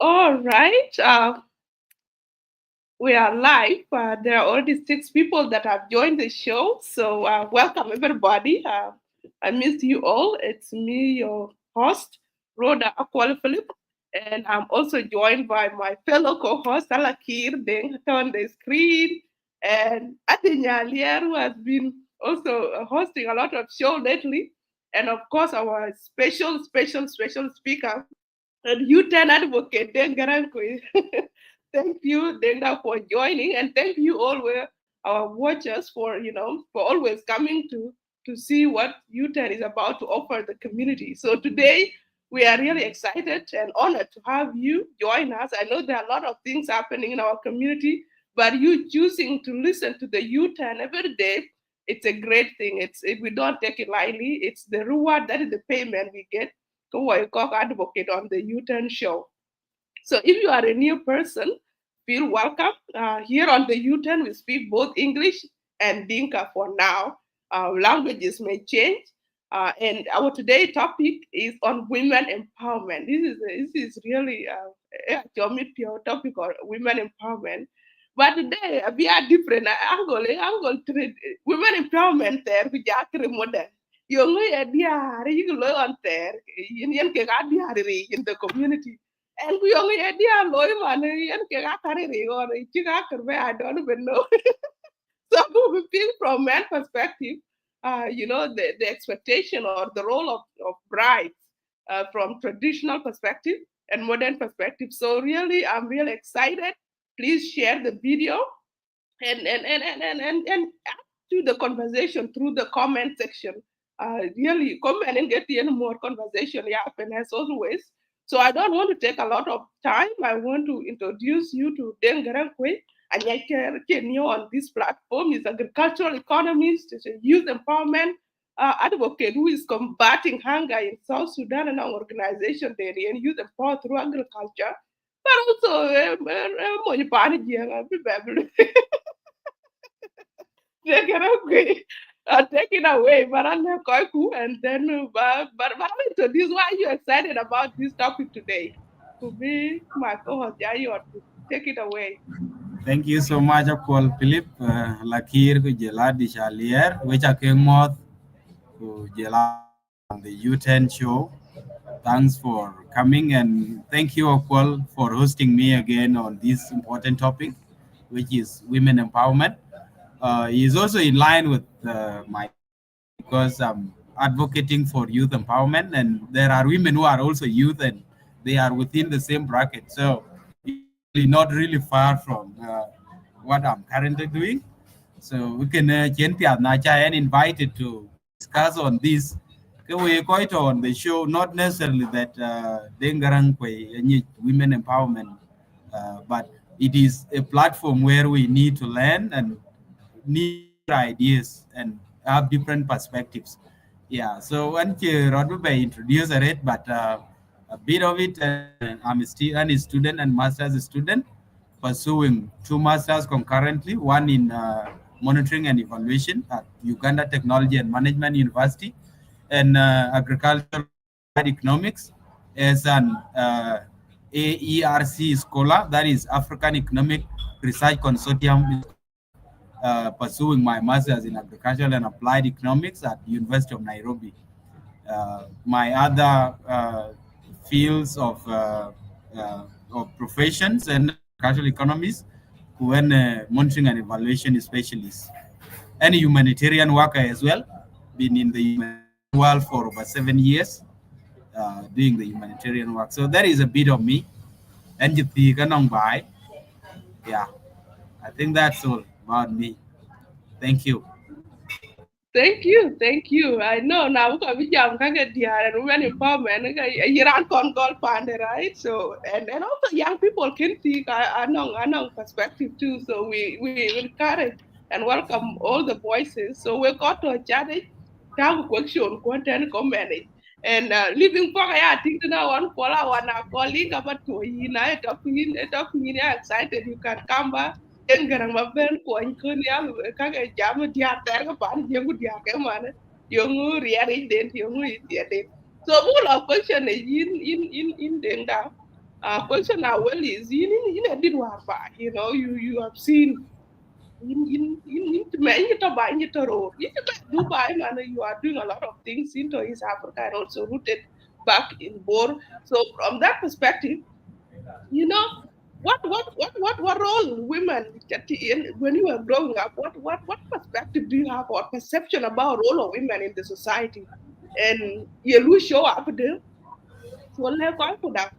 All right. We are live. There are already 6 people that have joined the show. So, welcome everybody. I miss you all. It's me, your host, Rhoda Akwal Philip. And I'm also joined by my fellow co host, Alakir Deng on the screen. And Atinya Lier, who has been also hosting a lot of show lately. And of course, our special speaker, and you turn advocate, Deng Garang Kuei. Thank you, Denga, for joining, and thank you all our watchers for for always coming to see what UTEN is about to offer the community. So today we are really excited and honored to have you join us. I know there are a lot of things happening in our community, but you choosing to listen to the UTEN every day, it's a great thing. We don't take it lightly. It's the reward, that is the payment we get advocate on the U-Turn show. So if you are a new person, feel welcome. Here on the U-Turn, we speak both English and Dinka for now. Languages may change. And our today topic is on women empowerment. This is really a topic on women empowerment. But today we are different. Angle treat women empowerment there we are modern. Yung ya diari you lo on there yen ke ga diari in the community. And we only had the loy man yen ke ga kare ri or chi ga karbe I don't even know. So we feel from man perspective, the expectation or the role of brides from traditional perspective and modern perspective. So really, I'm really excited. Please share the video and add to the conversation through the comment section. Really comment and get any more conversation happen as always. So I don't want to take a lot of time. I want to introduce you to Deng Garang Kuei. And I can you on this platform is agricultural economist, is a youth empowerment advocate who is combating hunger in South Sudan and our organization there and youth empowered through agriculture. But also, take it away. Take it away, Baranda Koiku, and then but I'll introduce why you're excited about this topic today. To be my co-host, Yayo, to take it away. Thank you so much, Paul Philip. Lakir ku jela di Chalier, which I came out ku jela on the U10 show. Thanks for coming and thank you, Paul, for hosting me again on this important topic, which is women empowerment. Is also in line with my because I'm advocating for youth empowerment, and there are women who are also youth and they are within the same bracket. So it's really not really far from what I'm currently doing. So we can and invited to discuss on this. We quite on the show, not necessarily that Deng Garang Kuei, women empowerment, but it is a platform where we need to learn and need to share ideas and have different perspectives. Yeah, so when you Rodway introduced it, but a bit of it, I'm still a student and master's student pursuing 2 masters concurrently, one in monitoring and evaluation at Uganda Technology and Management University, and agricultural economics as an AERC scholar, that is African Economic Research Consortium scholar, pursuing my master's in agricultural and applied economics at the University of Nairobi. My other fields of professions and agricultural economists, when monitoring and evaluation specialist, and humanitarian worker as well. Been in the humanitarian world for over 7 years, doing the humanitarian work. So that is a bit of me. And you think, yeah, I think that's all about me. Thank you. Thank you. I know now we jam kage diar and women empowerment. Iran con call pande, right? So and also young people can see I know perspective too. So we encourage and welcome all the voices. So we got to a chat have question content comment and living for I think now one follow one colleague about to talking excited you can come back en garang ma ben ko en kun ya ka ga jam dia ter ga pan je ngu dia ke man yo ngu ri den yo ngu ti de so full of question in den da Question now well is in did warba, you have seen in many to buy it or in Dubai man you are doing a lot of things into East Africa and also rooted back in Bor. So from that perspective, you know what role women when you were growing up, what perspective do you have or perception about role of women in the society? And you show up there. So let's go for that.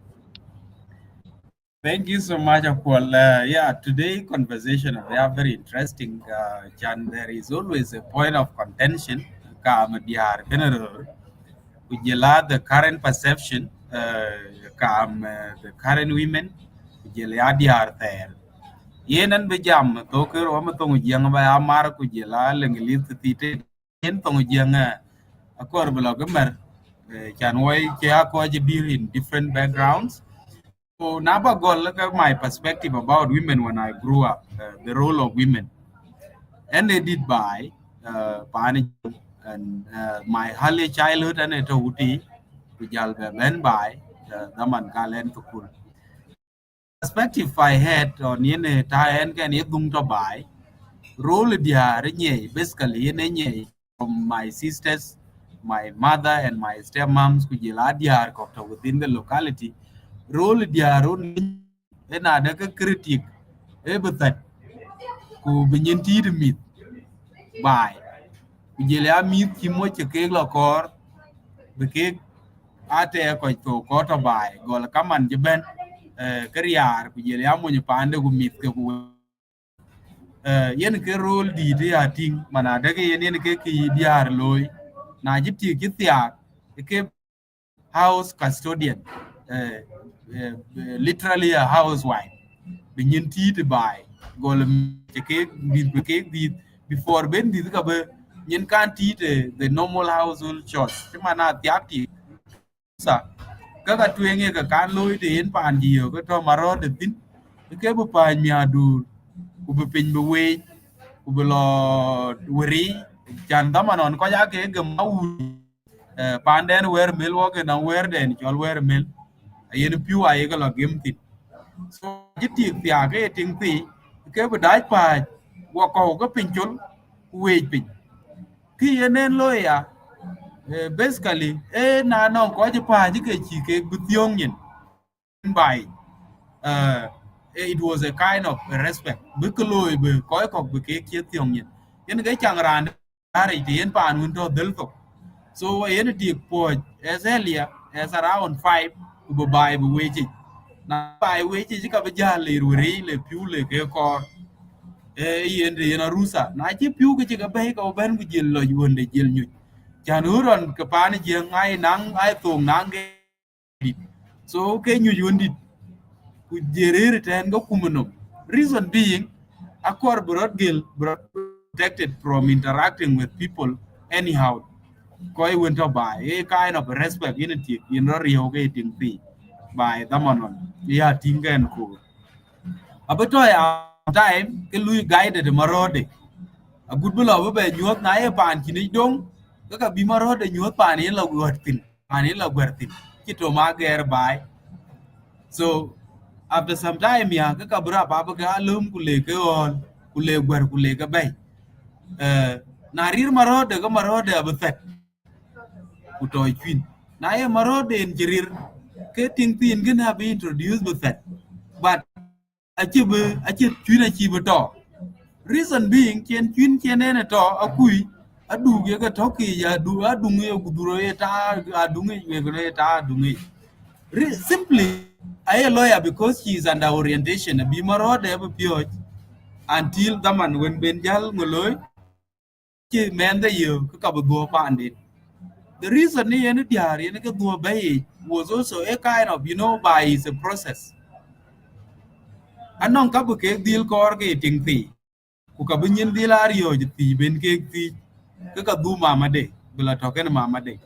Thank you so much, Paul. Yeah, today conversation we are very interesting. Chan, there is always a point of contention. Kam diar general, kujela the current perception. The current women, kujela diar there. Yenan bejam toker wama tongu jiang ba amar kujela lengelit tite yen tongu jiang akor blogamer. Chan wai kia ko deal in different backgrounds. So Naba Gol, look at my perspective about women when I grew up, the role of women. And they did by Pani and my early childhood and it uti Vijal Ben by Daman Galen Tukul. Perspective I had on Yene Tayan can Yegum to buy, role dia basically Yenye from my sisters, my mother and my stepmoms kujila diar within the locality. Role dia role ena ada ke kritik betat ku benyenti demit bai ku jele amit ki mo che ke lo kor be ke ate ko ko to bai gol kaman je ben kriar ku jele amo ni pande ku mit ke ku yen ke role di de ating mana de ke yen ke ki diar loy na jiti ki tia ke house custodian uh, literally a housewife begin tea to buy golem cake di before ben di ka be nyen kan tea the normal household chores mana tiak sa kaka tuenge ka kan loy de en pan dio ko to maro de tin ke bu pa nya du ku be pin be we ku be lo weri chan da manon ko ya ke ga mau pan den wer mil wo ke na wer den chol wer mil yen piu ai ga lo gem tin so jiti tia ke ting ti ke bu dai pa wo ko ko pin chul we pin ki yenen lo ya basically na no ko ji pa ji ke chi ke bu tiong yin by it was a kind of respect bu ko lo bu ko bu ke chi tiong yin yen ga chang ran ari ti yen pa nun to del to so yen ti po as earlier as around 5 bu bai bu we ji na bai we ji ka ba ja le ru ri le piu le ke ko yen de yen rusa na chi piu ke ga bai ka ben ku jil lo yun de jil nyu chan huron ka pani je ngai nang ai tong nang ge so ke nyu yun dit ku jerer ten go kumuno reason being akor broad gil broad protected from interacting with people anyhow ko I went to buy a kind of respect in rio ge ting pi by damanon ya tingen ko abato ya time ke lui guided marode a good below be nyot na e pan kini dong ka bi marode nyot pan ni la gwertin pan ni la gwertin kito ma ger bai so after some time ya ka bra ba ba ka lum kule ke on kule gwer kule ka bai na rir marode abet ku toy queen na ye marode en jirir ke ting tin gina be introduce bet but achieve queen achieve to reason being chen ene to akui adu ge ka toki ya du adu nge guduro eta adu nge ge ta adu nge simply a lawyer because he is under orientation be marode be pio until the man when benjal ngoloy ki men the you ka bu pandit the reason ni ene diari ene ka du bay was also a kind of by is a process anon ka bu ke deal kor ke ting ti ku ka bin yin dilar yo ti ben ke ti ka du mama de bila token mama de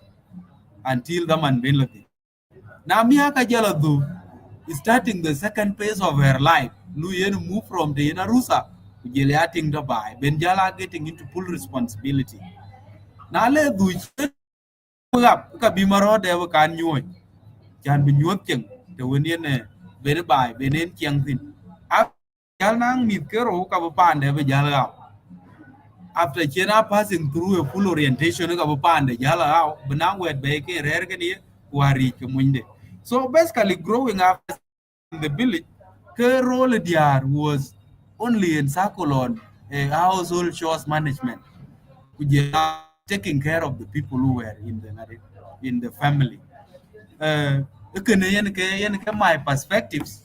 until the man ben lati na mi ka jala du starting the second phase of her life lu yen move from the inarusa ku jele ating to by ben jala getting into full responsibility na le du gap ka bi maro de kan nyoy jan bi nyot chen te woni ne bene bai benen chiang tin after jal nang mit kero ka ba pande be jal gao after chena passing through a full orientation ka ba pande jal gao benang wet be ke rer ke ni wari ke munde. So basically growing up in the village ke role diar was only in circle on household chores management kujela taking care of the people who were in the family. uh, yen ke my perspectives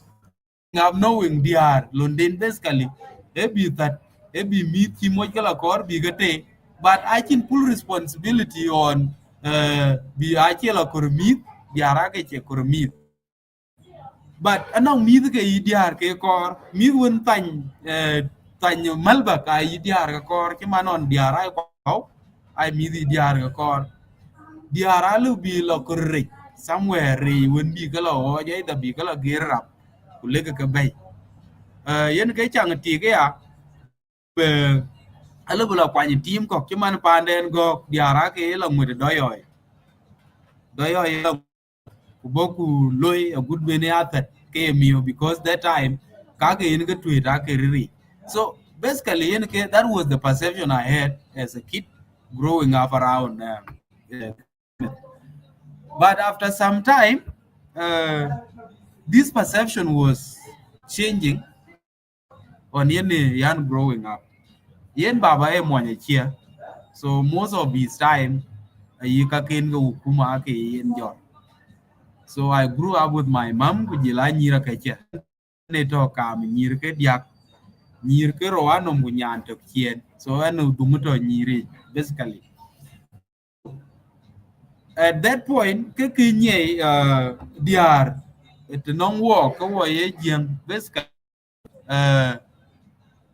growing up knowing DR London basically maybe that maybe meet him kala kor bigate but I can full responsibility on bi achela kor meet diara ke che kor meet but anong meet ke DR ke kor meet won tan malba ka DR ke kor ki manon diara ko ai meet DR ke kor diara lu bi lo korre somewhere re won bi kala o je da bi kala gerap kulega ka bay yen ke chang ti ke ya be ala bula kwa ni team ko ki man panden go diara ke lo mu doyoy lo ku boku loy a good bene atat ke miyo because that time ka ke yen ke tweet ke riri. So basically yen ke that was the perception I had as a kid growing up around but after some time uh, this perception was changing on yen yan growing up yen baba e mwanya chia so most of his time yi ka ken go hukuma ke yen jor. So I grew up with my mom ku jila nyira ka chia ne to kam nyir ke diak nyir ke ro anom gu nyan to kien so anu dungu to nyiri basically. So at that point ke kinye diar it non wo ko wo ye jeng basically uh,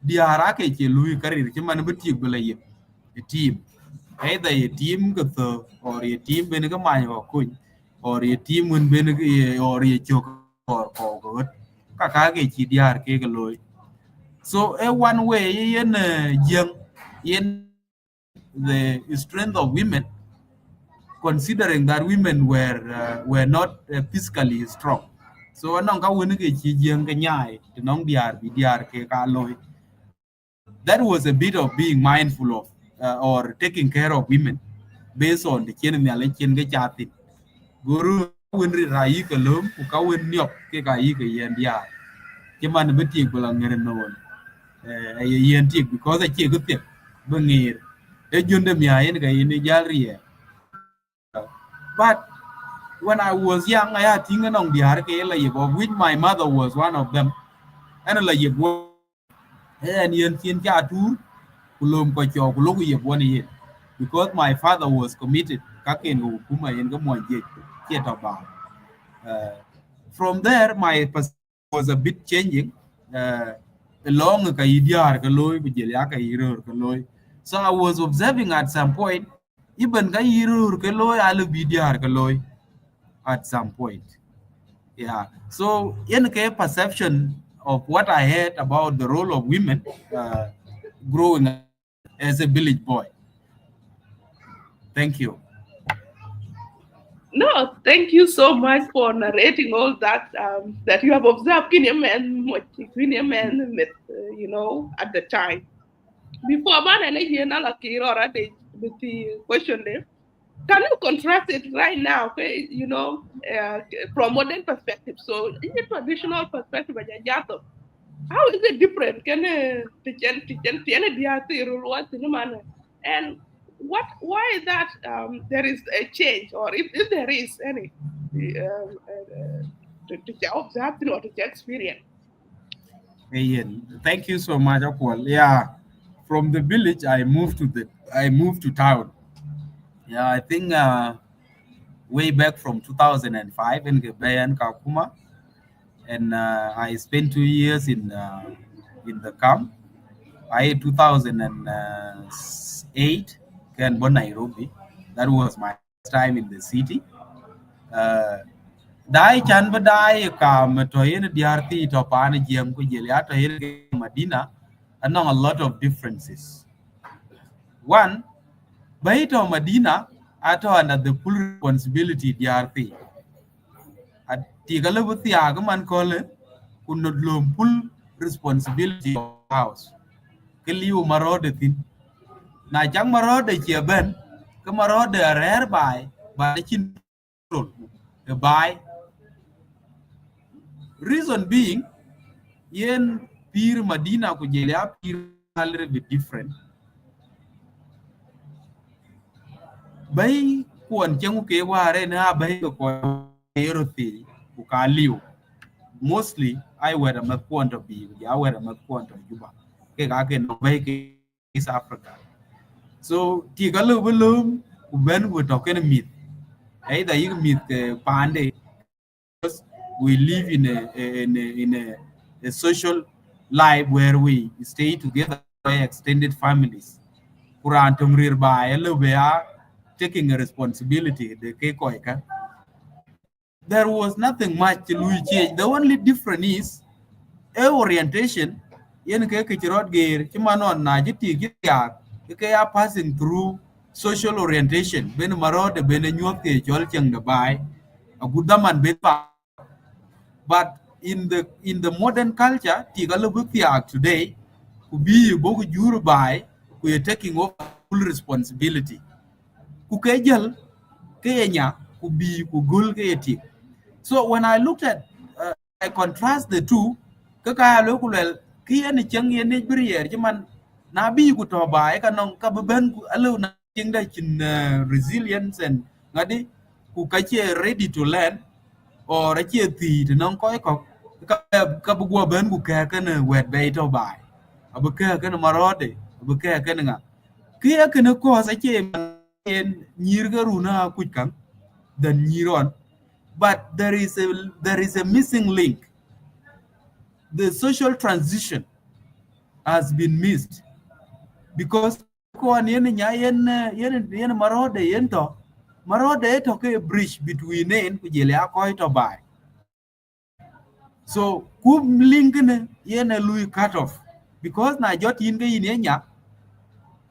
diara ke che lui karir che man beti bela ye a team either a team ko to or a team ben ga man ko kun or a team un ben ga or a chok or ko go ka ke chi diar ke ga loy. So a one way yen young yen the strength of women considering that women were not physically strong. So anong ka woni ke chi jeng ka nyai to nong diar bi diar ke ka loy. That was a bit of being mindful of or taking care of women based on the chen me ale chen ke chatin guru win ri rai ka lum ku ka win nyop ke ka yi ke yen dia ke man be ti ko la ngere no won yen ti because a che ku te be ngir e junde mi ayen ga yin jal rie but when I was young I had thing on the har ke la ye of which my mother was one of them and la ye and yen chin cha tur kulum ko cho kulo ye one ye because my father was committed ka ken go kuma yen ga mo je che to ba. Uh, from there, my perspective was a bit changing. Long ka idiar ka loy, bijaya ka irur ka loy. So I was observing at some point, even ka irur ka loy, alu bidiar ka loy at some point. Yeah. So in the perception of what I heard about the role of women growing up as a village boy. Thank you. No, thank you so much for narrating all that that you have observed in your man, in your man, at the time. Before man and you know, like you already with the question there. Can you contrast it right now? Okay, from modern perspective. So, in the traditional perspective, how is it different? Can and why is that there is a change, or if there is any to observe or to experience? Ian, thank you so much, Akwal. Yeah, from the village, I moved to town. Yeah, I think way back from 2005 in Gebayan Kakuma, and I spent 2 years in the camp. I 2008 can born Nairobi. That was my first time in the city. Uh, Dai chan ba dai ka to yen diarti to pan jiem ko jelia to yen Madina, anong a lot of differences. One, by to Madina, ato under the full responsibility DRP. ti galo bu tia ga man ko le kun no lom full responsibility of the house ke liu marode tin na chang marode che ben ke marode rer bai ba chin rol bai reason being yen pir madina ku jelia pir a little bit different bay kuon chang ke ware na bay ko eroti ku ka liu mostly I were a point of view ya were a point of juba ke ga ke no bay ke East Africa so ti ga lu bulum ku ben ku to ken mit either you mit pande we live in a social life where we stay together by extended families kuran tumrir ba elo be are taking a responsibility the ke koika there was nothing much lui change the only difference is a orientation yen ke chirot gear chimanon na jiti gya ke ya passing through social orientation ben marode ben nyuot ke chol cheng de bai a gudaman bet pa but in the modern culture tigalo butiak today ku bi boku juru bai ku ye taking over full responsibility ku ke jël ke nya ku bi ku gul ke ti so when I looked at I contrast the two ka ka lo ku lel ki en chang yen ne brier man na bi ku to bai ka non ka ben ku alu na ching da chin resilience and ngadi ku ka che ready to learn or a che ti to non ko ko ka bu go ben ku ka ka ne wet be to bai abu ka na marode abu ka na nga ki ka ne ko sa che en nyir ga runa ku kan the neuron but there is a missing link the social transition has been missed because ko an yen nya yen marode yen to marode to ke bridge between en ku jele ko to bai so ku link ne yen a lui cut off because na jot yin ga yin nya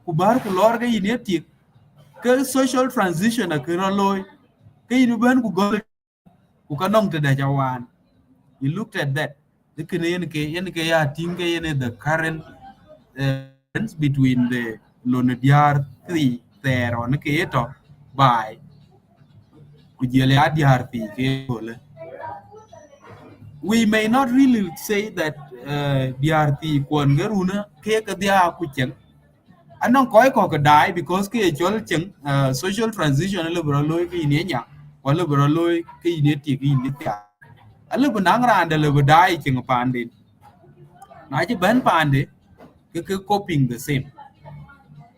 ku bar ku lor ga yin ti ke social transition a ke ro loy ke yin ben ku gol ku kanong te da jawan you looked at that the yen ke ya tinga yen the current difference between the lonadiar three there on ke to by kujele adiar pi ke gole we may not really say that DRT kwon garuna ke ka dia ku chen anon koy ko ka dai because ke chol chen social transition le bro loy ke ni nya wala bro loy ke ni ti ke ni ta ale benang rande le dai chen pande na ji ben pande ke coping the same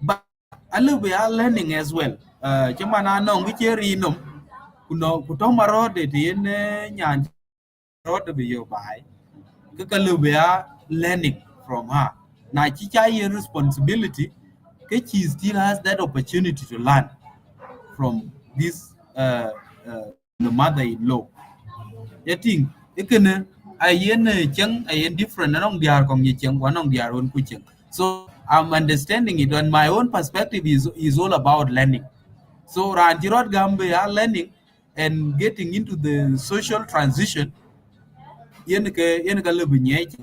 but ale we are learning as well chama na no ngi cheri no kuno kuto marode ti ne nyan rode be yo bai ke we are learning from her na chi cha ye responsibility ke she still has that opportunity to learn from this the mother-in-law yating ikene ayen chang ayen different anong diar kong ye chang wanong diar on kucheng so I'm understanding it and my own perspective is all about learning so ranjirot gambe are learning and getting into the social transition yen ke lebe nyech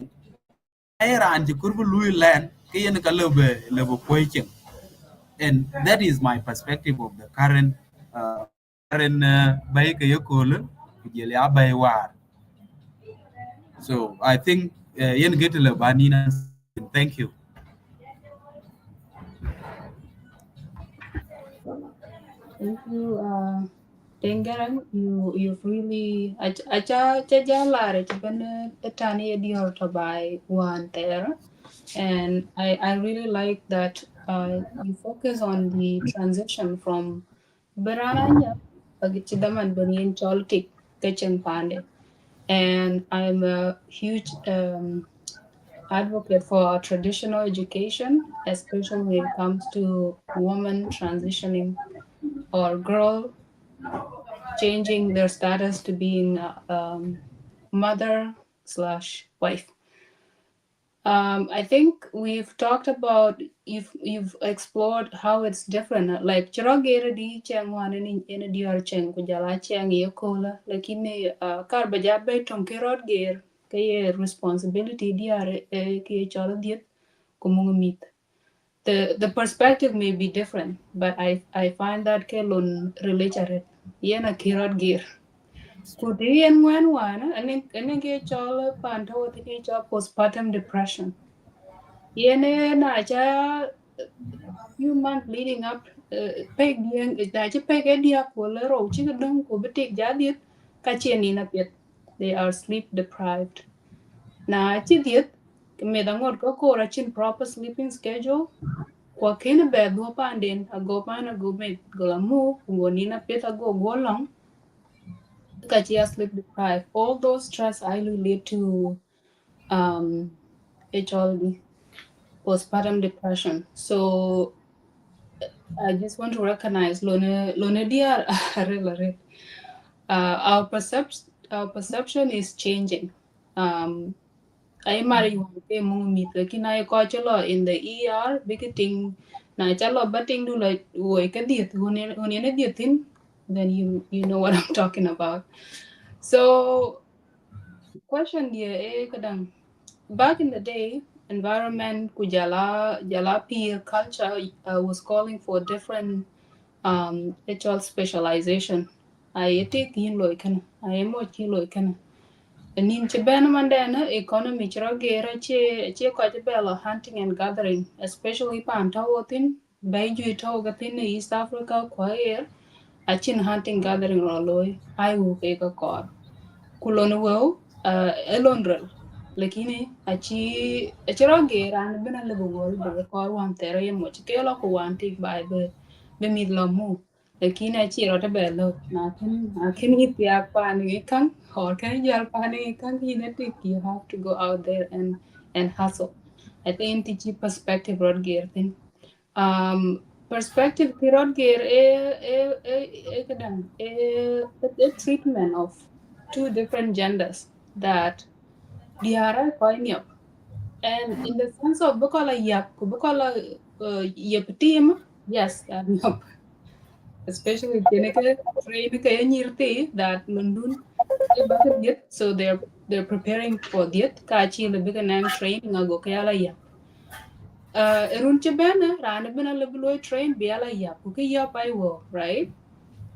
ay ranji kurbu lui learn ke yen ke lebe poichen and that is my perspective of the current bay ke yokole kujele abay war so I think yen get le banina thank you. Thank you, Deng Garang. You've really acha jalare chibane etani edior to by one there, and I really like that you focus on the transition from Baranya Pagichidaman Banyan Choltik Kachin Pande, and I'm a huge advocate for traditional education, especially when it comes to women transitioning or girl changing their status to being mother slash wife. I think we've talked about you've explored how it's different. Like chirogere di chang wan in a dior chang kujala chang ye kola. Like in a kar bajabe ton kirot gear kay responsibility diar kay cholo diet kumung mit. The perspective may be different, but I find that kelon related. Yena kirot gear. Kudi and when one and ke cholo panto ke cholo postpartum depression. Yene na cha a few months leading up peg dien da cha peg dia ko le ro chi dong ko betik ja diet ka chen ni na pet they are sleep deprived na chi diet me da ngot ko ra chin proper sleeping schedule kwa kene be do panden a go pan a go me go la mu go ni na pet a go long ka chi sleep deprived all those stress I lead to um HLD postpartum depression so I just want to recognize Lone dear our perception is changing. I marry one ke mung mit lakin I ko chalo in the ER bikiting na chalo batting do like wo ka diet hunen dietin then you know what I'm talking about. So question dia kadang back in the day environment kujala jala peer culture was calling for different HR specialization. I take in loikan, I am what you loikan. And in Chibana Mandana, economy chiragera che bella hunting and gathering, especially Pantawatin, Baiju Togatin, East Africa, Choir, a chin hunting gathering rolloy, I will take a car. Kulona wo elonrel. Lakini achiroge ran bena lebo gol be kor wan tere ye moch ke lo ko wan tik bai be mid lo mu lakini achiro te be lo na ken ipia pan kan or kan jal pan kan ine tik you have to go out there and hustle. I think the perspective rod gear thing. Perspective kirot gear kadang a treatment of two different genders that they are coin up. And in the sense of bukola yap, bukola yap team, yes, yup. Especially Jeneke train kaya nyirti that London bucket diet, so they're preparing for diet. Kachi le bika nang training ago kaya la yap. Erun chibena rana bena lebeloy train biala yap. Okay yap I will, right?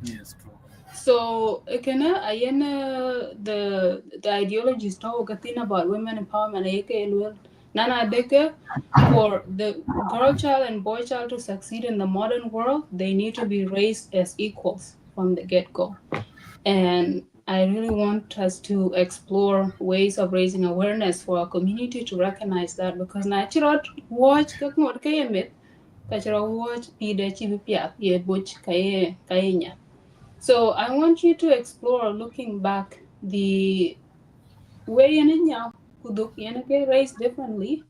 Yes, true. So kana ayana the ideologies talk about women empowerment eke elwel nana deke for the girl child and boy child to succeed in the modern world they need to be raised as equals from the get-go. And I really want us to explore ways of raising awareness for our community to recognize that because natural watch kakngot kayemit kachira watch pide chibipia ye butch kayenya. So I want you to explore looking back the way Yaninya Kuduk Yanake raised differently,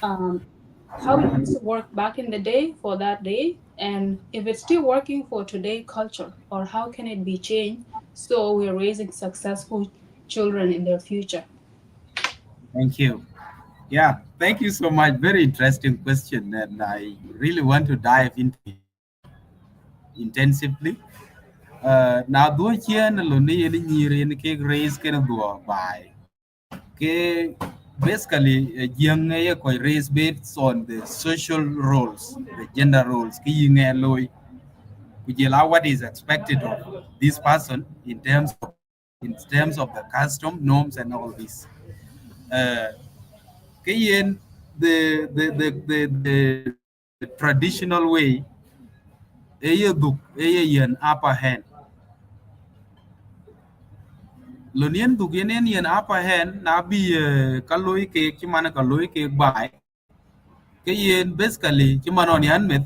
um, how it used to work back in the day for that day, and if it's still working for today culture, or how can it be changed so we're raising successful children in their future. Thank you. Yeah, thank you so much. Very interesting question, and I really want to dive into it intensively. Now, do here and lonely any year in cake raise can go by. Okay, basically, young raise based on the social roles, the gender roles. Ki yung loy, which allow what is expected of this person in terms of the custom norms and all this. Uh, Kayen, the traditional way, an upper hand. Lonian duk an upper hand, na be kaloi cake, chimana kaloi cake by. Kayen, basically, chimanon yan with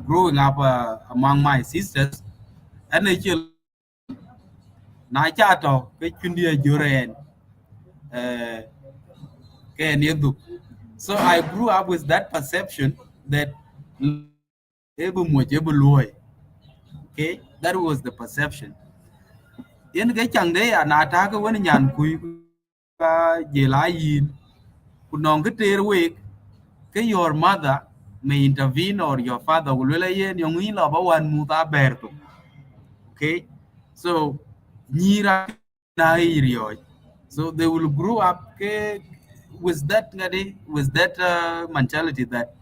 growing up among my sisters, and a chill, na chato, kachundi juren, kayan yaduk. So I grew up with that perception that able much able loy. Okay, that was the perception. In cái chẳng đấy à na ta cái vấn nhàn kui ka je la yin kunong ke ter week ke your mother may intervene or your father will le yen yong ni lo ba wan mu ta ber to. Okay, so nyira na iriyo, so they will grow up with that mentality that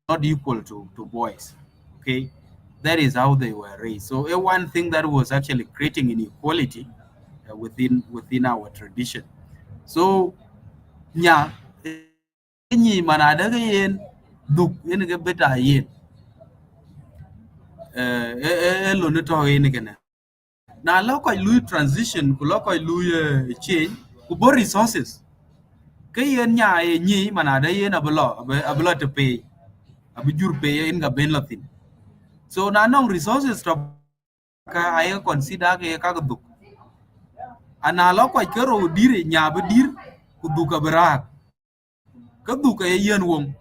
not equal to boys. Okay, that is how they were raised. So one thing that was actually creating inequality within our tradition. So nya nyi mana da yen duk yen ga beta yen lo ne to yen gana na lo ko lu transition ku lo ko lu change ku bo resources ke yen nya nyi mana da yen ablo to pay abu jur pay in ga ben latin. So na nong resources to ka ay consider ke ka duk ana lo ko ke ro dire nya be dir ku du ka bra ka du ka yen won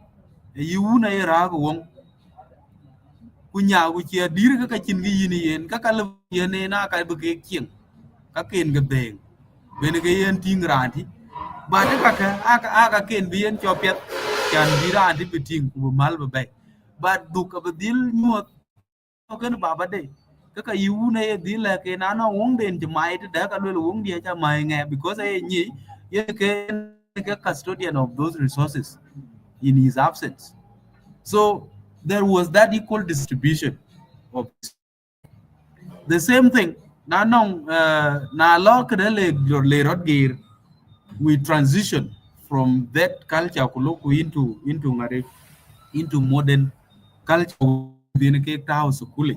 yi una ra ko won ku nya ku chia dir ka chin gi yin yen ka le yen na ka be ke king ka ken ga deng ben ga yen ting ranti ba de ka aka ken bi yen chopet chan bi ranti bi ting ku mal be bay ba du ka be dil nyot ken baba de ka yu ne di la ke na no wong den je mai de ka lo wong dia cha mai nge because ai ni ye ke custodian of those resources in his absence. So there was that equal distribution of the same thing. Na no na lo ke le rot gear we transition from that culture kuloku into modern culture within ke house kule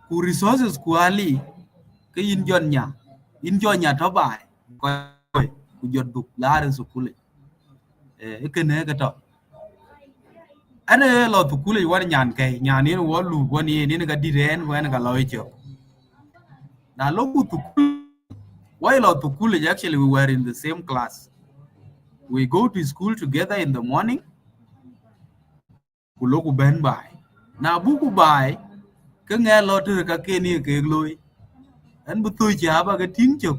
ku resources ku ali ke in jon nya to bai ko ku jot duk laare su kule ke ne ga to ane lo tu kule war nyan ke nyan ni wo lu wo ni ga di ren wo ga lo cho na lo ku tu why lo tu kule actually we were in the same class, we go to school together in the morning ku lo ku ben bai na bu ku bai ke nge lo tu ka ke ni ke loy an bu tu cha ba ga ting chok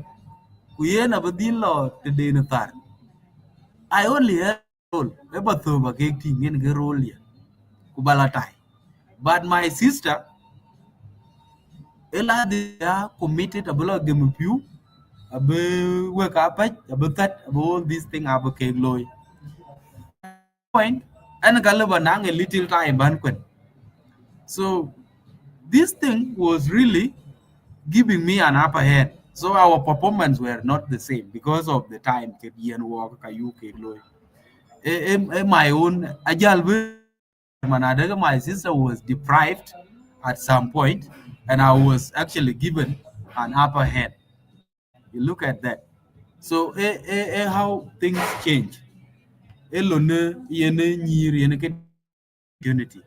ku ye na ba din lo te de na tar I only have role e ba tu ba ke ting en ge role ya ku bala tai but my sister ela they are committed abula gemu piu abe we ka pa abe tat abe all these thing abe ke loy point and galaba nang a little time ban. So this thing was really giving me an upper hand. So our performance were not the same because of the time ke yen walk ka you ke loy. My own ajal manadaga my sister was deprived at some point and I was actually given an upper hand. You look at that. So how things change. Elone yene nyiri yene ke unity.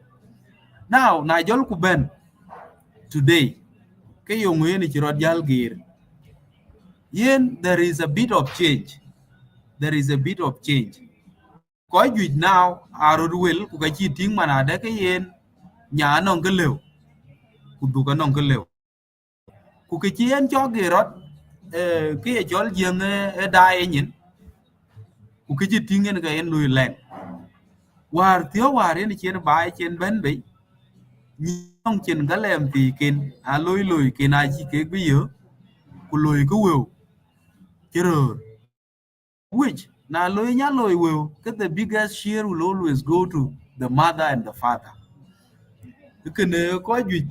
Now Nigel Kuben today ke yung yene chirot jal gir. Yen there is a bit of change. There is a bit of change. Ko juj now arod will ku ka chi ting manade ke yen nya non ke lew ku du ka non ke lew. Ku ke chi yen cho girot ke ye chol jeng dai nyin ku ke chi ting en ka yen lui len. War tiyo war yen chen bai chen ben be nyong chen ga lem ti ken a loi ken a chi ke bi yo ku loi ku wew chero which na loi nya loi wew ke the biggest share will always go to the mother and the father ke ne ko ju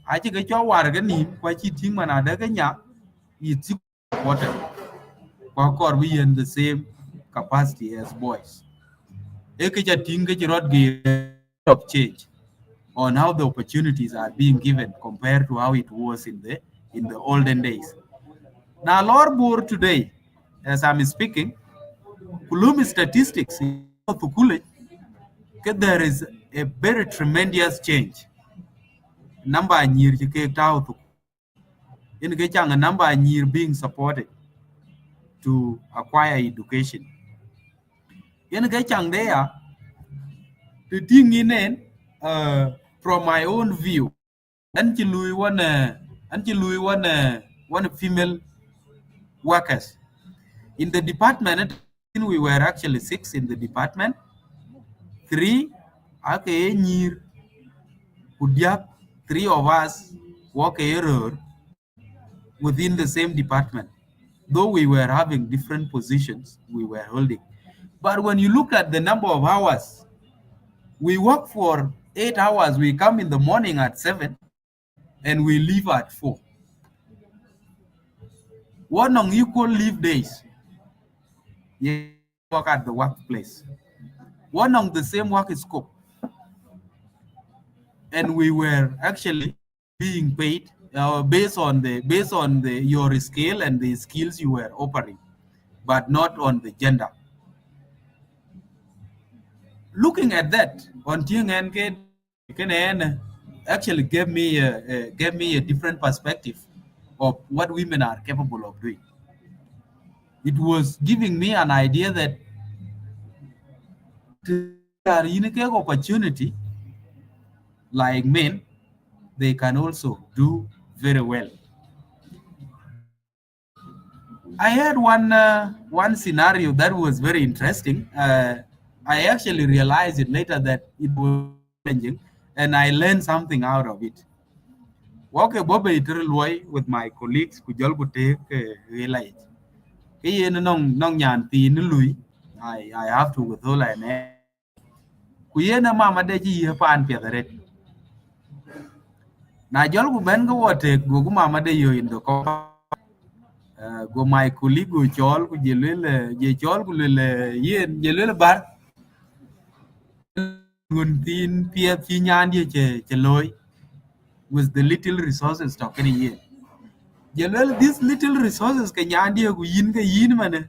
a chi ke cho war ga ni kwa chi ting mana da ga nya it's important kwa kor bi in the same capacity as boys e ke ja ting ke rot gi of change on how the opportunities are being given compared to how it was in the olden days. Now, Lord Boer today, as I'm speaking, Kulumi statistics in Tukule, there is a very tremendous change. Number year you get out in a number year being supported to acquire education. In Gachang there, the thing in from my own view, until we one female workers in the department we were actually 6 in the department. 3 ake nyir kudiak, 3 of us work error within the same department. Though we were having different positions we were holding. But when you look at the number of hours, we work for 8 hours. We come in the morning at 7 and we leave at 4. One on equal leave days, you work at the workplace. One on the same work scope. And we were actually being paid based on the your scale and the skills you were offering, but not on the gender. Looking at that, on actually gave me a different perspective of what women are capable of doing. It was giving me an idea that there are unique opportunity like men, they can also do very well. I had one scenario that was very interesting. I actually realized it later that it was challenging, and I learned something out of it. Okay, Bobby with my colleagues, kujal ku take realize. Kaya nong nyan ti lui. I have to withhold an end. Kuye na mama de ji pan piedret. Na jol ku ben go wote go mama de yo in the go my colleague go chol ku jelele je chol ku le yen jelele bar gun tin pie chi nyan die che loy with the little resources talking yen jelele these little resources ke nyan die ku yin mane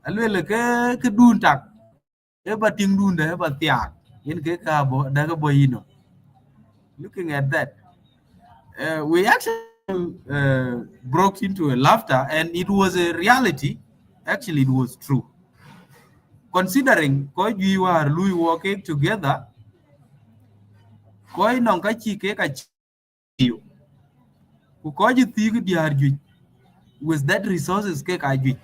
alwele ke dun tak e ba ting dun de ba tiak yen ke ka bo da ga boyino. Looking at that, we actually broke into a laughter, and it was a reality. Actually, it was true. Considering koi we were lui working together, koi nong ka chi ke ka chi ku koi ji ti di arju with that resources ke ka ju.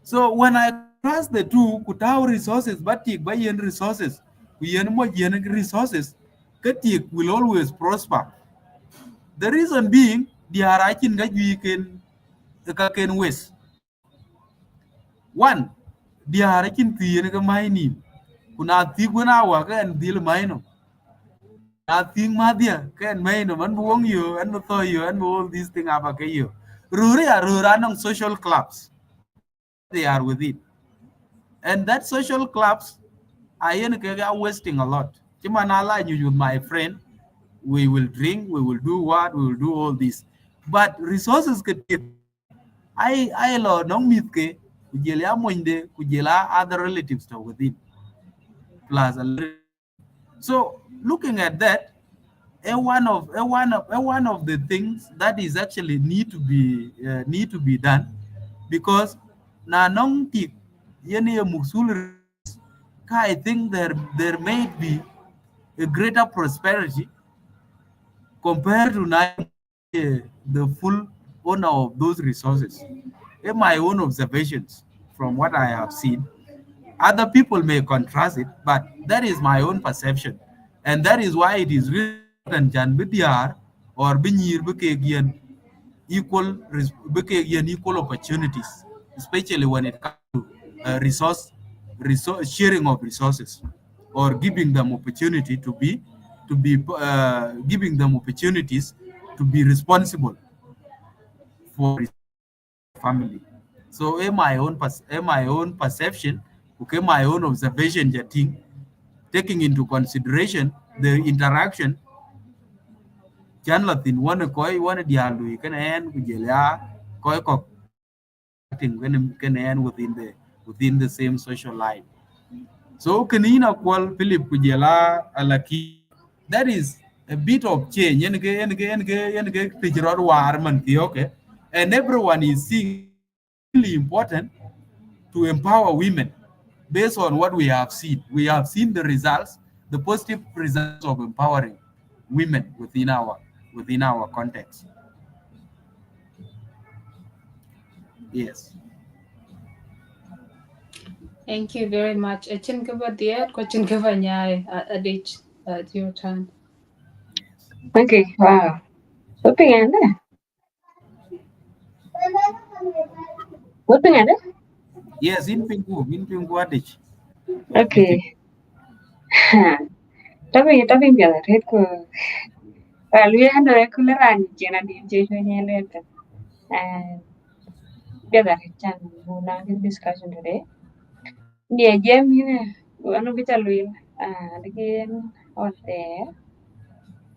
So when I contrast the two, ku tau resources but tik by yen resources, ku yen mo yen resources, ke tik will always prosper. The reason being, they are akin ga ju ken waste. One, they are akin ti yen ga mining. Kuna ti guna wa ka en dil mine. I think Madia can main man wong you and to you and all these things about you. Ruri are social clubs. They are within. And that social clubs are wasting a lot. Chimanala you with my friend, we will drink, we will do what, we will do all this. But resources get I lo no mitke kujela moinde kujela other relatives to within. Plus a little. So looking at that, one of the things that is actually need to be done, because na nong tik yeni musul, I think there may be a greater prosperity compared to now the full owner of those resources. In my own observations from what I have seen, other people may contrast it, but that is my own perception. And that is why it is really important Jan Bidyar or Binyir Bikagian equal opportunities, especially when it comes to resource sharing of resources, or giving them opportunity to be giving them opportunities to be responsible for family. So in my own perception, okay, my own observation, Jating, taking into consideration the interaction, chan latin one koi one dialu can end with koi kok acting when can end within the same social life. So kanina kwal Philip kujela alaki, that is a bit of change. Yenke tijrod war man ti, okay, and everyone is seeing really important to empower women based on what we have seen. We have seen the results, the positive results of empowering women within our context. Yes. Thank you very much. Achin kaba diet, cochin kaba nyai. Adich, it's your turn. Yes. Okay, wow. Hoping and hoping and Yes, in Pingu adich. In Pingu. okay. Tapi biar red ko lalu ya ando ya kuleran jena di jejo nyele kan. Biar red chan guna discussion today. Dia jam ini anu kita luil. Again on there.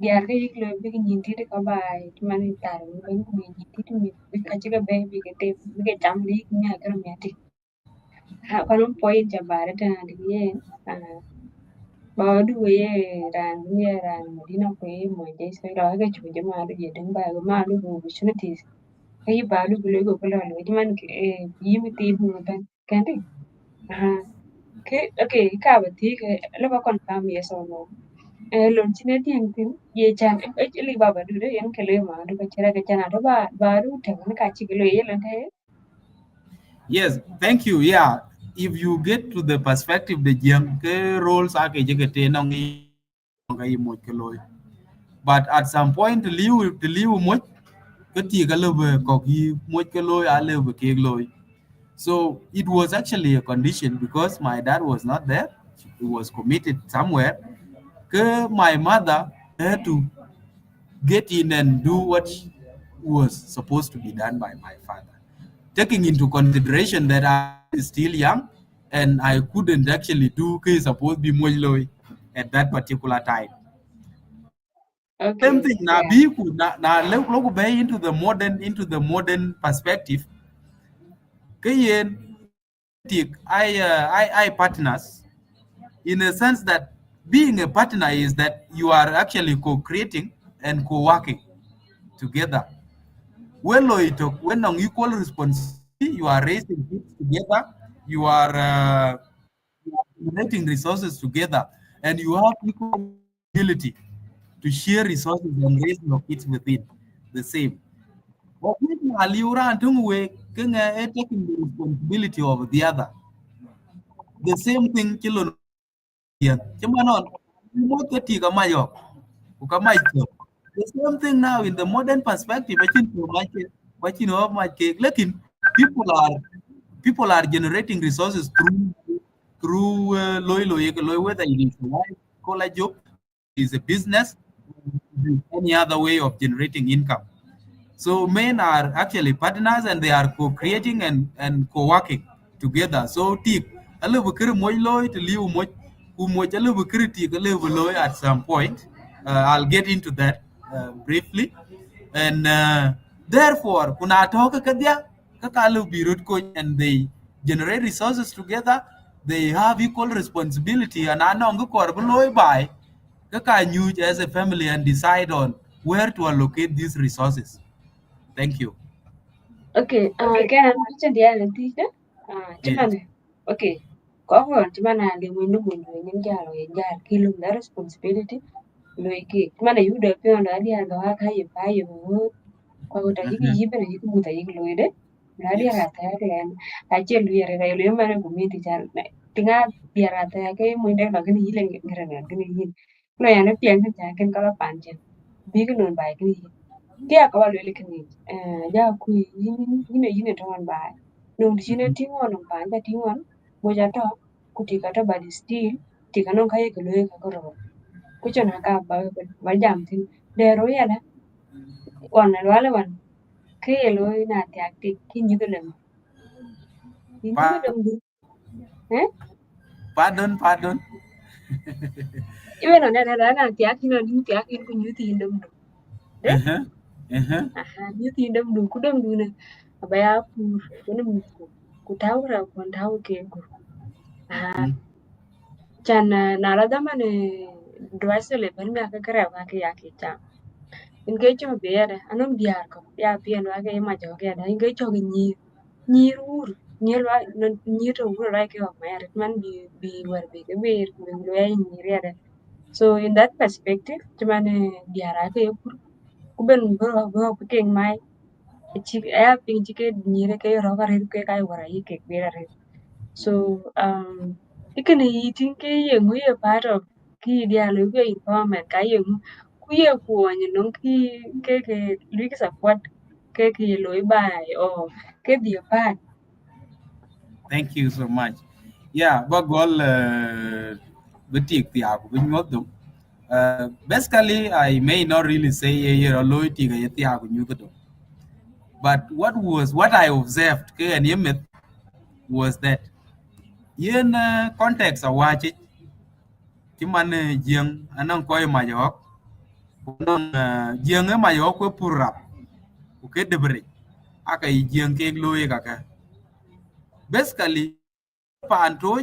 Biar ke yik lo bi nyinti de ka bai cuman taru ben ku nyinti tu mi ka chiga be bi ke te bi ke jam li nya ka mi ati. Ha kono point jabare ta de yen. Bawadu ye ran ye ran Medina ko ye mo je sai ra ga chu jama da je dan ba ga ma lu opportunities kai ba lu bu le go kala lu ji man ke yi mi ti bu ban kan ti ha ke okay ka ba ti ke le ba kon fam ye so no lon chi ne ti ang tin ye chan li ba ba du de yan ke le ma du ka chira ga chana da ba du ta ka chi ke le ye lan te Yes, thank you. Yeah, if you get to the perspective the young roles are ke nong i mo ke loy. But at some point to live mo ke ti ka le ko ki mo ke loy a le ke loy. So it was actually a condition because my dad was not there. He was committed somewhere. My mother had to get in and do what was supposed to be done by my father, taking into consideration that I was still young and I couldn't actually do supposed to be Mojloi at that particular time. Same okay thing na yeah biku logo bay into the modern perspective. Kayen I partners in a sense that being a partner is that you are actually co-creating and co-working together. When on equal responsibility, you are raising kids together, you are generating resources together, and you have equal responsibility to share resources and raise your kids within the same. But when you are taking the responsibility of the other, the same thing kilo Chamanon, remote fatigue, the same thing now in the modern perspective. I think but my cake. Looking, people are generating resources through whether it is a life, call a job, it is a business, any other way of generating income. So men are actually partners and they are co-creating and co-working together. So tip a little bit more loy to live much who much a little bit a little loy at some point. I'll get into that briefly. And therefore, kuna talk kadya kakalu birut coach and they generate resources together. They have equal responsibility and anong ko loy by kaka as a family and decide on where to allocate these resources. Thank you. okay kan anu kichen dia nanti kan cuman Yes. okay ko ko cuman ali windu windu nyen jalo ye jal kilum la responsibility lo iki cuman yu de pe on ali ando ha ka ye pa ye wo ko ta yiki Mhm. yibe yiki buta yiki lo ide na dia Yes. rata ya len a che lu yere ga lo mane gumi ti jal tinga dia rata ya ke mo inde la gni yile ngere na gni yin lo ya ne pian ta ken kala panje bi non bai gni Kia kawa lwele kini ja kui yine tongan bai nung di chine Mhm. tingon nung pan ja tingon moja to kutika to badi still tika nung kaya ke lwe ka koro kucho na ka ba jam tin de ro ya la wan na wale wan ke lo na tiak tik kin yugo lem kin yugo Pa- lem du eh Pardon. iwe no na tiak kin no tiak kin kun yuti indem du eh Uh-huh. Uh-huh. aha yuti indem du kudem du ne abaya pur wani mu ku tawra ku taw ke ku Mhm. chan nala damane dwasele ben mi aka kare wa ke yake cha in ge cho be yada anom diar ko ya pien wa ke ma jo ke da in ge cho ni rur ni wa ni to ur ra ke wa ma man bi war be ke ber ku lo ya ni re da so in that perspective chmane diara ke pur ku ben bro ke mai chi ya pin chi ke ni re ke ro ga re ke kai wara yi ke be re So ikene eating ke yengu ye part of ki dialogue ke empowerment ka yengu ku ye kuonyo no ke luiki support ke loi bai or ke the part. Thank you so much. Yeah, bagol betik tiago binyodo. Basically, I may not really say a year or loyalty tiago nyuto. But what I observed ke and yemit was that in context of watch it, cuman jeng anang koy majok, anang jeng majok ko purap, okay debre, aka jeng ke loye kaka. Basically, panto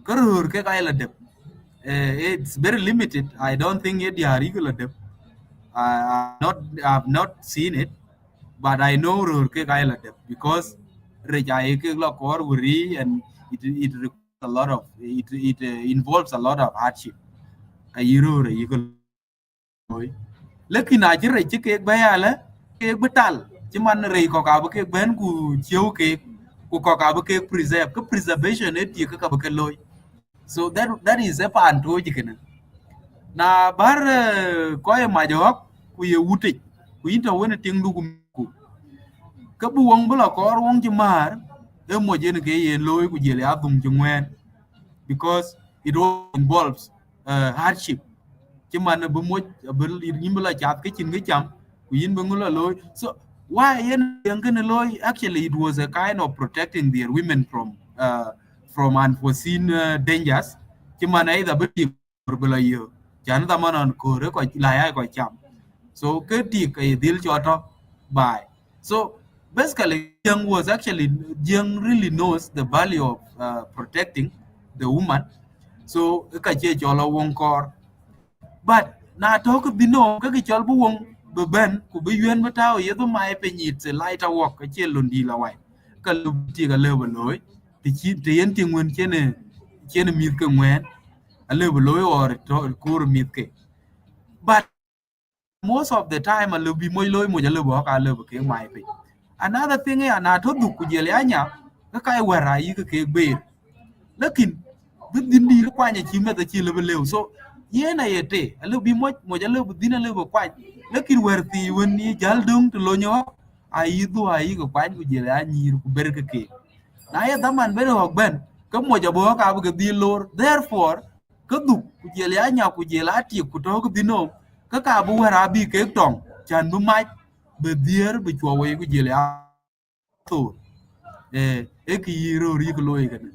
karur ke kaya ladep. It's very limited. I don't think it are regular dep. I've not seen it, but I know rur ke kaya ladep because rejai ke lo kor wuri and it requires a lot of it involves a lot of hardship. A yiro re yiko loy. Lekin ajir re ke bayala ke betal. Cuman re ko ka ke ben ku chiu ke ku ko ka ke preserve ke preservation it ye ke ka ke loy. So that is a pan to jikena. Na bar ko e majok ku ye wuti ku into wona ting du ku ka bu wong bula ko wong ti mar e mo je ne ke ye loy ku je le adum ti ngwen because it all involves hardship ci man bu mo bu yimbala chat ke chin ke cham ku yin bu ngula loy so why yen yang kana loy actually it was a kind of protecting their women from unforeseen dangers ci man ay da bu bula yo chan da man ko re ko la ya ko cham so ke ti ke dil cho to by so basically young was actually young really knows the value of protecting the woman so ka che cho lo won kor but na to ko bino ka ki chol bu wong be ben ku be yuen ba taw ye to mai pe nyit se lai ta wok ka che lon di la wai ka lu ti ka le ba loy ti chi ti yen ti ngwen chene mit ka ngwen a le ba loy or to kur mit ke but most of the time a lu bi moy loy mo ja le ba ka le ba ke mai pe another thing ya na to du ku je le anya ka kai wara yi ka ke be lakin bit din di kwa nya chi meta chi lebe lew so yena yete alu bi mo ja lew dina lew kwa lakin werti woni jal dung to lo nyo ai du ai ko kwa ku je la nyir ku ber ke na ya daman ber ho ben ko mo ja bo ka bu di lor therefore ko du ku je la nya ku je la ti ku to ku dino ka bu wara bi ke tong chan bu mai be dier be chwa we ku je la to ki yiro ri ko loy kan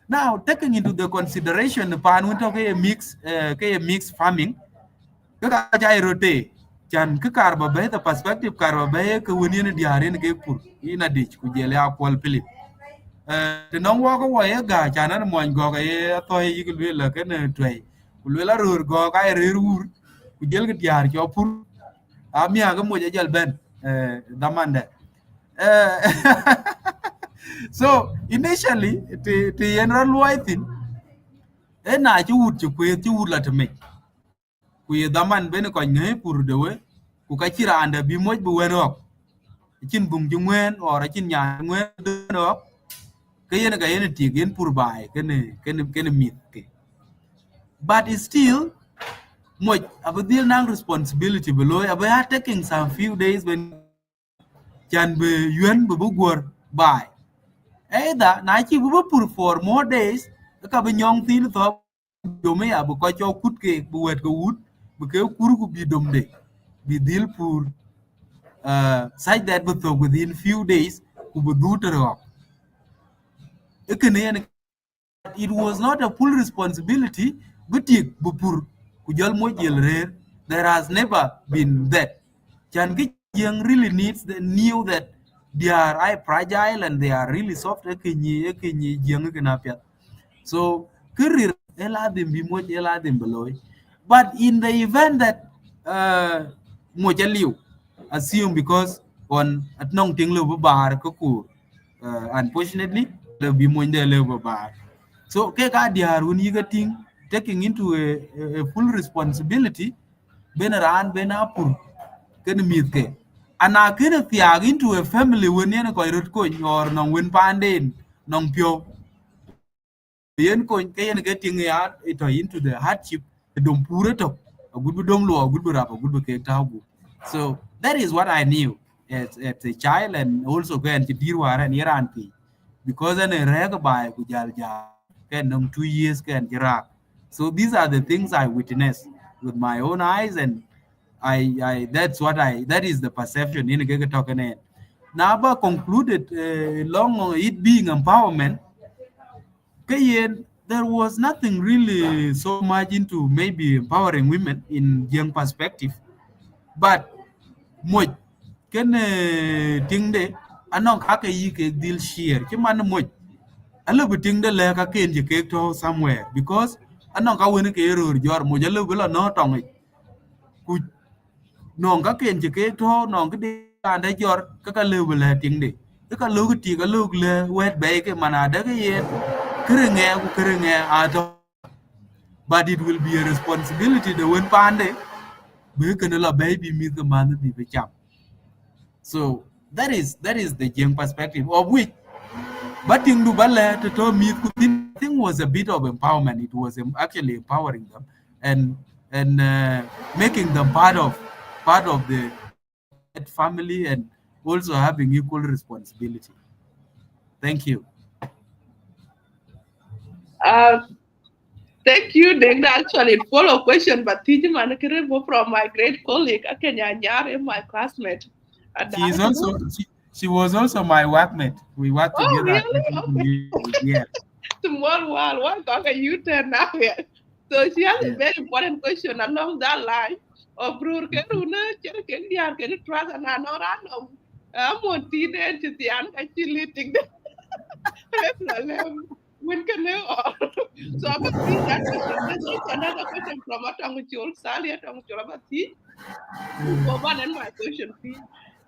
now taking into the consideration the pan went okay a mix farming ka jai rote chan ka karba be the perspective karba be ka woni ne diare ne ke pur ina dich ku jele a pol philip te non wo ko wo ye ga chan an mo go ga ye to yi ku le ka ne twai ku le la rur go ga re rur ku jel ga diar cho pur a mi aga mo jal ben damande so initially ti yen ra luai tin e na chi wut chi wut la te me ku ye daman ben ko ngai pur de we ku ka chi randa bi moj bu wen ok chin bung ju ngwen or chin nya ngwen de no ke yen ga yen ti gen pur bai ke ne mit ke but it's still moj abdil nang responsibility below abe taking some few days when can be yuen bu gor bai either na chi bu pur for more days ka be nyong tin to do me abu ko cho kut ke bu wet ko wut bu ke kuru ku bi dom de bi dil pur such that but within few days ku bu du ro ekene it was not a full responsibility but it bupur kujal mo jel rare there has never been that chan ki young really needs the knew that they are fragile and they are really soft ekenyi young kenapia so career eladim bi mo eladim beloy but in the event that mo jaliu assume because on at nong ting lu bar ko ku unfortunately le bi mo ndele bar so ke ka diar when you getting taking into a full responsibility ben ran ben apur ken mit ke ana ken tiag into a family when yen ko rut ko or non wen panden non pio yen ko kayen getting ya ito into the hardship dom pure to a good dom lo a good rap a good ke tagu. So that is what I knew as a child, and also when to deal with an Iran because an reg by kujal jal can 2 years can Iraq. So these are the things I witnessed with my own eyes, and I that's what I that is the perception in a talking. Naba concluded long it being empowerment. Kayen, there was nothing really so much into maybe empowering women in young perspective, but much can ting de anong kaka yi ke deal share man much a little bit ting de le ka ken je ke to somewhere because anong ka woni ke ro jor mo je le bilo no tong ku non ka ken je ke to non ke de ande jor ka le le ting de ka lu ti ka lu le wet be ke mana de ke ye krenge ku krenge a to, but it will be a responsibility the when pande be can la baby me the man be cham. So that is the young perspective of which but in Dubala to me I think was a bit of empowerment. It was actually empowering them and making them part of the that family and also having equal responsibility. Thank you. Uh, Thank you. Then actually follow question, but Tijiman from my great colleague, Akenya Nyare, my classmate. She is also she was also my workmate. We worked Oh, together at really? technical Okay. university. Yeah. Small world. What got a U-turn now? Yeah. So she has a Yeah. very important question along that line. Of Brur Keruna, Cherkendia, can you trust and I know random. I'm on Tina to the actually think when can they all? So about that question, there's also another question from Atanguchul, Sally Atanguchul about for one and my question fee.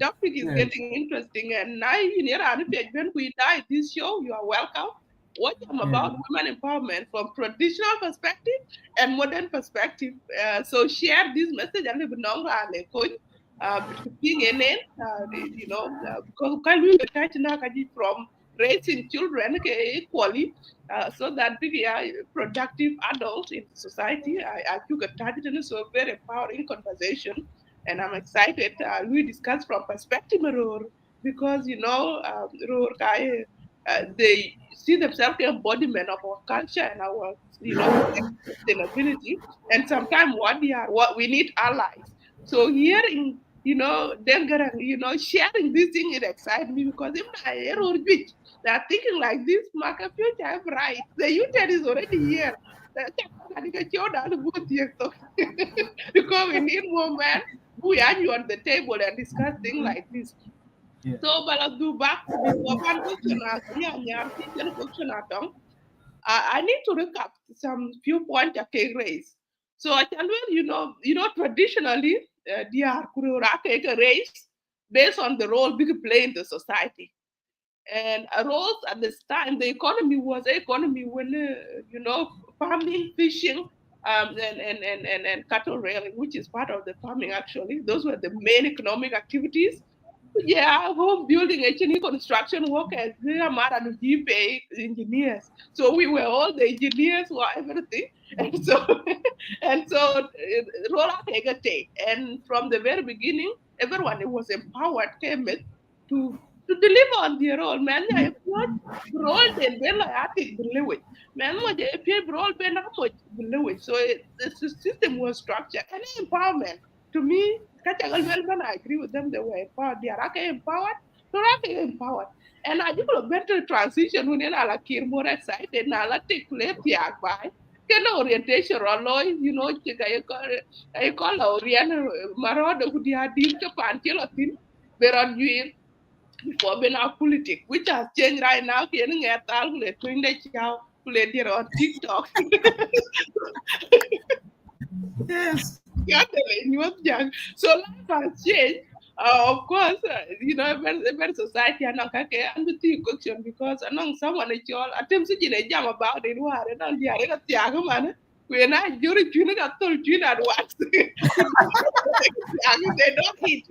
Topic is Yes. getting interesting, and now in here and if when we die this show, you are welcome. What I'm Yeah. about women empowerment from traditional perspective and modern perspective. So share this message and live long coach. Being in it, because can we attach now from raising children equally, so that we are productive adults in society. I took a target and so very empowering conversation, and I'm excited. We discuss from perspective Ror, because Ror they see themselves the embodiment of our culture and our sustainability. And sometimes what we need allies. So hearing Deng Garang, sharing this thing, it excites me because if I Ror Beach, they are thinking like this, Maka future, I'm right. The youth is already here. Because we need more men who are you on the table and discuss things like this. Yeah. So, but I'll do back before one question. I need to recap some few points I can raise. So I tell traditionally, they are raised based on the role we play in the society. And arose at this time, the economy was an economy when farming, fishing, and cattle railing, which is part of the farming actually. Those were the main economic activities. Yeah, home building, actually construction workers, they are mad and we pay engineers. So we were all the engineers who are everything. And so Rola take a take. And from the very beginning, everyone was empowered, came in to deliver on their role. Man, I what role then when I think believe. Man, what they pay role when how much believe. So the system was structured and empowerment. To me, Katagal Melbourne, I agree with them. They were empowered. They are empowered. Toraka empowered. And I think a better transition when I like more excited. Now I take left by. Can orientation or law, I call Oriana Maroda who dia deal to Pantilatin, where on you before being our politic, which has changed right now. Getting at all, doing the chow, play on TikTok. Yes. So life has changed. Of course, every society and okay, and the question because anong someone at all attempts to get a jam about it. War and on the other man. When I jury tune got told you at once. They don't hit.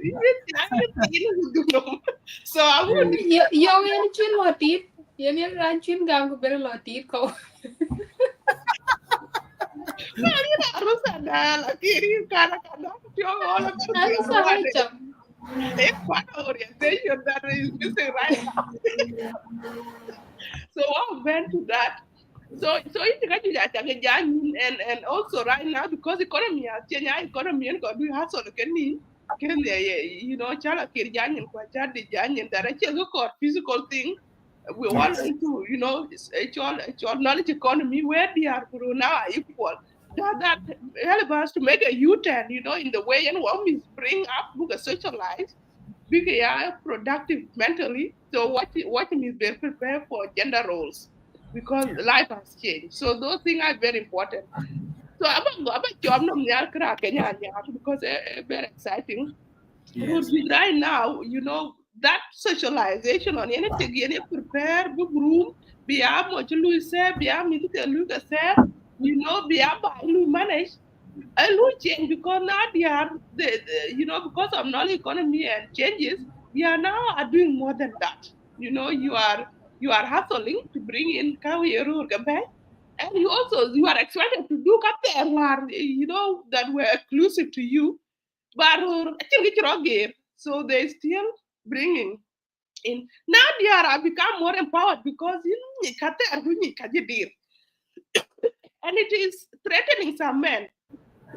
So I would Yeah. Yo, in Chilwati. Yen yen ran chin gang ko bere lo tit ko. Arusada, lakini kana kana tio all of us Ano sa one cham. one orientation that is missing right now. So what went to that? So it got you that and also right now because economy has changed, economy and got do hustle can you know chala kirjan and kwacha the jan and that actually got physical thing. We want Yes. to, you know, it's all knowledge economy where they are now are equal. That help us to make a U-turn, you know, in the way and what we bring up book a socialize big productive mentally. So what means be prepared for gender roles because Yeah. life has changed. So those things are very important. So about job no Kenya because very exciting. But Yes. right now, you know, that socialization on anything, any prepare book room, be able to lose be able to look at you know, be able to manage a lot change because now they are you know because of knowledge economy and changes we are now are doing more than that. You know you are hustling to bring in kawi and you are expected to do there were you know that were exclusive to you but I think it's wrong here. So they still bringing in now they are become more empowered because you know and it is threatening some men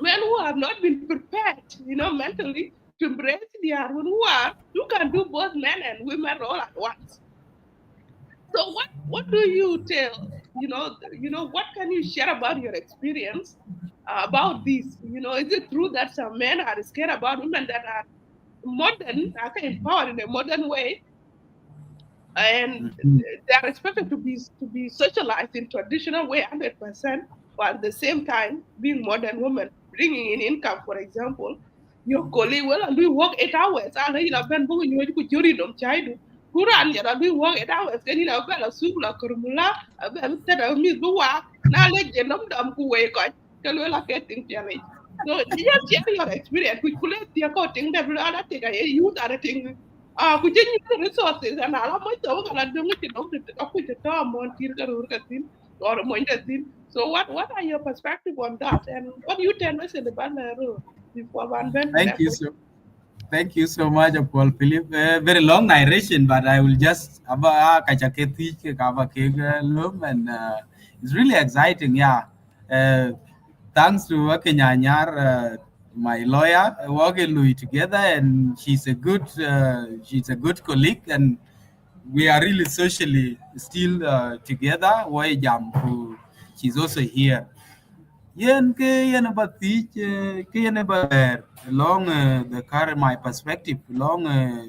who have not been prepared, you know, mentally to embrace their who can do both men and women all at once. So what do you tell? You know what can you share about your experience about this? You know, is it true that some men are scared about women that are modern, are empowered in a modern way, and Mhm. they are expected to be socialized in traditional way 100%, while at the same time being modern women bringing in income. For example, your colleague well and we work 8 hours. I know you have been going you could jury them child. Kuran ya we work 8 hours. Then you have been a subla kurmula. I've been said I miss the work. Now let you know them kuwe kai. Tell you like getting challenge. So just share your experience. We could let you go think that other thing I use other thing ku je ni resources and ala mo to kala dungu ti dom te ku te to mon tir ka rur ka tin or mo inda tin so what are your perspective on that and what do you tell us in the banner before one bend to Thank that you question. so Thank you so much, Paul Philip. Very long narration, but I will just kachaketi ke kaba ke lum and it's really exciting. Yeah. Uh, Thanks to Kenyanyar, my lawyer, working Louis together, and she's a good colleague, and we are really socially still together. Why jam? She's also here. Yen ke yen about teach ke yen about long the current my perspective long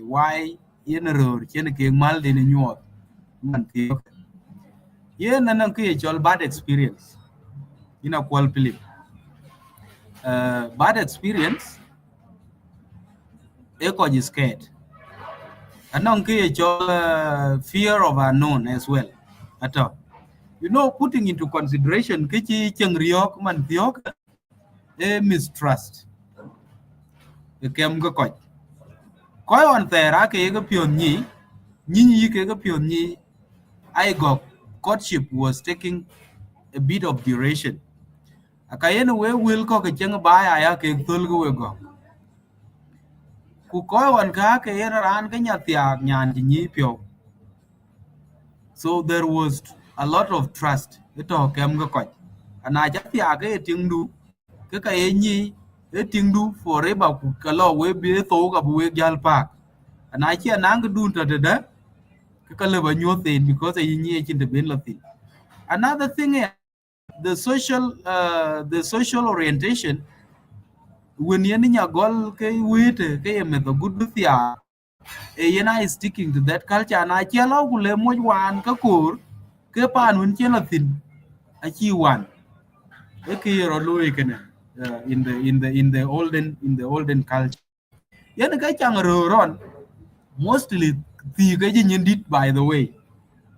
why yen ror chen ke mal de nyot man ti yen nan ke chol bad experience ina kwal Philip bad experience e ko is scared anong ke chol fear of unknown as well ato you know putting into consideration ke chi cheng riok man tiok e mistrust e kem ko Koi on there ke ga pion nyi ke ga pion I got courtship was taking a bit of duration. Akayen we will ko ke cheng ba ya ke tul go we go. Ku koi on ka ke yen ran ke nya tia nyan nyi pyo. So there was a lot of trust. Ito kem ga ko. Ana ja tia ke ting du ke ka nyi e ting du forever ku ka lo we be to ka bu we gal pak. Ana chi anang du ta da kakale thing because I in the bin thing. Another thing is the social orientation when yeninya gol ke wait ke me the good thia e yena is sticking to that culture na chelo kule moj wan ka kur ke pan un chelo thin a chi wan e ke ro lo in the olden culture yen ka chang ro ron mostly the ke by the way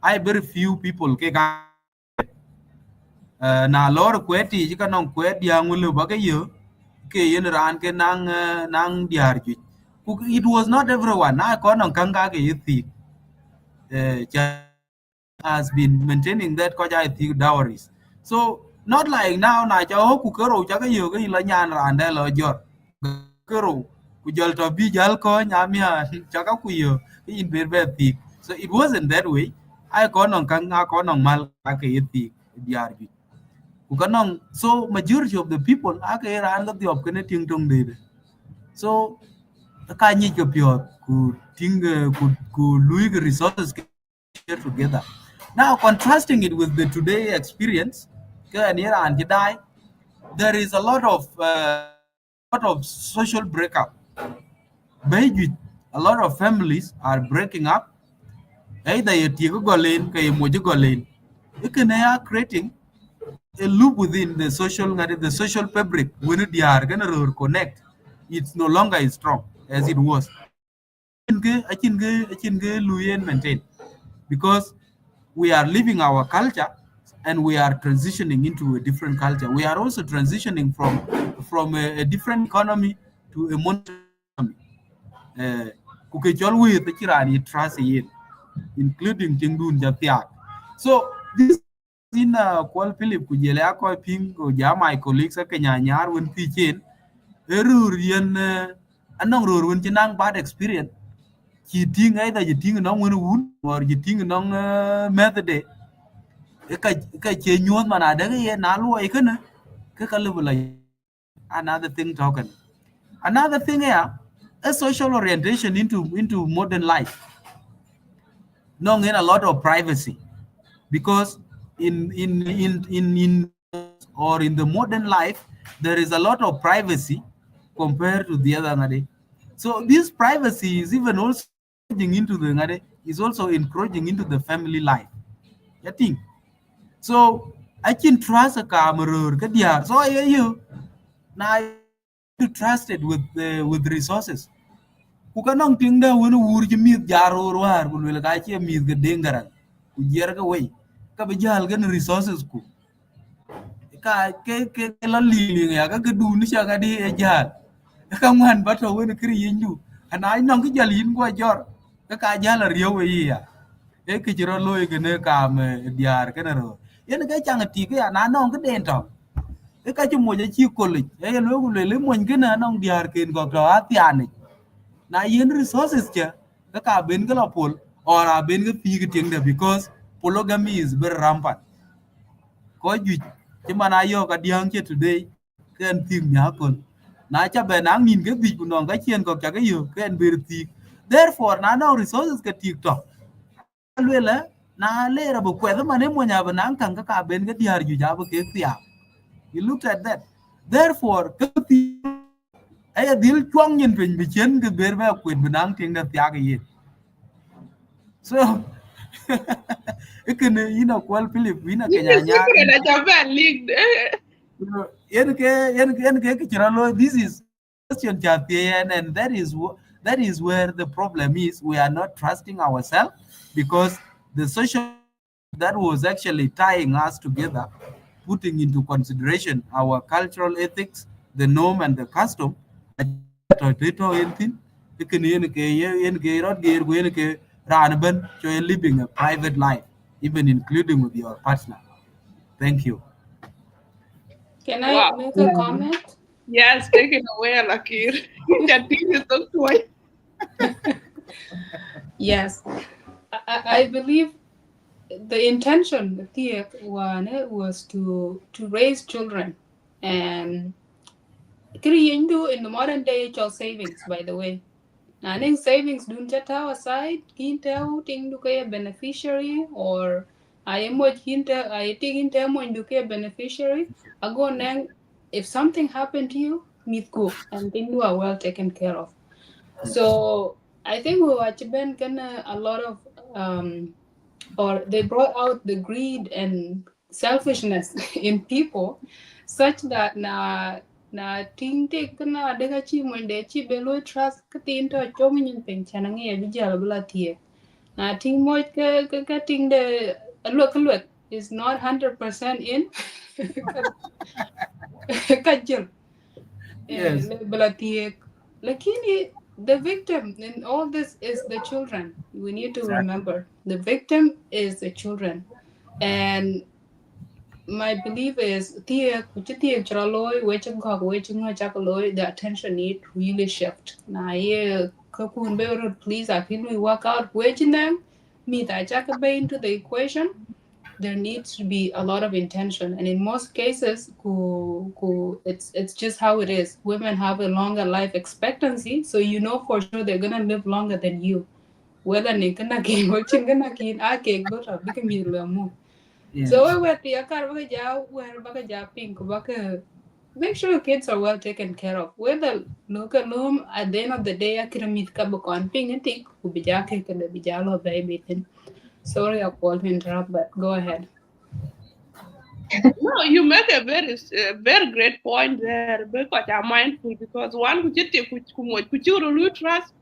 I very few people ke na lor kweti ji kanong kwet yang ulu ba ke yo ke yen ran ke nang diar ji it was not everyone na ko nong kanga ke yuti has been maintaining that because I think dowries. So not like now na cho ku kero cha ka yo ka la nyan rande lo jot kero ku jol to bi jal ko nyamia cha ka ku yo in ber be ti. So it wasn't that way. I ko non kan nga ko non mal ka ke ti diar bi. Ku ka non so majority of the people ake ran ga diop kene ting tong de. So ka nyi ka pyo ku ting ku lui resources share together. Now, contrasting it with the today experience, there is a lot of social breakup. Maybe a lot of families are breaking up. Either you take a golin, kay mo golin. You can creating a loop within the social fabric. When they are gonna connect, it's no longer as strong as it was. I can maintain because we are leaving our culture and we are transitioning into a different culture. We are also transitioning from a different economy to a monetary economy. Eh, kuke chol wi te chirani trust yin, including tingdun jatiak. So these things in Kual Philip kujele ako ping ko ja my colleagues ka nyanyar won pichen erur yen anong rur won chinang bad experience chỉ tiếng ấy là chỉ tiếng nó muốn uống or chỉ tiếng nó method de cái chế nhuôn mà na đấy cái na lu ấy cái level là another thing talking another thing yeah a social orientation into modern life no in a lot of privacy because in or in the modern life there is a lot of privacy compared to the other ngade. So this privacy is even also encroaching into the ngade, is also encroaching into the family life. I think so. I can trust a camera so I you now to trust it with resources ku kanong ting da wani wuri ji mit jaro war ku le ka che mit ga dengaran ku jer ga wai ka be jal gan resources ku ke la li ya ga du ni sha ga di e jal ka man ba to wani kri yindu ana ai nong ki jal yin go jor ka jal riyo we ya e ki jiro loy ga ne ka me diar ka na ro yen ga chang ti ga na nong ga den to e ka chi mo ja chi ko le e lo ku le mo ngi na nong diar ken go to a ti ani na yen resources cha ka ben ga la pol or a ben ga pi ga ting da because polygamy is very rampant ko ju che mana yo ka diang che today ken tim nya kon na cha be na min ga bi ku non ga chen ko cha ga yo ken ber ti therefore na no resources ka tiktok aka lwela na lera bo kwedho mane mo nya ba nan kan ka ben ga diar ju ja ba ke tia you looked at that therefore ka ti ay dil chuang nyin pin bi chen ga ber ba kwet benang ting da tia ga yin so ikene ina kwal philip ina This kanya is nya secret that you've been leaked. this is question Jatien, and that is where the problem is. We are not trusting ourselves because the social that was actually tying us together, putting into consideration our cultural ethics, the norm and the custom. Living a private life, even including with your partner. Thank you. Can I Wow. make a Yeah. comment? Yes, take it away, Lakir. That thing is so toy. Yes. I believe the intention the was to raise children and create in the modern day child savings, by the way. Now, I think savings don't just aside, can tell thing to a beneficiary or I am what hinter I think in term when you a beneficiary. I go nang if something happened to you, meet go and things are well taken care of. So I think we were been gonna a lot of or they brought out the greed and selfishness in people such that na ting te kana daga chi mon de chi belo trust ka tin to chong nyin pen chana nge bi jala bla tie na ting mo ka ting de look is not 100% in ka jil Yes. bla tie lakini The victim in all this is the children. We need to Exactly. remember the victim is the children. And my belief is the attention need really shift. Na ye kakun be please I can we work out waging them me that jack into the equation. There needs to be a lot of intention, and in most cases it's just how it is. Women have a longer life expectancy, so you know for sure they're gonna live longer than you, whether they gonna gain watching gonna gain I cake but a big meal. So Yes. we were the car baka where baka ja pink baka make sure your kids are well taken care of. Whether look at loom at the end of the day I can meet kabakon ping and think who be jacking and the bijalo baby thing. Sorry I called to interrupt, but go ahead. No, you make a very great point there because I'm mindful because one which you take which you really trust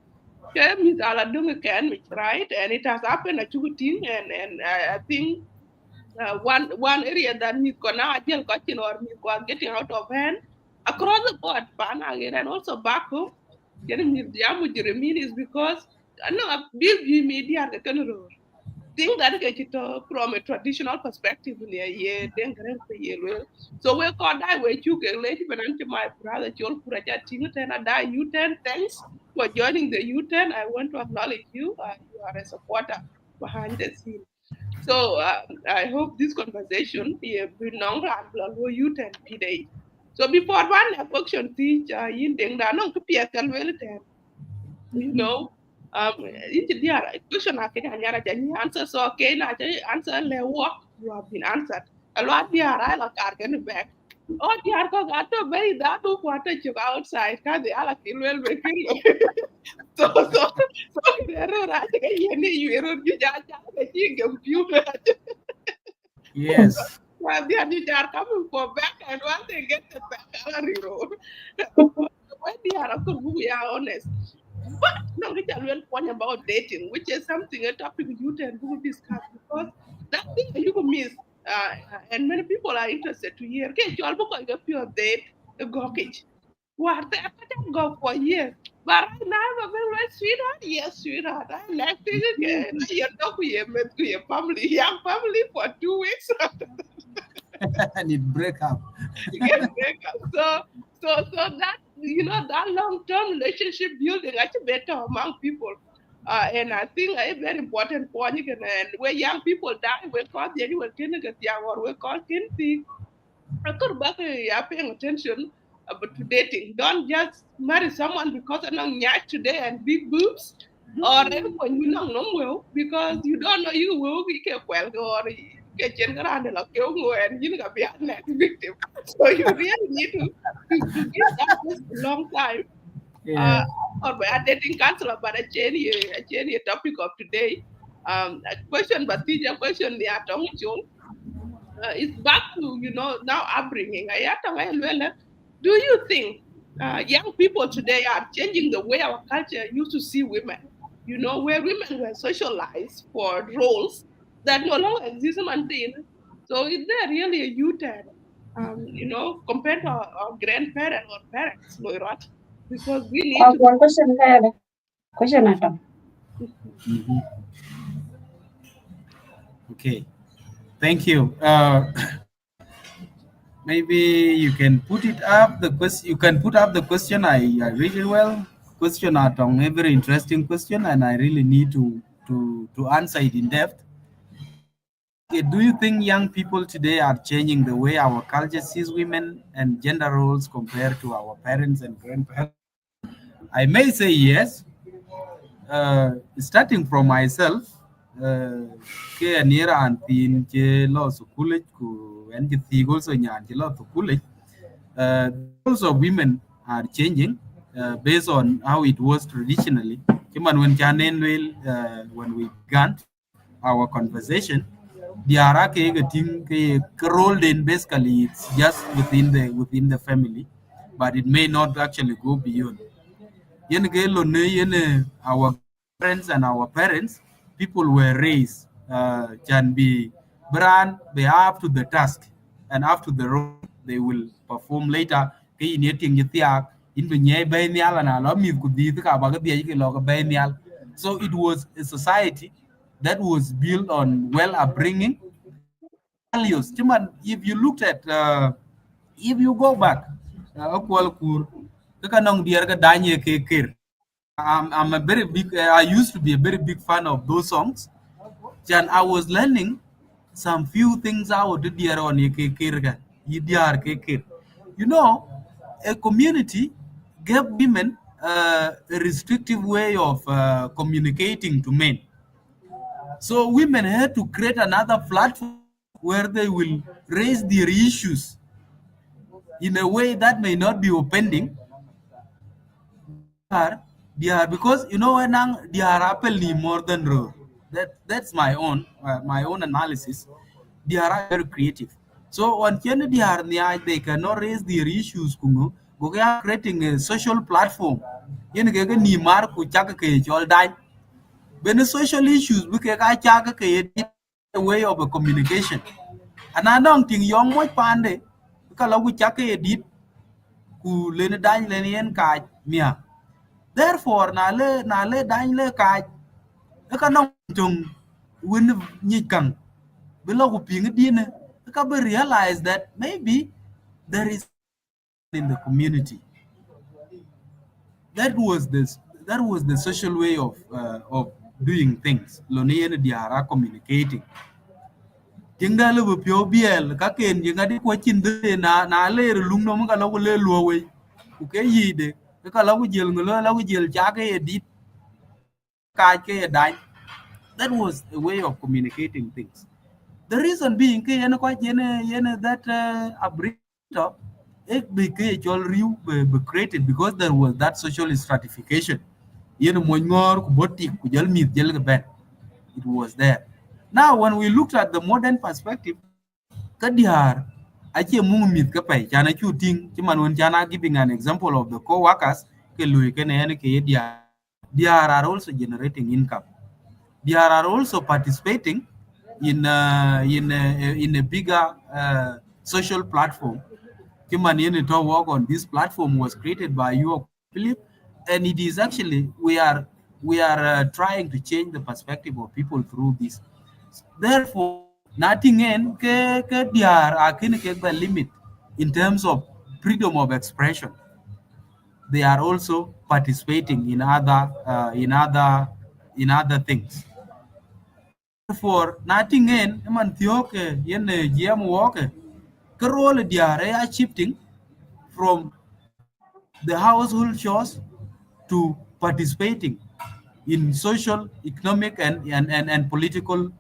came is ala dunga can which right and it has happened at shooting and I think one area that me kona ajel kachin or me ko getting out of hand across the board pan again and also back home getting me jamu jeremin is because no build media the kind of thing that get it from a traditional perspective in a year then well so we call that way you get lady but unto my brother Joel Kuraja Tingutan and I U10 thanks for joining the U10. I want to acknowledge you. You are a supporter behind the scene. So I hope this conversation will not run below U10 today. So before one question teach in deng da no kupia kalwele you know into the question I can answer so okay na answer le work you have been answered a lot the I like are going back oh the are go got to be that do what you outside ka the ala kilwel be kilo so there are I think you error you ja ja the thing computer Yes. well they are coming for back and once they get the back ala road when they are we are honest but no, we can learn point about dating, which is something a topic you and who discuss because that thing you could miss. And many people are interested to hear. Okay, you all book a pure date, a gawkage. What the I can go for years. But right now, I'm a very sweetheart. Yes, sweetheart. I like this again. You talk with your family, young family for 2 weeks. And it break up. You get breakup. So that that long term relationship building actually better among people. And I think a very important point again, and where young people die, we call the annual get young or we call kinty. I could back paying attention to dating. Don't just marry someone because I know nyash today and big boobs or when you know no well because you don't know you will be well or get general like you and you know be a next victim. So you really need to give that person a long time. Uh, Yeah. or by a dating counselor, but a change topic of today. A question, but teacher question the atom it's back to now upbringing. Do you think young people today are changing the way our culture used to see women? Where women were socialized for roles that no longer exist until. So is there really a U-turn? Compared to our grandparents or parents, Loirat? Because we need to. One question kaya question atom. Mhm. Okay. Thank you. Maybe you can put it up the question. You can put up the question. I really well question at a very interesting question, and I really need to answer it in depth. Do you think young people today are changing the way our culture sees women and gender roles compared to our parents and grandparents? I may say yes. Starting from myself, ke anira antin ke lo sukule ku and ke tigo so nyan ke lo sukule. The roles of women are changing based on how it was traditionally. Cuman when we began our conversation, the arake thing rolled in basically it's just within the family, but it may not actually go beyond our grandparents and our parents, people were raised can be brand they are up to the task and up to the role they will perform later. in the nye bay nyal and allow me could be the kabaga the log bay nyal. So it was a society that was built on well upbringing and values. Chiman, if you looked at if you go back, akwal kur ka nong diar ka danye ke kir. I'm a very big I used to be a very big fan of those songs. Jan, I was learning some few things out the dear on Kirga, Yidiar Kekir. You know, a community gave women a restrictive way of communicating to men. So women had to create another platform where they will raise their issues in a way that may not be offending. They are because you know when they are happily more than raw. That's my own analysis. They are very creative. So on Kenya they cannot raise their issues kungo. Go are creating a social platform. Yen ga ni mar ku chaka ke chol dai. When the social issues we ka chaka ke a way of a communication. And I don't think young boy pande ka lagu chaka edit ku len dan len yen ka mia. Therefore, na le dany le kaj ka nong tung win ni kang below ku ping dine ka be realize that maybe there is in the community. That was the social way of doing things. Loni en diara communicating. Tinga le bu pio biel ka ken jinga di ko chin de na le lung no ka lo le lo we ku ke yide ka lo jel ngulo lo jel cha ke edit that was a way of communicating things. The reason being that abbreviator it be created because there was that social stratification. It was there. Now when we looked at the modern perspective, Kadiar ache mung mit ka pai chana chuting chiman when chana giving an example of the co-workers ke lui ke ne ke they are also generating income. They are also participating in a bigger social platform. Human Unit to work on this platform was created by you, Philip, and it is actually we are trying to change the perspective of people through this. Therefore, nothing in ke diar akin ke the limit in terms of freedom of expression. They are also participating in other things. Therefore, nothing in man thioke yen GM walk role diare are shifting from the household chores to participating in social, economic, and political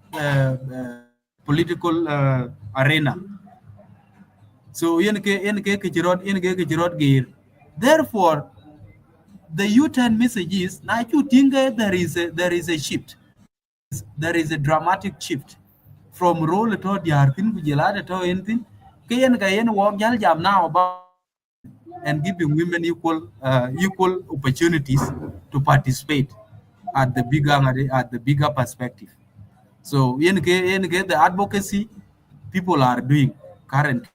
arena. So yen ke gear. Therefore, the U-turn message is now you think there is a shift. There is a dramatic shift from role to diarkin kujelada to anything. Kayen walk jal jam now about and giving women equal opportunities to participate at the bigger perspective. So the advocacy people are doing currently.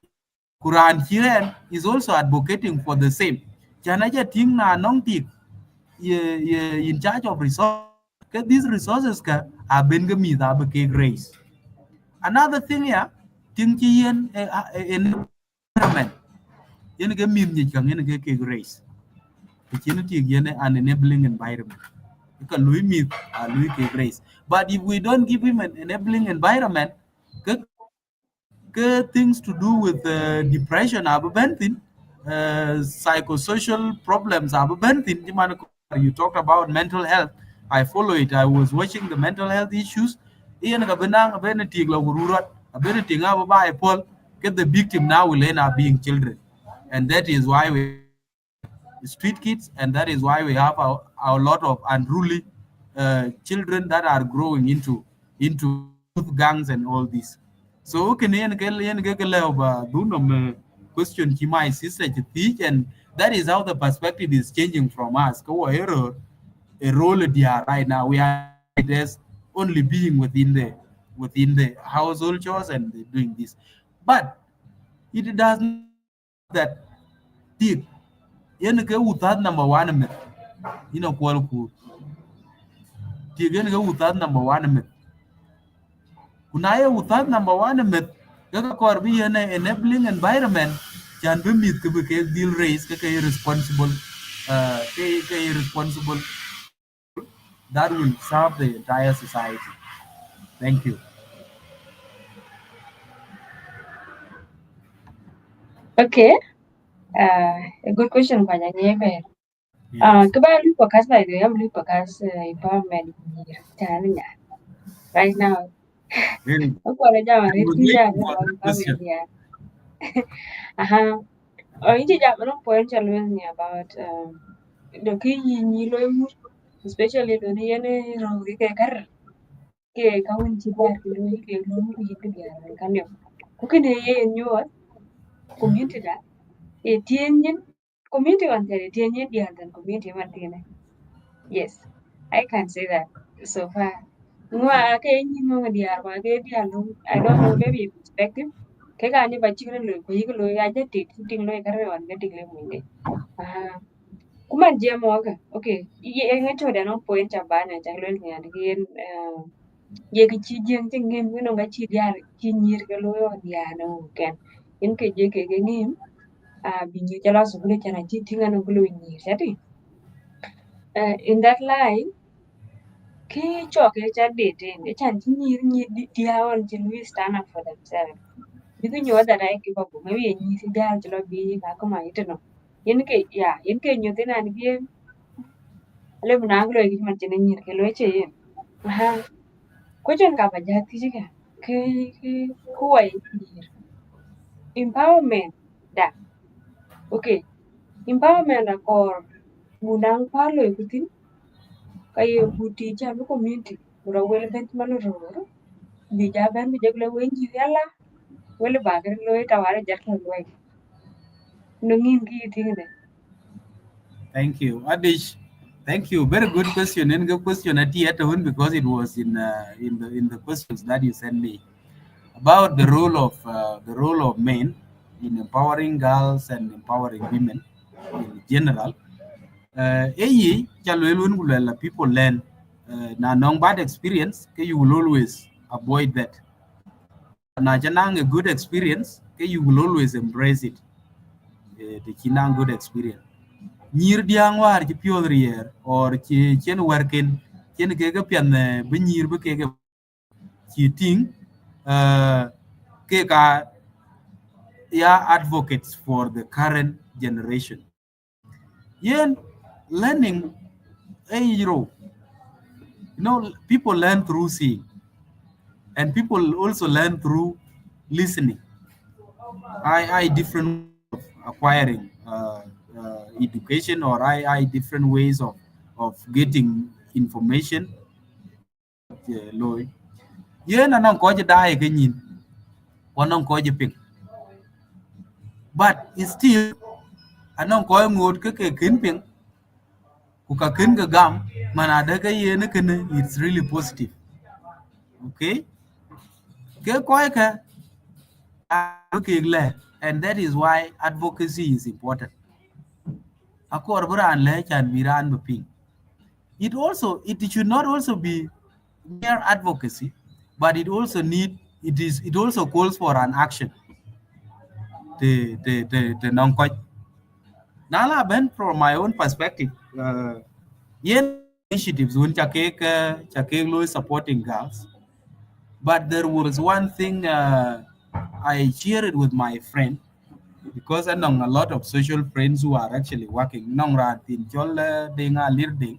Quran Hiren is also advocating for the same. Chanaja ting na nong tik in charge of resources. These resources are being raised. Another thing here, ting chi environment. Yen ge min ni kang yen ge ke race. Opportunity yen an enabling environment. You can lui mit lui ke race. But if we don't give him an enabling environment, things to do with depression are bentin, psychosocial problems are bentin. You talked about mental health. I follow it. I was watching the mental health issues. Iyan ka benang ability la gururat ability nga ba Paul get the victim now will end up being children, and that is why we street kids, and that is why we have a lot of unruly children that are growing into youth gangs and all this. So can question to my sister to teach, and that is how the perspective is changing from us. A role they are right now. We are it as only being within the household chores and doing this, but it does not that deep yen ke utat number 1 met ina kwal ku ti gen ke utat number 1 met kuna ye utat number 1 met ka kor bi yen enabling environment can be mit ke deal raise ke responsible ke responsible role that will serve the entire society. Thank you. Okay, a good question kwa nyebe. Yes. Kaba lu podcast by the am lu podcast empowerment ni tani right now. Very, Ako na jama I red was kuya waiting na for that empowerment question. ya. Aha. Inji jama no point always ni about the ki ni lo mu especially do ni ene ro ke kar ke kawun ci bar ke lo ke lo mu yi ke ya kan yo. Ku ke ne ye nyo community da e tienyen community on tere tienyen di antan community man tiene. Yes, I can say that so far. Ngwa ke nyi mo di arwa ke di alo I don't know maybe perspective ke ka ni ba chikre lo ko yi lo ya je tik ting lo ka re on ke tik le mu ne. Ah, kuma je mo ka. Okay, ye ngato da no point abana ja lo ni an ke ye ki chi jeng te ngem no ga chi diar chi nyir ke lo yo dia no ken. In ke je ke ngem bi nyi jala su bule chana chi tinga no bulu nyi sati. In that line ki choke cha dating e chan chi nyir nyi dia on chi we stand up for themselves. Bidu nyo da dai ki babu maybe nyi si dia jalo bi ka kuma ito no. In ke nyo te nan bi ale buna nglo ki man chen nyir ke lo che yin. Ha ko chen ka ba ja ti ka. Ki kuwai nyir. Empowerment da. Okay. Empowerment akor bunang palo ikutin kaye buti jalu community bura wel bent malo roro bi jaban bi jegle wenji yalla wele bagir lo ita wara jarta lo no ngin ki tingene. Thank you, Adish. Thank you. Very good question. And good question at the end because it was in the questions that you sent me about the role of men in empowering girls and empowering women in general. People learn na non bad experience. You will always avoid that. But na janang a good experience. You will always embrace it. The chinang good experience. Nyir diang war ci piol rier or ci chen workin chen ke ga pian be nyir be ke ga ci ting uh, ke ka ya advocates for the current generation yen learning you know people learn through seeing and people also learn through listening. I different ways of acquiring education or I different ways of getting information loy yen anan ko je dai ke nyin wonon ko je ping but it's still anan ko ngot ke kin ping ku ka kin ga gam mana da ga yen ken it's really positive. Okay, ke ko ka ke le and that is why advocacy is important. Akor bran le chan miran be ping it should not also be mere advocacy, but it also calls for an action. The non Nala Ben from my own perspective, yen initiatives when chake low supporting girls, but there was one thing I shared with my friend because I know a lot of social friends who are actually working. Nong rat in Chol Denga Lirding.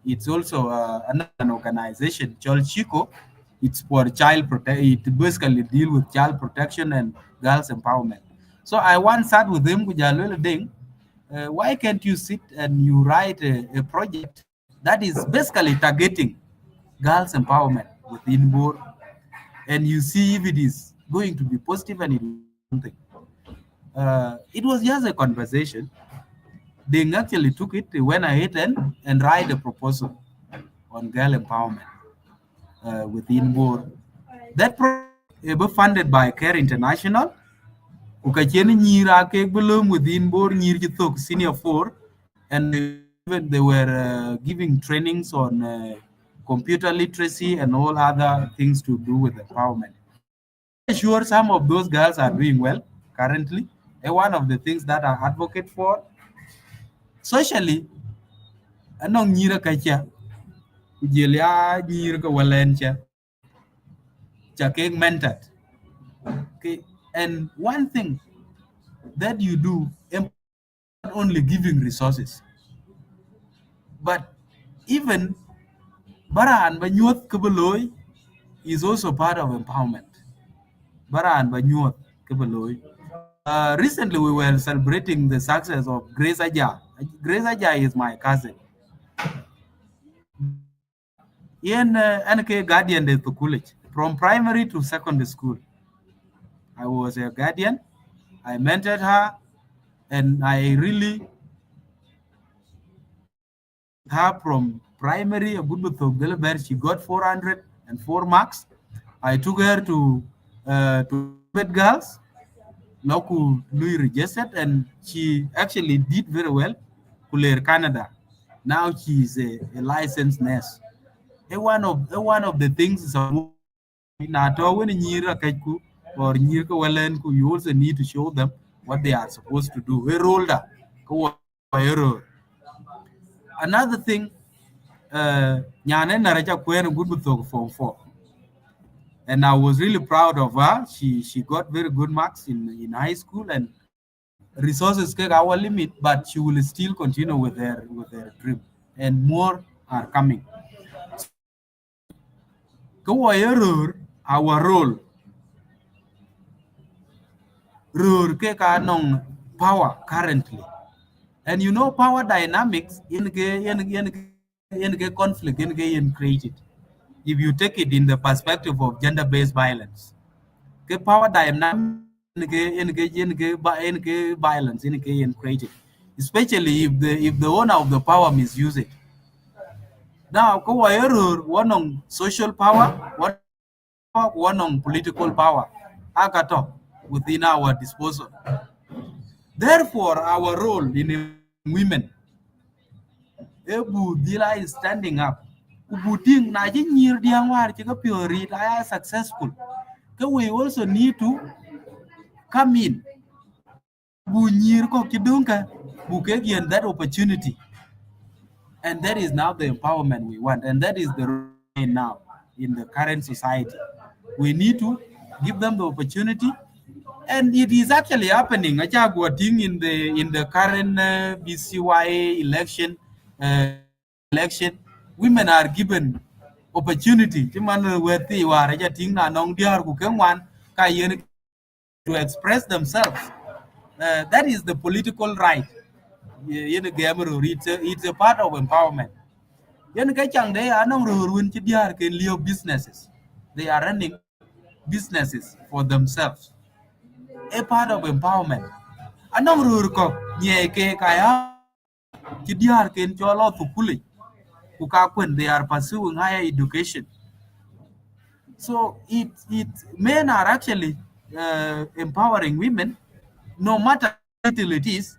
It's also an organization, Chol Chico. It's for child protect. It basically deal with child protection and girls empowerment. So I once sat with him, Kujalul Ding. Why can't you sit and you write a project that is basically targeting girls empowerment within board, and you see if it is going to be positive and it will do something. It was just a conversation. They actually took it, they went ahead and write a proposal on girl empowerment within board. That project was funded by Care International. Ukacheni nyira ke belum within board nyir jitok senior 4 and they were giving trainings on computer literacy and all other things to do with empowerment. I'm very sure some of those girls are doing well currently. And one of the things that I advocate for socially, anong nyira kacha, kujelia nyira ka walencha, chakeng mentored. Okay, and one thing that you do, not only giving resources, but even Baran Banyuot Kabaloy is also part of empowerment. Baran Banyuot Kabaloy. Recently, we were celebrating the success of Grace Aja. Grace Aja is my cousin. In NK Guardian de college, from primary to secondary school. I was a guardian. I mentored her, and I really her from primary, a good bit of Gelber. She got 404 marks. I took her to private girls. Local Louis registered, and she actually did very well. Kuler Canada. Now she's a licensed nurse. One of the things is when or you also need to show them what they are supposed to do. We rolled up. Another thing, nyane naraja kwen good with form 4, and I was really proud of her. She got very good marks in high school, and resources take our limit, but she will still continue with her dream, and more are coming. Go our role ke ka nong power currently, and you know power dynamics in conflict in created. If you take it in the perspective of gender-based violence, ke power dynamic in violence in created, especially if the owner of the power misuse it. Now ko one on social power, one on political power akato within our disposal. Therefore, our role in women, Ebu Dila is standing up. Ubuting na nyir diang war chika pure I successful. We also need to come in. Bu nyir ko kidunka bukegian that opportunity. And that is now the empowerment we want. And that is the role now in the current society. We need to give them the opportunity, and it is actually happening. Thing in the current BCYA election, election, women are given opportunity. To express themselves. That is the political right. It's a part of empowerment. They are businesses. They are running businesses for themselves. A part of empowerment. Anong rur ko nye ke kaya kidiar ken cholo tukuli kukakwen they are pursuing higher education. So it men are actually empowering women, no matter how little it is.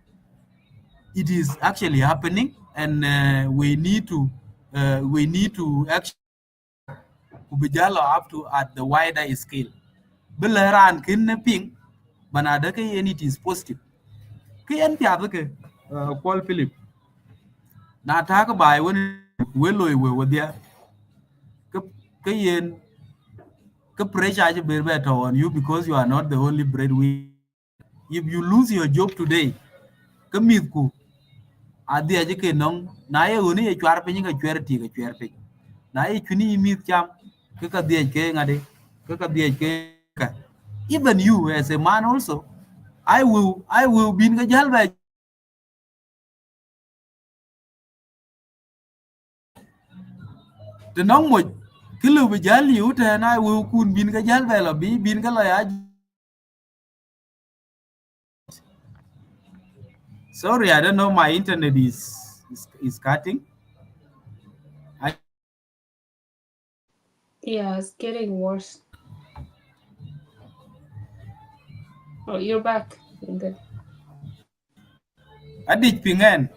It is actually happening, and we need to actually kubijalo up to at the wider scale. Belaran kidnapping, banada and it is positive. Kian piadake, Paul Philip. Na talk by when we were there. Kayen, pressure be better on you because you are not the only breadwinner. If you lose your job today, kamitku adi aje ke nong na ye uni e chwar pe nyinga chwer ti ga chwer pe na ye chuni mit cham ke ka die ke ngade ka die ke ka. Even you as a man also, I will bin ga jalba the nong mo kilu bi jali ute na I will kun bin ga jalba la bi bin ga la ya. Sorry, I don't know, my internet is cutting. Yeah, it's getting worse. Oh, you're back. You're good. Adich pingen.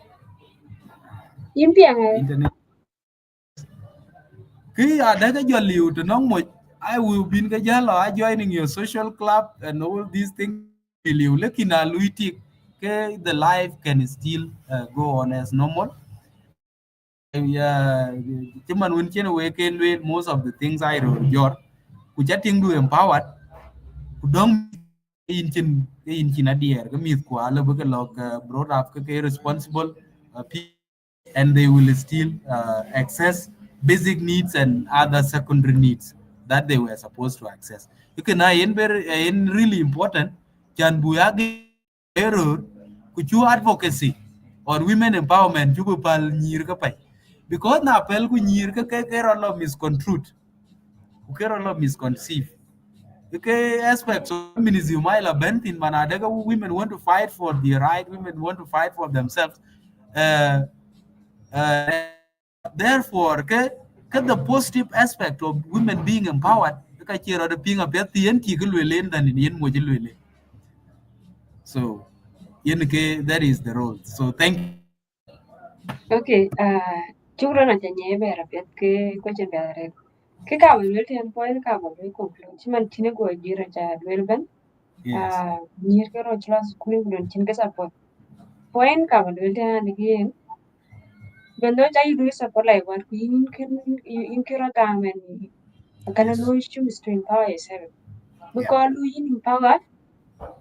Impiang internet. Ki daga jolly to know much. I will be joining your social club and all these things. You looking at Luiti, the life can still go on as normal. Yeah, Chairman Winchen Waken with most of the things I wrote. Your Kujating do empowered, who don't in China dear, Gamith Kuala Bukalog brought up responsible people, and they will still access basic needs and other secondary needs that they were supposed to access. You can in really important can buyagi error kuchu advocacy or women empowerment jubu pal nyir ka pai because na pel ku nyir ka ke ro misconstrued ku ke ro misconceive. Okay, aspects of feminism, while Benton Manadaga, women want to fight for their right, women want to fight for themselves. Uh, Therefore, the positive aspect of women being empowered, the being a better than in so that is the role. So thank you. okay, chukran aja nyebe rapet ke question bere. Ke ka wel ten point ka ba wel conclude. Chiman chine go jira cha wel ben. Yes. Nyir ke ro chla school don chin ke support. Point ka ba wel ten again. Bendo cha you support like what in ke ra ga men. Kana no choose to empower yourself. Yeah. Because you empowered,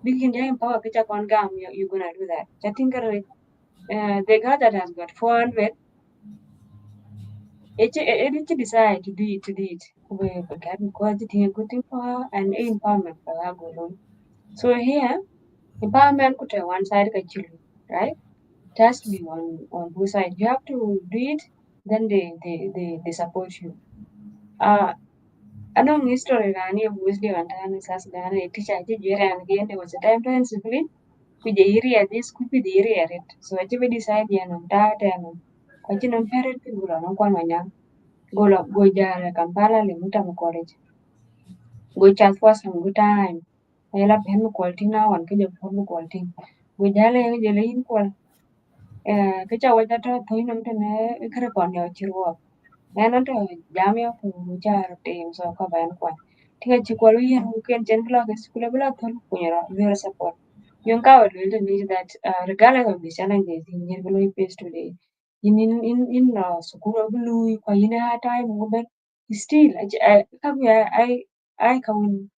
begin to empower ke cha kon gam you gonna do that. I think the guy that has got 400 it decide to do it. We can because it is good thing for her and empowerment for her go on. So here empowerment could have one side actually, right? It has to be on both sides. You have to do it, then they support you. Uh anong history rani of wisdom and time as a teacher I did and again there was a time to simply with the area this could be the area it. So I decide and that and kwachino parent people no kwa go jara Kampala le muta college. Go chat for some good time. I love him quality now and kill him quality. Go jale jale in qual. Kicha wajata toinam tene ikare kon yo chirwo. Nana to jamia ku jar team so ka ban kwa. Tika chikwalu yen weekend chen blog is kula bila thol kunyara your support. Yung ka will need that regardless of the challenges in your below face today. In sukuru bulu kwa ina ha time ngoben still I can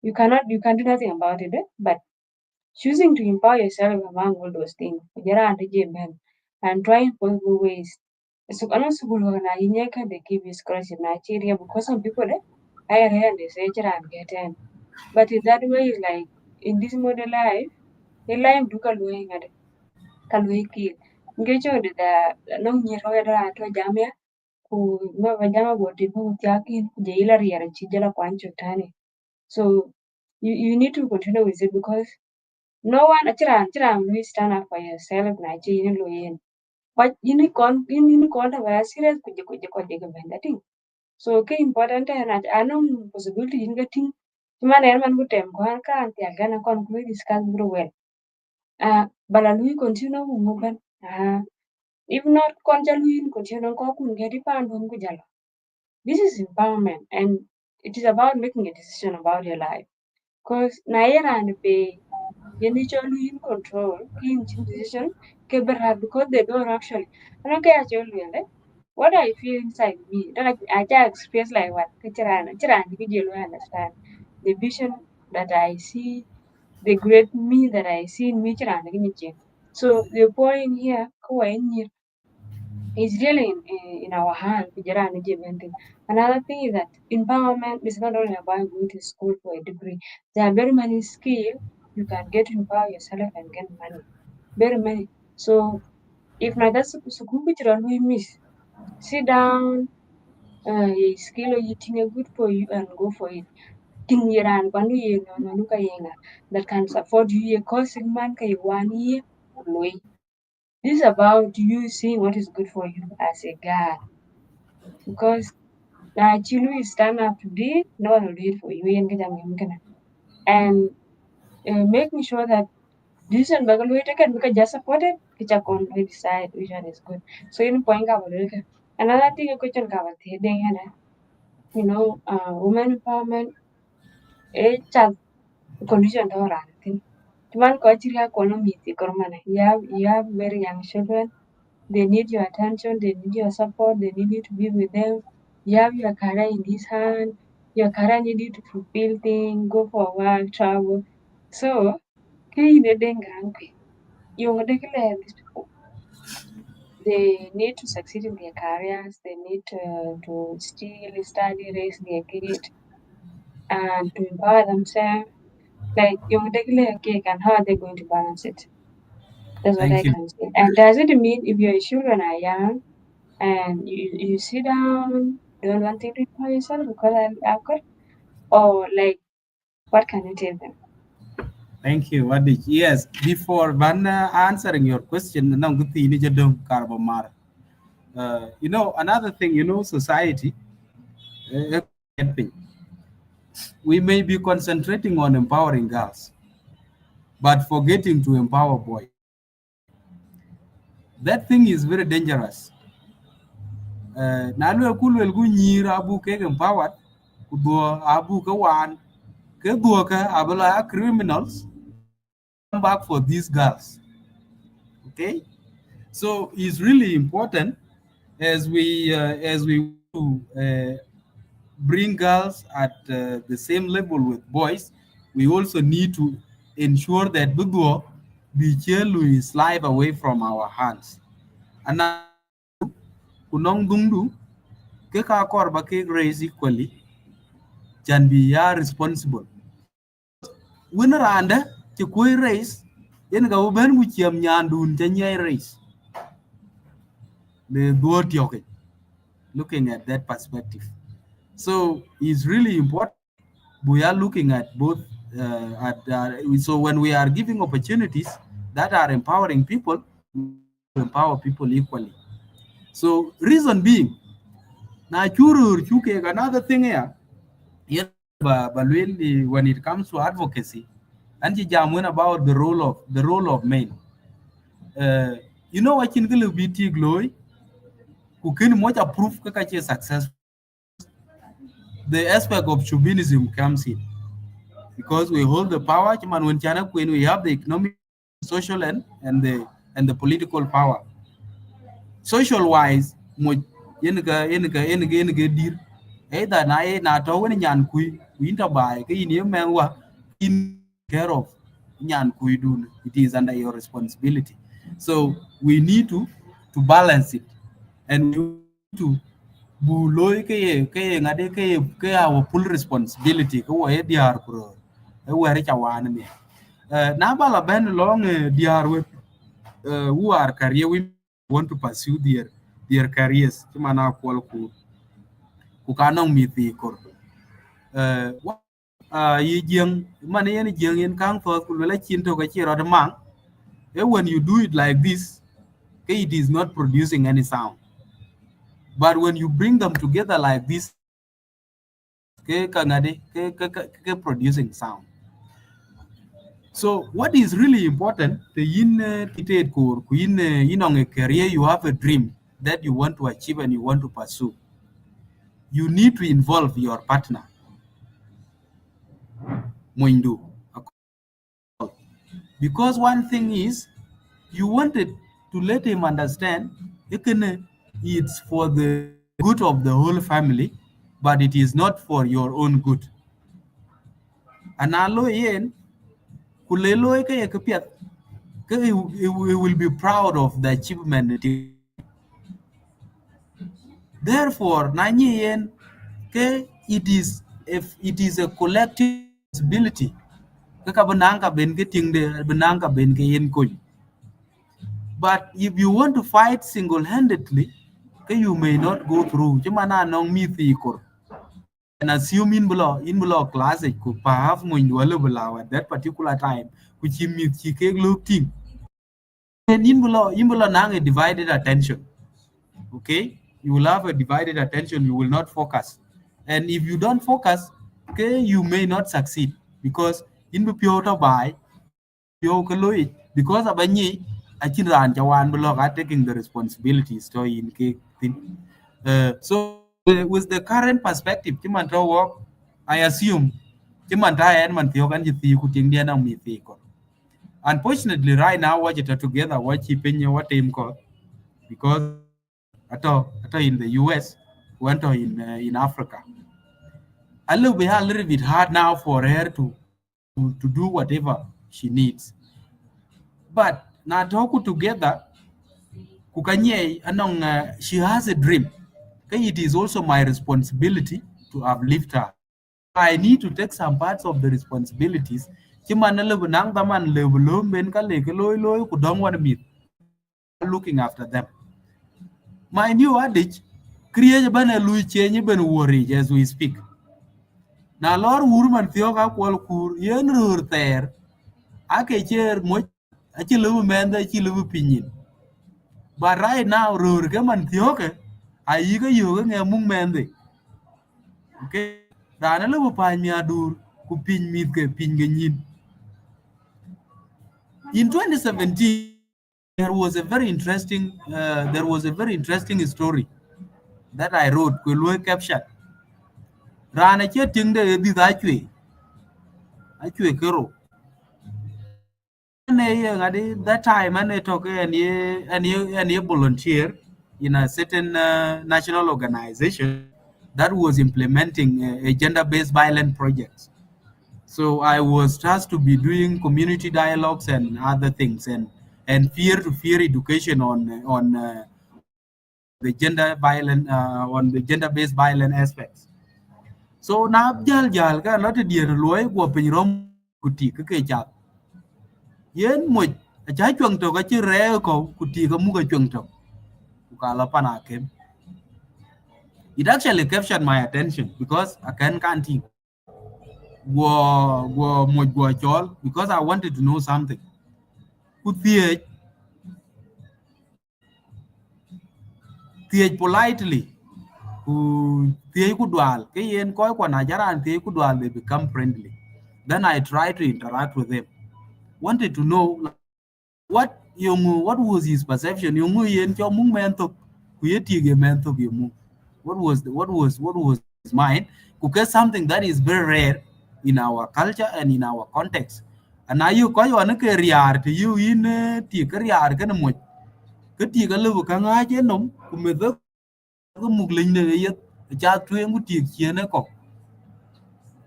you can do nothing about it but choosing to empower yourself among all those things kujara and men and trying possible ways so ano sukulu na inyeka they give you scholarship na area because some people I and they say and get in but in that way is like in this modern life in life do kaluiki ngecho da no nyiro da to jamia ku vijana wote bu tiakin kujaila riara chijala kwancho tani. So you need to continue with it because no one achira we stand up for yourself na chi ni lo yen. But you con ta serious kuje benda ting. So ke important na anong possibility in getting man en man gutem kon ka anti agana kon ku discuss bro well. Bala lui continue mu muban. If not kon jalu continue ko kun gedi pan dun ku this is empowerment and it is about making a decision about your life. Because Naira and Pay, you naturally in control, in decision, hard because they don't actually. I don't care actually, what I feel inside me, that I just express like what Kichiran, you understand. The vision that I see, the great me that I see in me, Chiran, so the point here, is really in our hand. Vijana Jiventin. Another thing is that empowerment is not only about going to school for a degree. There are very many skills you can get to empower yourself and get money. Very many. So if not that's school which we miss, sit down, a skill or you think are good for you and go for it. Ting yiran kwanu ye no nuka yenga that can support you a course in man ka 1 year. This is about you seeing what is good for you as a guy because actually stand up to do it, no one will do it for you and get them and making sure that decision baga lui taken because just supported kicha kon we decide which one is good. So in point ka bolu ka. Another thing a question ka ba the ding hana, women empowerment e chat condition to ran thing. Tuman ko chiri ko no miti kormana. You have very young children. They need your attention. They need your support. They need you to be with them. You have your career in this hand. Your career need you to fulfill things, go for work, travel. So, kay the Deng Garang Kuei, yung declare these people, they need to succeed in their careers. They need to still study, raise their kid, and to empower themselves. Like yung declare cake and how are they going to balance it? That's what I Thank you. can say. And does it mean if your children are young and you sit down, don't want to do for yourself because I've got, or like, what can you tell them? Thank you, Wadik. Yes, before Van answering your question, nang guti ni jadong karbomar. Another thing, society, uh, we may be concentrating on empowering girls, but forgetting to empower boys. That thing is very dangerous. Nanu kulwel ku nyir abu ke empowered, kubo abu ke wan, ke duoka abala criminals come back for these girls. Okay, so it's really important as we want to bring girls at the same level with boys. We also need to ensure that Budwo be will slide away from our hands. And now, kunong dundu ke ka korba ke raise equally can be responsible. Winner anda ke koi raise yen ga uben ku chiam nyandun tanya raise the duot yoke, looking at that perspective. So it's really important. We are looking at both. So when we are giving opportunities that are empowering people, we empower people equally. So reason being, na churur chuke another thing here. When it comes to advocacy, and jamun about the role of men. Uh, what in the BT glory, who can much approve kakache success. The aspect of chauvinism comes in because we hold the power. When China when we have the economic, social, and the political power. Social wise, yenga dir. Either na to when nyan kui winter by kini menwa in care of nyan kui dun. It is under your responsibility. So we need to balance it, and we need to buloy ke ngade ke our full responsibility ko we diar pro e were chawan me na bala ben long diar we who are career women want to pursue their careers mana kwal ku kanong miti kor yi jeng man yen jeng yen kang for ku la chin to ka chiro de mang when you do it like this it is not producing any sound. But when you bring them together like this, producing sound. So what is really important, the in core, in a career, you have a dream that you want to achieve and you want to pursue. You need to involve your partner, Moindu. Because one thing is, you wanted to let him understand it's for the good of the whole family, but it is not for your own good. Analo yen kulelo ke kapiat he will be proud of the achievement. Therefore, nanyi yen it is a collective responsibility. Kaka benangka ben ke tingde benangka ben ke yen kony. But if you want to fight single-handedly, you may not go through. Jemana nong mithi kor. And assume in below class could perhaps when you below at that particular time, which you meet he looking. And in below nang a divided attention. Okay? You will have a divided attention, you will not focus. And if you don't focus, you may not succeed because in the pure by because abanye achin ran chawan blog are taking the responsibilities to in ke thing. So with the current perspective chiman to work, I assume chiman ta en man tiyo kan jithi ku ting dia na mi thi ko. Unfortunately, right now what it together what keeping what team ko because ato in the US went in Africa. A little bit hard now for her to do whatever she needs. But na talk together kukanye anong she has a dream. Okay, it is also my responsibility to uplift her. I need to take some parts of the responsibilities. Chimana lebu nang daman lebu ben ka le loy ku dong wan mit looking after them. My new adage create bana lui change ben worry as we speak. Na lor wurman thioka kwal kur yen rur ter ake cher mo achi lebu menda achi lebu pinyin. But right now rur ke man thioke ayiga yoga nge mung mende. Okay, rana lebu pa dur ku pin mit ke pin ganyin. In 2017 there was a very interesting story that I wrote ku lo caption. Rana che ting de di da chwe kero. That time and talk and volunteer in a certain national organization that was implementing a gender-based violence project. So I was tasked to be doing community dialogues and other things and peer-to-peer education on the gender violent on the gender-based violence aspects. So na jal ka lot dear loy go pin rom kuti ke chat yen mo cha chuang to ka chi re ko kuti ka mu ka chuang to ka la pana kem. It actually captured my attention because I can't think go chol because I wanted to know something. Kuti tie politely who tie ku dwal ke yen ko kwa na jaran tie ku dwal they become friendly. Then I try to interact with them. Wanted to know like, what was his perception yung yen cho mung men to ku yeti ge men to ge mu what was his mind because something that is very rare in our culture and in our context and now you ko yo na ke riar to you in ti ke riar ke mo ke ti ke lu ka nga che nom ku me do ku mug lin de ye cha tuen ku ti che na ko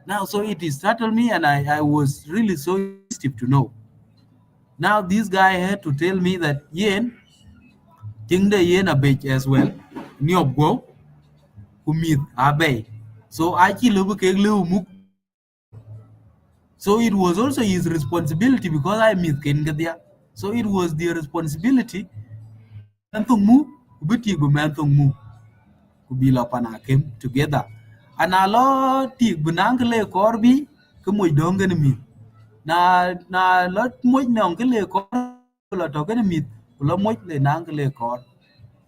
now so it is startled me and I was really so interested to know. Now this guy had to tell me that yen ting de yen a bit as well. Ni obgo kumit abe. So I kill ke muk. So it was also his responsibility because I meet ken gadia. So it was their responsibility. Antung mu ubuti go mantung mu kubila panakem together. And a lot ti bunangle korbi kumoy dongan mi. Na lot moy nong le kor la token mit lo moy le nang le kor.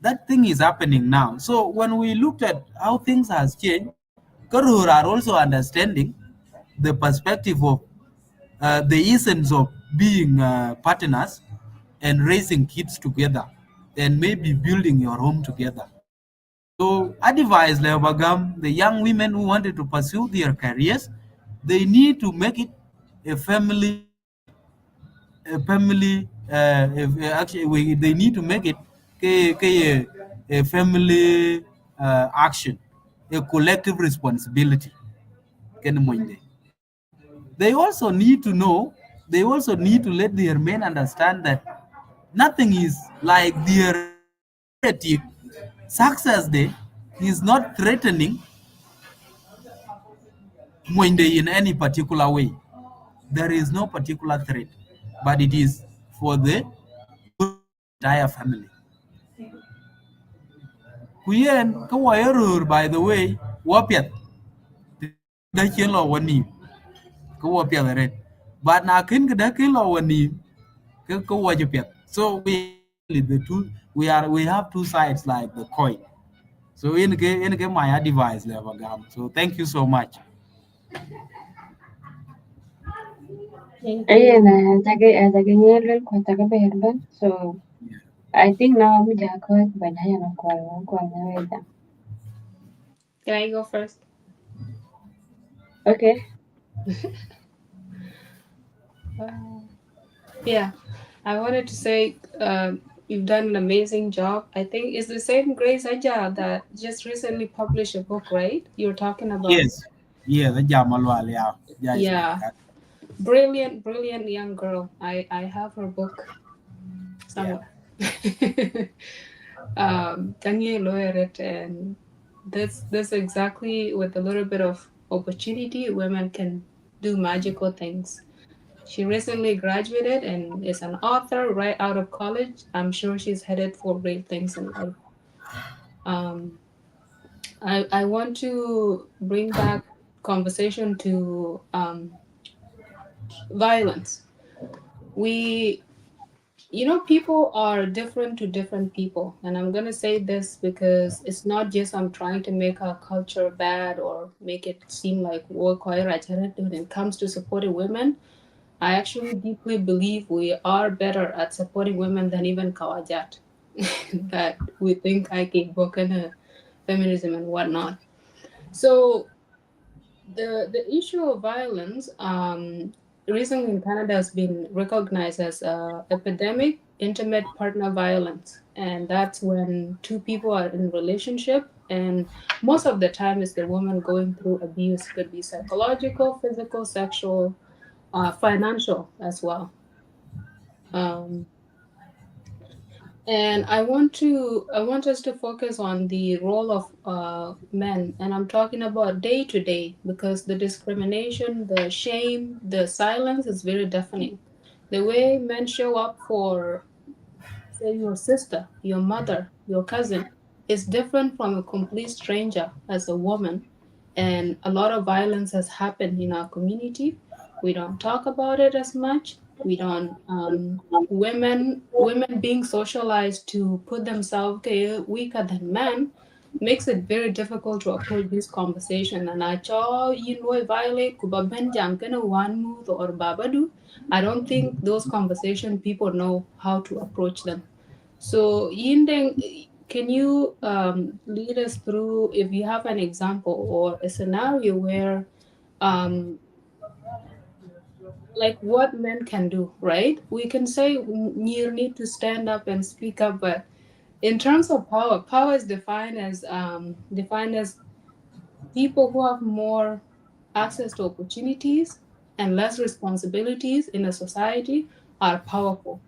That thing is happening now. So when we looked at how things has changed, Karur are also understanding the perspective of the essence of being partners and raising kids together and maybe building your home together. So advise Leobagam, the young women who wanted to pursue their careers, they need to make it a family actually they need to make it a family action, a collective responsibility. They also need to know, they also need to let their men understand that nothing is like their relative success day is not threatening Mwende in any particular way. There is no particular threat, but it is for the entire family. Kuyen kawa by the way wapiat da chen lo wani ko wapiat red but na kin da kin lo wani ko wapiat so we have two sides like the coin. So in my advice level gam. So thank you so much. Thank Ayen, you. chake nyelwel kwa chake berben. So Yeah. I think now I'm jako banaya na kwa nyaweza. Can I go first? Okay. Uh, yeah, I wanted to say you've done an amazing job. I think it's the same Grace Aja that just recently published a book, right? You're talking about. Yes. Yeah, the Jamalwal, yeah. Yeah, it's my Yeah, cat. brilliant, brilliant young girl. I have her book Yeah. somewhere. Daniel lawyer it, and that's exactly with a little bit of opportunity, women can do magical things. She recently graduated and is an author right out of college. I'm sure she's headed for great things in life. Um, I want to bring back conversation to violence. We, people are different to different people. And I'm going to say this because it's not just I'm trying to make our culture bad or make it seem like when it comes to supporting women. I actually deeply believe we are better at supporting women than even Kawajat. That we think I can book in feminism and whatnot. So the issue of violence recently in Canada has been recognized as epidemic intimate partner violence, and that's when two people are in relationship, and most of the time is the woman going through abuse. Could be psychological, physical, sexual, financial as well. Um, and I want us to focus on the role of men, and I'm talking about day to day because the discrimination, the shame, the silence is very deafening. The way men show up for, say, your sister, your mother, your cousin, is different from a complete stranger as a woman. And a lot of violence has happened in our community. We don't talk about it as much. We don't, women being socialized to put themselves okay, weaker than men makes it very difficult to approach this conversation. And I saw you know violate kuba benjam kana one move or babadu. I don't think those conversation people know how to approach them. So, Yindeng, can you lead us through if you have an example or a scenario where, um, like, what men can do, right? We can say you need to stand up and speak up, but in terms of power, power is defined as people who have more access to opportunities and less responsibilities in a society are powerful.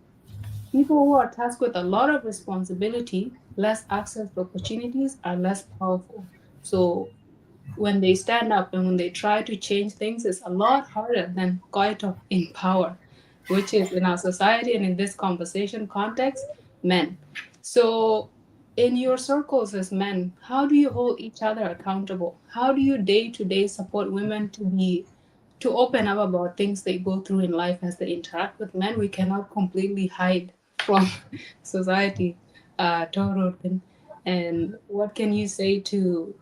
People who are tasked with a lot of responsibility, less access to opportunities, are less powerful. So when they stand up and when they try to change things, it's a lot harder than Goito in power, which is in our society and in this conversation context, men. So in your circles as men, how do you hold each other accountable? How do you day to day support women to open up about things they go through in life as they interact with men? We cannot completely hide from society, Torotin. And what can you say to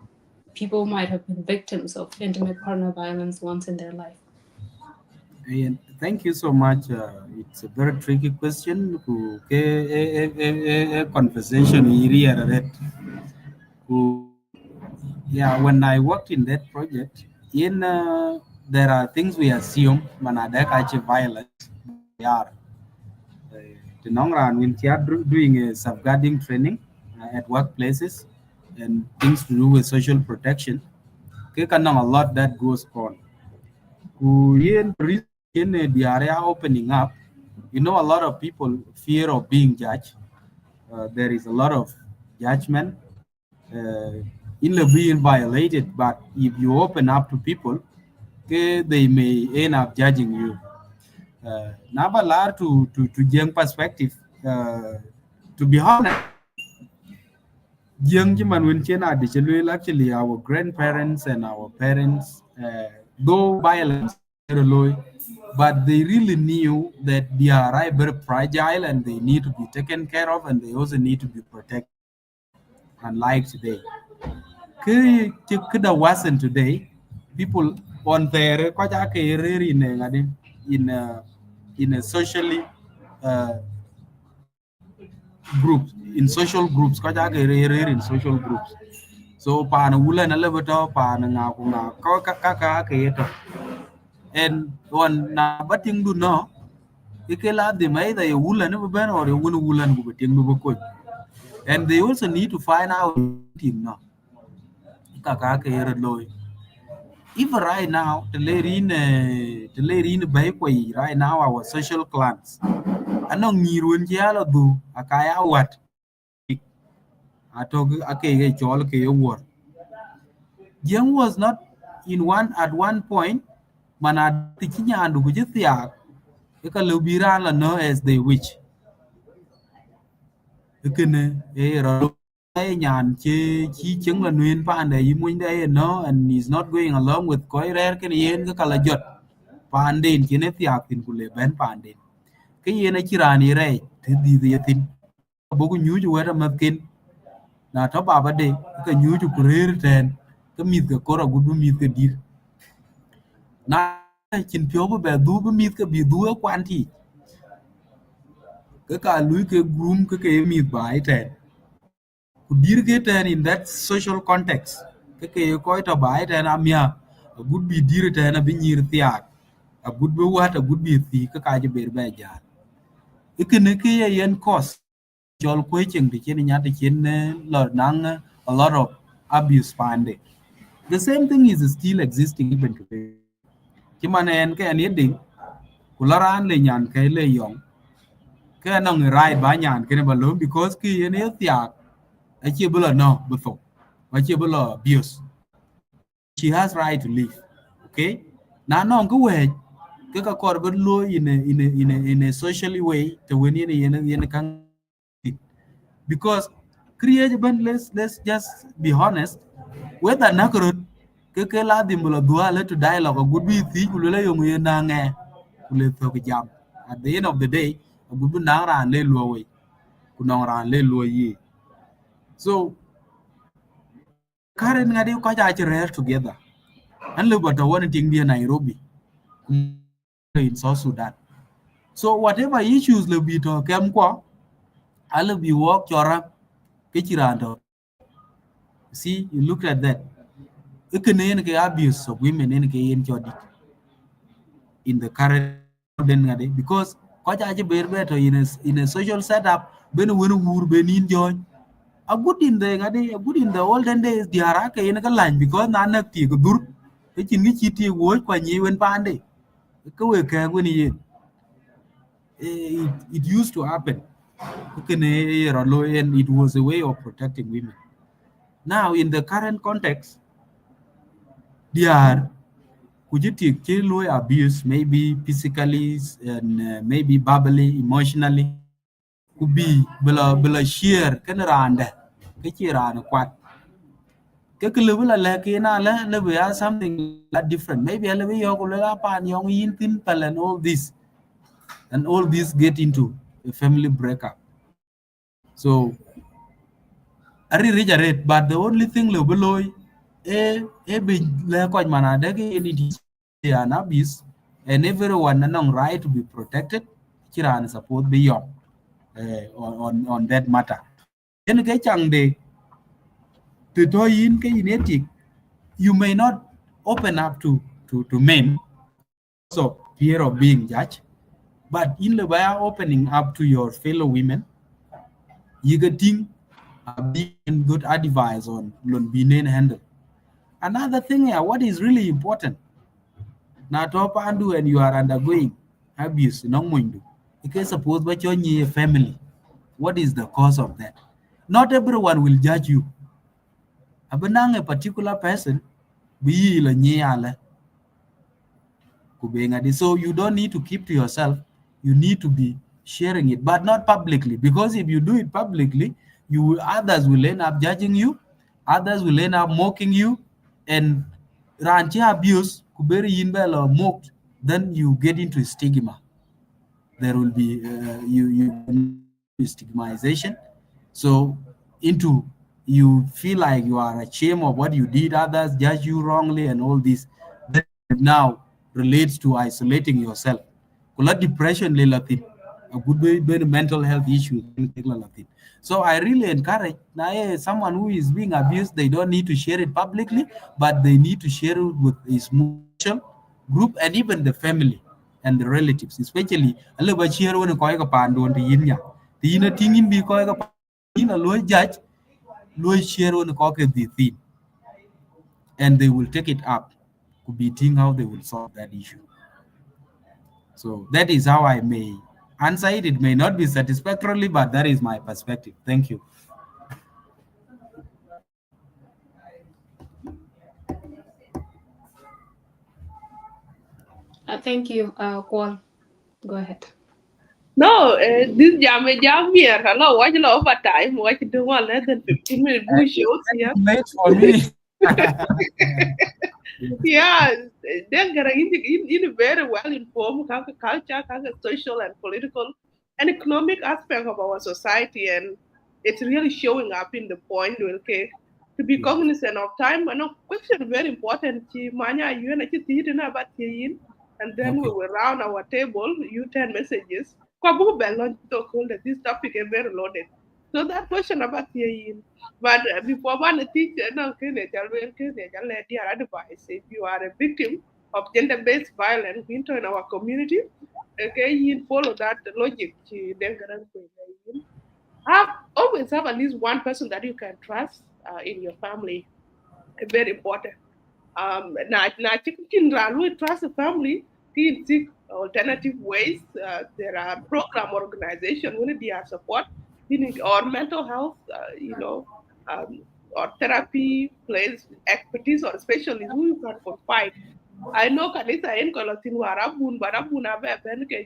people who might have been victims of intimate partner violence once in their life? And thank you so much. It's a very tricky question. A conversation here, right? Yeah, when I worked in that project, in there are things we assume when I actually violence, but they are. The long run, when they are doing a safeguarding training at workplaces and things to do with social protection, okay, can a lot that goes on. In the area opening up, a lot of people fear of being judged. There is a lot of judgment uh, in the being violated. But if you open up to people, okay, they may end up judging you. Nabalar to young perspective. To be honest, young human when China actually our grandparents and our parents, though violence very low, but they really knew that they are very fragile and they need to be taken care of and they also need to be protected. Unlike today, could wasn't today people on there in a socially uh, groups, in social groups, ko ja in social groups. So pa na wula na lebeto pa na nga ku nga ko ka ke yeto. And one na bating du no ikela de mai da wula na ben or wula na bu ting bu ko. And they also need to find out thing no ka ke yero loy. Even right now, the lady in the right now, our social clans. Anong nirun jalo du akaya wat atog ake chol ke war. Jeng was not in one at one point. Mana tikinya andu kujitiak. Eka lubira la no as they wish. Ekene ralo nyan chi cheng la nuin pa ande yimun de no, and he's not going along with koi rare ken yen ka kala jot. Pandin kine tiak tin kule ben pandin. Ke yen chirani re ti di tin. Bogu nyuju wera matkin na to baba de ka nyuju kurer ten ka mit ka kora gudu mit ka dir na chin pyo be du be mit ka bi du kwanti ka lui ke groom ke mit bai ten ku dir ke ten in that social context ke ko to bai ten amia a good bi dir ten a bi nyir tiak a good be wat a good bi ti ka je ber ba ja ikene ke yen cause jol ko chen de chen nya de chen lo nang a lot of abuse pande. The same thing is still existing even today. Chimanen ke ani ding kularan le nyan ke le yong ke nong right ba nyan ke ba lo because ki ene tia a chi bula no before ba chi bula abuse. She has right to live. Okay? Na nong ku we ke ka kor ba lo in a socially way to when ene kan because create ban let's just be honest whether nakrut ke la dimbula duale to dialogue a good be thi kulele yong ye na nge kule to jam at the end of the day a good na ran le lo we kunong ran le lo yi. So current ngadi ko ja rare together and le but one thing be Nairobi in South Sudan. So whatever issues le bi to kem ko ale bi work chora ke chirando. See, you look at that. Ikene ke abuse of women in ke yen chodi in the current modern ngade because ko ja ber beto in a social setup ben won wur ben in join a good in the ngade a good in the olden days diara ke yen ka line because na nak ti go dur e chin gi chi ti wo kwa nyi wen pande ko we ke woni yen it used to happen. Ikene rolo and it was a way of protecting women. Now in the current context diar Kujitik Chiloy abuse, maybe physically and maybe verbally, emotionally, could be below sheer can randa, Kichiran quite. Kakulula Lakina, we have something that different. Maybe a little Yokola pan young yin pimple and all this get into a family breakup. So I reach a rate, but the only thing below a big quite manadaki an abuse and everyone nong right to be protected kiran support beyond on that matter en ke chang de to in ke genetic you may not open up to men so fear of being judged but in the way opening up to your fellow women you getting being good advice on being handle another thing here what is really important na top andu and you are undergoing abuse no mundu because suppose but your family what is the cause of that not everyone will judge you abanang a particular person be la nyala kubengadi so you don't need to keep to yourself you need to be sharing it but not publicly because if you do it publicly others will end up judging you others will end up mocking you and ranchi abuse kuberi yinbel mocked then you get into stigma there will be you stigmatization so into you feel like you are ashamed of what you did others judge you wrongly and all this that now relates to isolating yourself kula depression le latin a good mental health issues latin. So I really encourage someone who is being abused, they don't need to share it publicly, but they need to share it with a small social group and even the family and the relatives, especially a little share when ko ka pando to yinya the ina tingin bi ko ka ina lo judge lo share when ko ka the thing, and they will take it up to be think how they will solve that issue. So that is how I may answer it. It may not be satisfactorily, but that is my perspective. Thank you. Thank you, Kwal. Go ahead. No, this jam here. Hello, watch a lot overtime. Watch do one less than 15 minute bush shows here. Late for me. Yeah, they're getting in very well informed culture, social and political and economic aspect of our society, and it's really showing up in the point. Okay, to be cognizant of time, and a question very important. Manya, you and I about and then we Okay. will round our table. You 10 messages. Kwabu belong to call that this topic is very loaded. So that question about but before one teacher, no, dear advice. If you are a victim of gender-based violence in our community, okay, you follow that logic. Deng Garang Kuei. Have always have at least one person that you can trust in your family. Very important. Na chicken we trust the family. Teen seek alternative ways. There are program organization when they are support or mental health. Um, or therapy place expertise or specialists who you can confide. I know kanisa en ko latin warabun barabun abe ben ke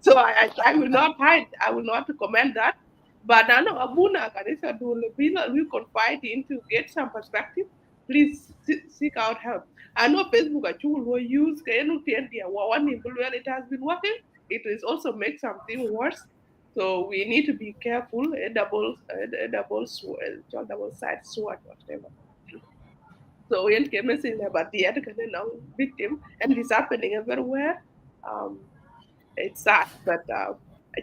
so I will not hide, I will not comment that, but I know abuna kanisa do we confide in to get some perspective. Please seek out help. I know Facebook actually will use it has been working. It is also make something worse. So we need to be careful. Double side sword, whatever. So in chemistry, about the other kind of victim, and it's happening everywhere. Um, it's sad, but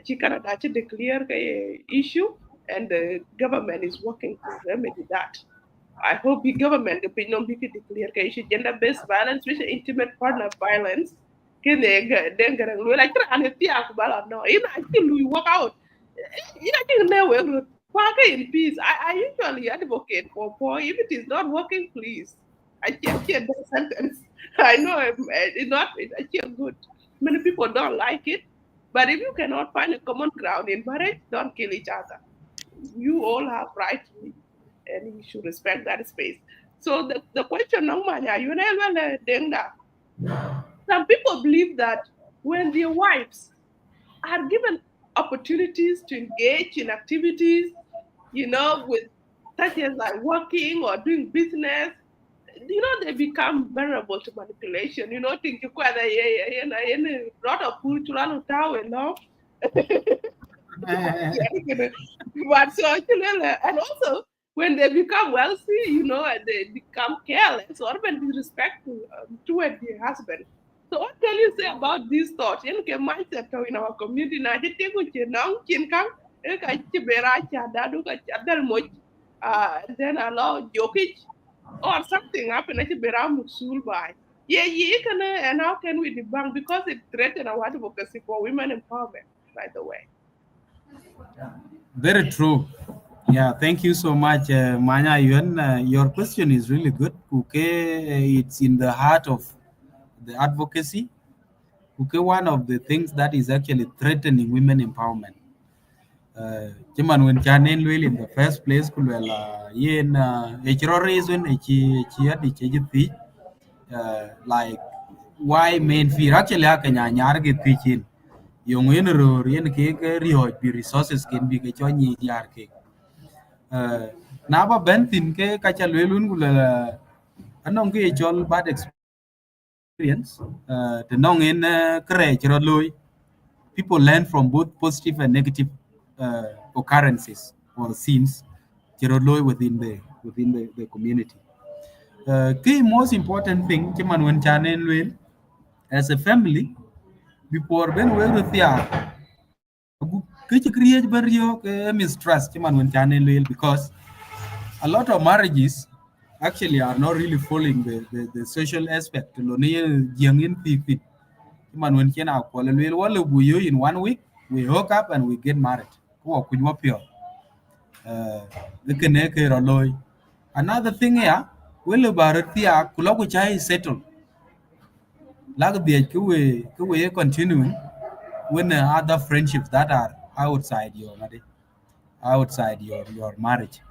she cannot actually declare the issue, and the government is working to remedy that. I hope the government the opinion be declare the issue gender-based violence, which is intimate partner violence. Can they then get a like and if you no, you know, I think we work out. You know, I think never work in peace. I usually advocate for poor. If it is not working, please. I can't that sentence. I know it's not it's actually good. Many people don't like it, but if you cannot find a common ground in marriage, don't kill each other. You all have right to it, and you should respect that space. So the question now, Manya, you never denga. Some people believe that when their wives are given opportunities to engage in activities, with such as like working or doing business, they become vulnerable to manipulation. Think you quite a lot of cultural tower, but so actually, and also when they become wealthy, and they become careless or even disrespectful toward their husband. So what can you say about these thoughts? Mindset in our community na je tengo che na chin kang ka che bera cha da do ka cha mo then allow jokich or something happen at bera muksul by. Yeah, and how can we debunk because it threatens our advocacy for women empowerment, by the way. Very true. Yeah, thank you so much, Manya Yuen. Your question is really good. Okay, it's in the heart of the advocacy. Okay, one of the things that is actually threatening women empowerment. Chiman when chanen will in the first place, kulwela yen echiro reason echi adi cheji like why main fear actually akanya nyar ge tichin yung yen ro yen ke rio bi resources ken bi ke chonyi yar ke na ba bentin ke kacha lwelun gula anong ke chol bad experience the nong in kre chiro loy people learn from both positive and negative occurrences or scenes chiro loy within the community. The most important thing, Chiman when Chanen will, as a family before ben we ruthia create barrier mistrust man when channel because a lot of marriages actually are not really following the social aspect. Lo ni young in fit. Man when can our well we in 1 week we hook up and we get married. Ko ku pure. The keneke roloi. Another thing here, well about tia kuloku chai settle. Lag the we continuing when other friendships that are outside your marriage.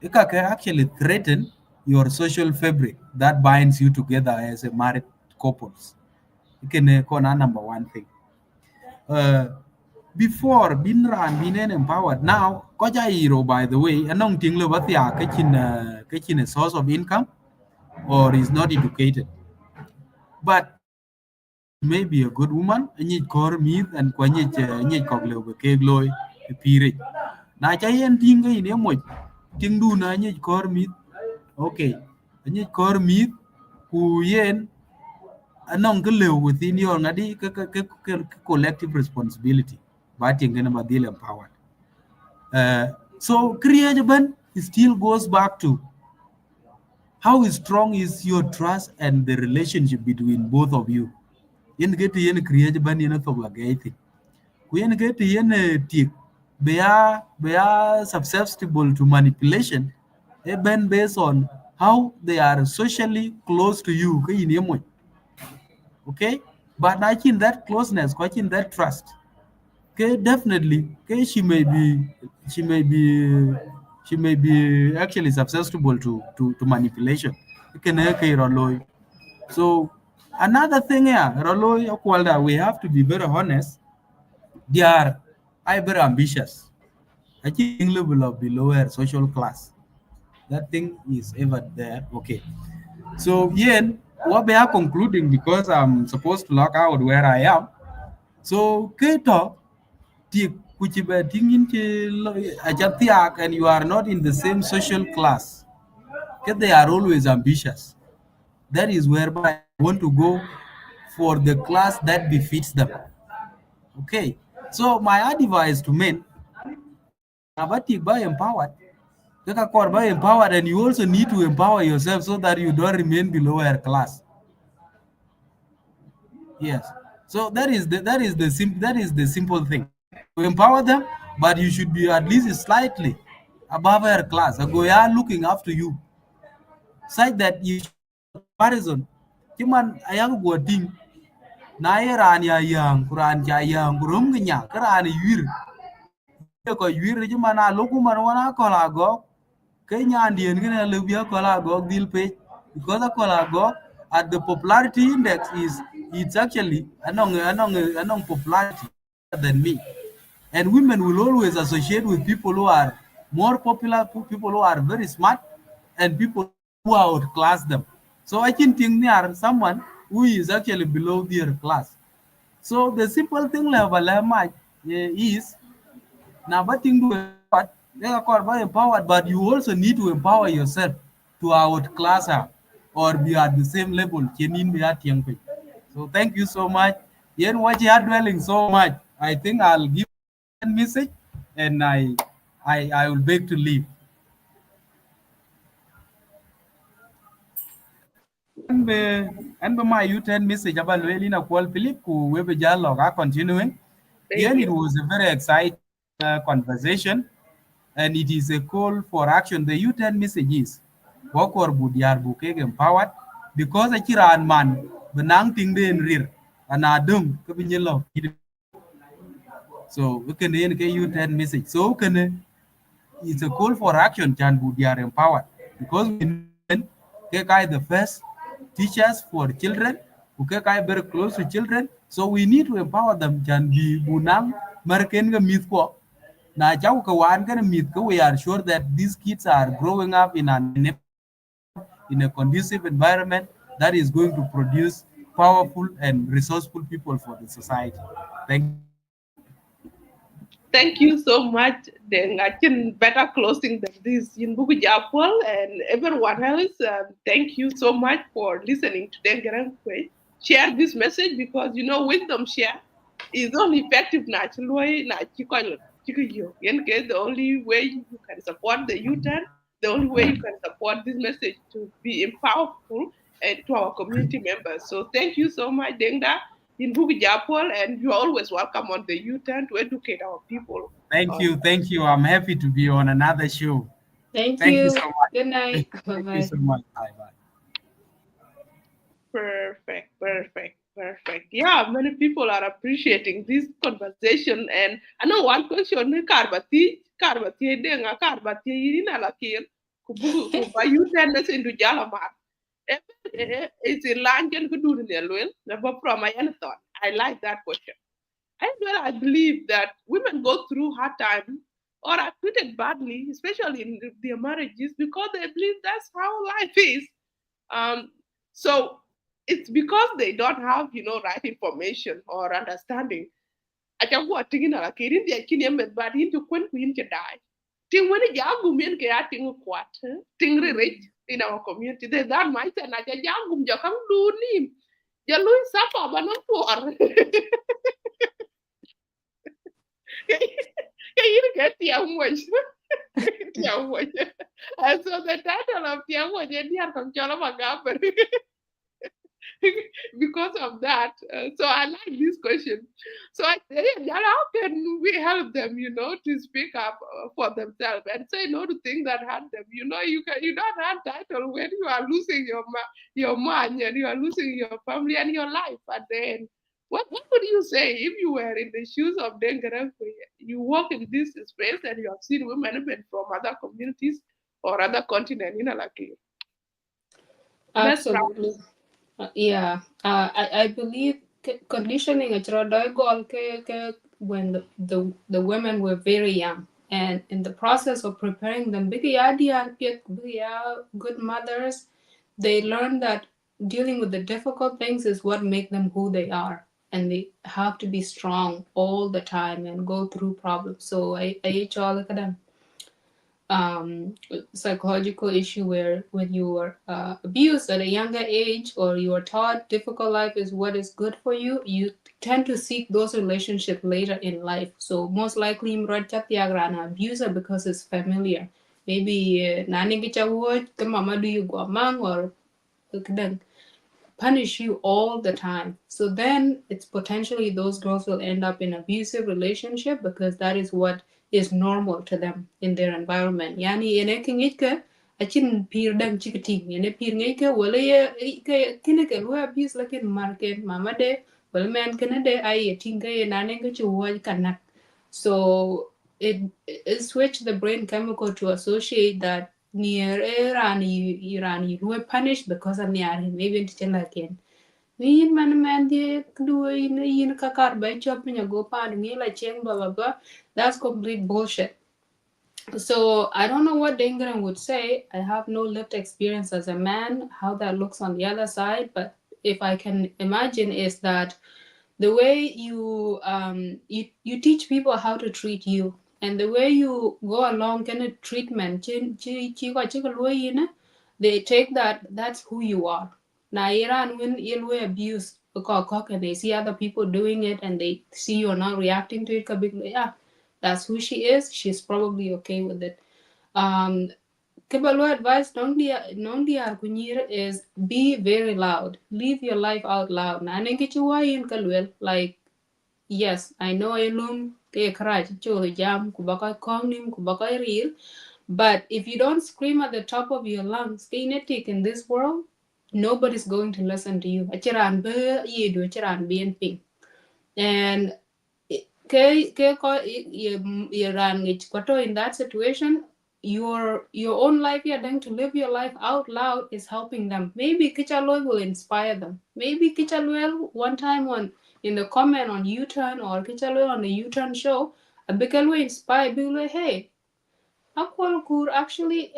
It can actually threaten your social fabric that binds you together as a married couples. It can number one thing. Uh, Before being run, being empowered, now koja hero by the way, anong ting lo batia kitchen a source of income or is not educated. But she may be a good woman, and you call me and quanyit cogle ke gloy period. Na chayen tinga in emo ting do na nyit kor mit okay nyit kor mit ku yen anong ke lew within your ngadi collective responsibility ba tinga na madil empowered so create ban still goes back to how strong is your trust and the relationship between both of you yen get yen create ban yen to la gaiti ku yen get yen tik they are susceptible to manipulation even based on how they are socially close to you okay but I think that closeness I think that trust okay definitely okay she may be actually susceptible to manipulation okay okay Roloi. So another thing here Roloi, we have to be very honest. They are very ambitious. I think level of the lower social class. That thing is ever there. Okay. So Ian, what we are concluding because I'm supposed to log out where I am. So Keto, kuchiba tingin ajatiak and you are not in the same social class. Okay, they are always ambitious. That is whereby they want to go for the class that befits them. Okay. So my advice to men, Nabatik by empowered. By empowered, and you also need to empower yourself so that you don't remain below her class. Yes. So that is the simple thing. You empower them, but you should be at least slightly above her class. Go are looking after you, such that you should have a comparison. Cuman ayang gua ding na ran ya yang kuran ja yang kurum genya karan yir yir ko yir cuman aloku man wana kolago Kenya Indian gonna Libya Kolago deal page because of Kolago at the popularity index is it's actually anong popularity than me. And women will always associate with people who are more popular, people who are very smart, and people who outclass them. So I can think they are someone who is actually below their class. So the simple thing level is now, but thing to empowered, they are called by empowered, but you also need to empower yourself to outclass her or be at the same level. So thank you so much. Yen what you are dwelling so much. I think I'll give a message and I will beg to leave. And my you 10 message about Lelina Kual Philip who we be dialogue are continuing. Thank Yen you. it was a very exciting conversation and it is a call for action. The U10 message is work or budyar bukeg empowered because a chiran man benang ting den rir and adum kabinyelo. So we can U10 message. So can it's a call for action can budyar empowered because we know women the first teachers for children who very close to children. So we need to empower them can be bunang marken myth ko na jau ka wan kana myth ko we are sure that these kids are growing up in a conducive environment that is going to produce powerful and resourceful people for the society. Thank you. Thank you so much. Then I can better closing than this in Buku Japol and everyone else. Thank you so much for listening to Deng Garang Kuei. share this message because wisdom share is only effective naturally. The only way you can support the youth, the only way you can support this message to be impactful and to our community members. So thank you so much, Dengda, in Bugi Japol, and you're always welcome on the youth to educate our people. Thank On you. Thank you. I'm happy to be on another show. Thank Thank you you. so much. Good night. Bye Thank you bye. so much. Bye bye. Perfect, perfect, perfect. Yeah, many people are appreciating this conversation. And I know one question, karbati, denga karbati, yini na lakir, kuba you turn us into jalamat. It's a language could do in the never from my thought. I like that question. I believe that women go through hard times or are treated badly, especially in their marriages, because they believe that's how life is. Um, so it's because they don't have, right information or understanding. Acha go tingin ala kirin dia kini emet bad into kwen kuin ke die. Ting wani jagum yen ke ating kwat. Ting rich in our community. There's that mindset na ja jagum ja kang du ni. Ja lui sapa ba no por. Ke yin ke tia mo. Tia mo. And so the title of tia mo je dia kam chola magaber. Because of that. So I like this question. So how can we help them, to speak up for themselves and say no to things that hurt them? You don't have title when you are losing your mind and you are losing your family and your life at the end. What would you say if you were in the shoes of Deng Garang Kuei? You walk in this space and you have seen women even from other communities or other continents, like best Absolutely. Yeah. I believe conditioning a child goal when the women were very young. And in the process of preparing them, big idea, good mothers, they learn that dealing with the difficult things is what make them who they are. And they have to be strong all the time and go through problems. So I all look at them psychological issue where when you were abused at a younger age or you are taught difficult life is what is good for you, you tend to seek those relationships later in life. So most likely an abuser because it's familiar. Maybe nani kicha the mama do you go among or punish you all the time. So then it's potentially those girls will end up in abusive relationship because that is what is normal to them in their environment. Yani ene kingika achin pir dang chikati ene pir ngika wala ya kine ke lo abuse lakin market mama de wala man kana de ay tinga ye nane ga chuwa kanak. So it switch the brain chemical to associate that near Iran you were punished because of near him maybe into again. Yin man de do yin kakar by chopping a go pan me like cheng blah blah blah. That's complete bullshit. So I don't know what Dengren would say. I have no lived experience as a man, how that looks on the other side, but if I can imagine is that the way you teach people how to treat you and the way you go along kind of treatment they take that's who you are now Iran when you abuse and they see other people doing it and they see you're not reacting to it yeah, that's who she is, she's probably okay with it. um Kibalo advice non dia kunyir is be very loud. Live your life out loud. Na nengichi in kalwel like yes, I know alum ke kraj cho jam kubaka kongnim kubaka real, but if you don't scream at the top of your lungs, kinetic in this world, nobody's going to listen to you. Achiran be yidu achiran bien ping. And in that situation, your own life you're going to live your life out loud is helping them. Maybe Kichaloy will inspire them. Maybe Kichaloy one time on in the comment on U-turn or Kichaloy on the U-turn show, a big inspire be like, hey, Akwal kur actually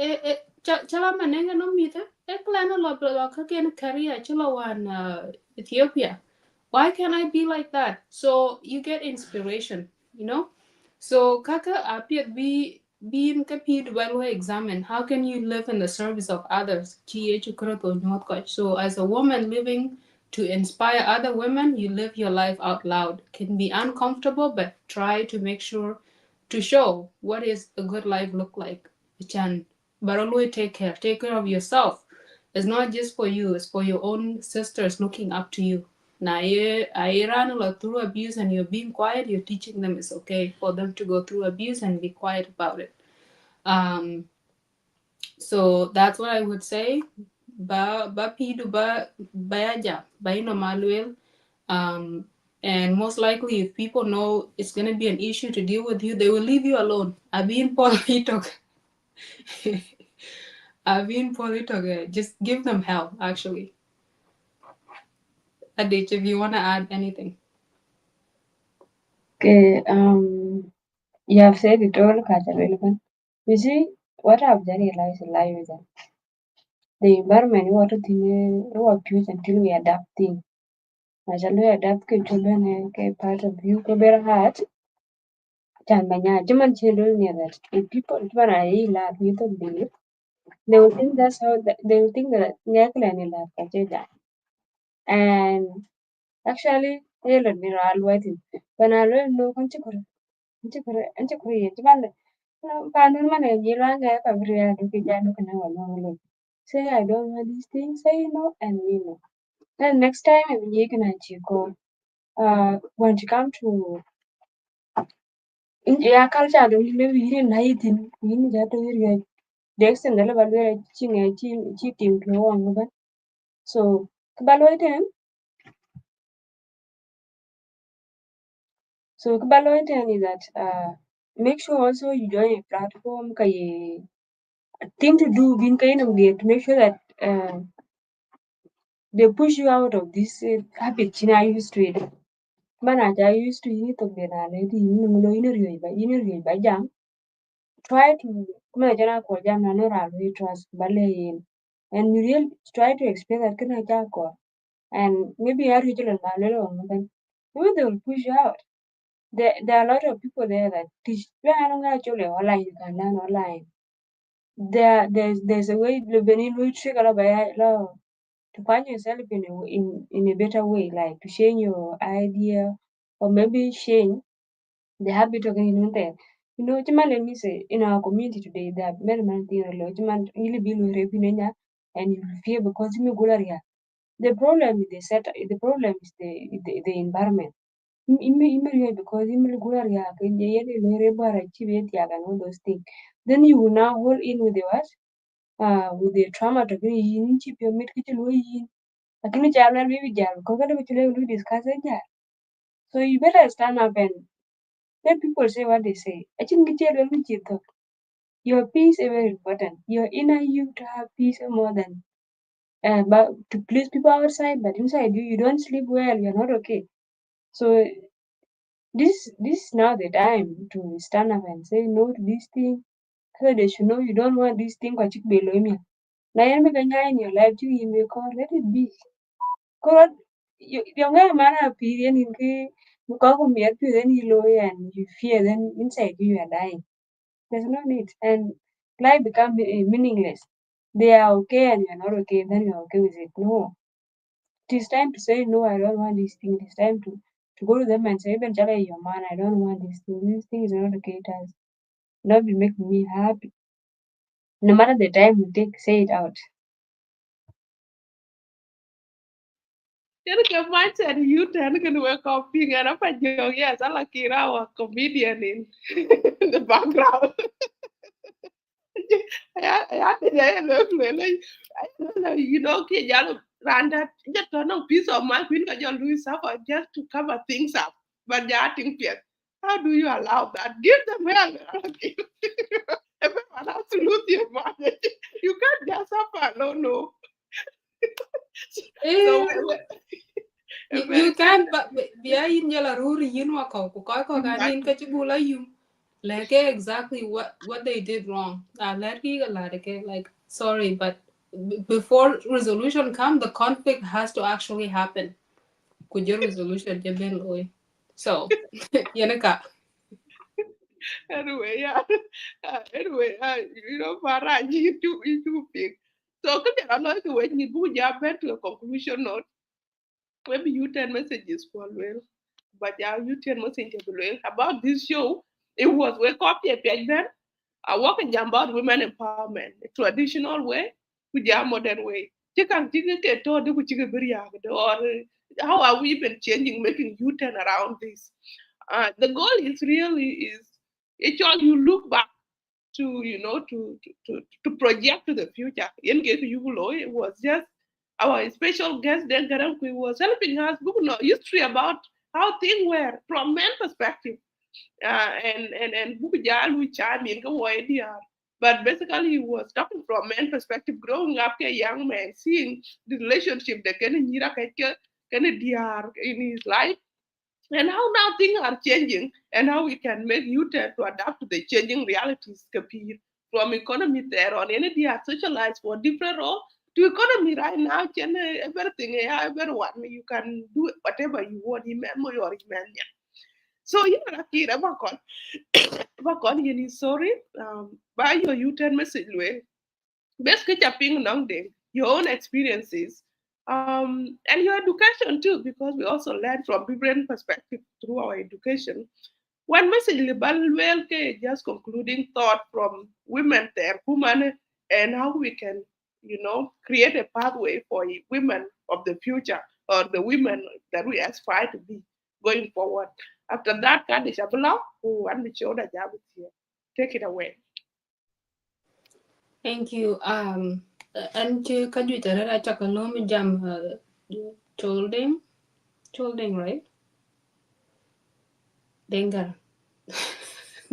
chala manenga no mita plana lo kaken career chala wan Ethiopia. Why can't I be like that? So you get inspiration, you know? So kaka apiat be in kapit well examine how can you live in the service of others? So as a woman living to inspire other women, you live your life out loud. It can be uncomfortable, but try to make sure to show what is a good life look like. Chan, but always take care of yourself. It's not just for you, it's for your own sisters looking up to you. Now, I ran through abuse and you're being quiet, you're teaching them it's okay for them to go through abuse and be quiet about it. Um, so that's what I would say. Ba pidu ba yaja ba ino malwel. Um, and most likely, if people know it's gonna be an issue to deal with you, they will leave you alone. I've been politic. I've been politic. Just give them help. Actually, Adich, if you wanna add anything. Okay, you have said it all, Kajalwelpan. You see, what I've done realized in life is that the environment what we choose until we adapt things. As we adapt ke children ke part of you ke better heart. Chan banya juman children near that if people when I laugh you to believe they will think that's how they will think that nyakla ni laugh kajeja. And actually, yellow ni always when I learn no anchikore chimale panun mane jilanga kavriya dukijanu kana wala. Say I don't want these things, say no and we know. Then next time you can chiko when you come to in ya culture don't live in nightin in jato area the extent that level ching cheating to one so kabaloiten is that make sure also you join a platform kay thing to do being kind of to make sure that they push you out of this habit I used to it. Man, I used to you to be a lady, by jam. Try to come a general for jam and not trust ballet and you really try to explain that can I jack and maybe a regional malero then maybe they will push you out. There are a lot of people there that teach actually online you can learn online. There's a way Lebanon will trigger by law to find yourself in a better way, like to change your idea or maybe change the habit of getting there. You know, Jamal, let me say in our community today there are many things like Jamal really be and you fear because you go area. The problem is the problem is the environment. Because go area can and all those things. Then you will now hold in with the what? With the trauma to be in chip your mid kitchen lakini jala maybe jal because we discuss it jal. So you better stand up and let people say what they say. I think your peace is very important. Your inner you to have peace more than but to please people outside, but inside you don't sleep well, you're not okay. So this is now the time to stand up and say no to this thing. So they should know you don't want this thing kwa chik below me. Na yan in your life you may call let it be. Cause yung nga man opinion in ki then you low and you fear then inside you are dying. There's no need and life become meaningless. They are okay and you're not okay, then you're okay with it. No. It is time to say no, I don't want this thing. It is time to go to them and say, even tell your man, I don't want this thing. This thing is not okay, it has not be making me happy. No matter the time you take, say it out. Jadi ke mindset you then can work off being an apa jong yes, I like a comedian in the background. I think I look really, I don't know, you know, okay, y'all randa just no piece of mind when you lose suffer just to cover things up. But yeah, I think yes. How do you allow that? Give them hell. Okay. Everyone has to lose your mind. You can't just suffer alone, no. So Eh, you very can't but biya yin jala ruri yin wako ko ganin ka chibula you. Like exactly what they did wrong. Let like sorry, but before resolution come, the conflict has to actually happen. Could your resolution jeben loy? So, yanaka. anyway, yeah. Anyway, you know, Farah, you too big. So, could you allow the way you do your bed to a conclusion note? maybe you 10 messages for well, but yeah, you 10 messages about this show. It was we copy a page then. I work in about women empowerment, a traditional way, with a modern way. You can think it or how are we even changing, making you turn around this? The goal is really is it's all you look back to to project to the future. In case you will, it was just our special guest Deng Garang Kuei was helping us book no history about how things were from men perspective. And book jalu chime in go idea. But basically he was talking from men perspective, growing up a young man, seeing the relationship that can in his life and how now things are changing and how we can make youth to adapt to the changing realities Kapir, from economy there on any they are socialized for different role to economy right now everything everyone you can do whatever you want in memory or in mania. So you know Akira bakon you sorry by your U-turn message way best catch up along them, your own experiences, and your education too, because we also learn from different perspectives through our education. One message well just concluding thought from women there, women, and how we can, create a pathway for women of the future or the women that we aspire to be going forward. After that, Kadisha Shabala, who and the show that here. Take it away. Thank you. And to kaju tara chakalom jam cholding, cholding, right? Dengar.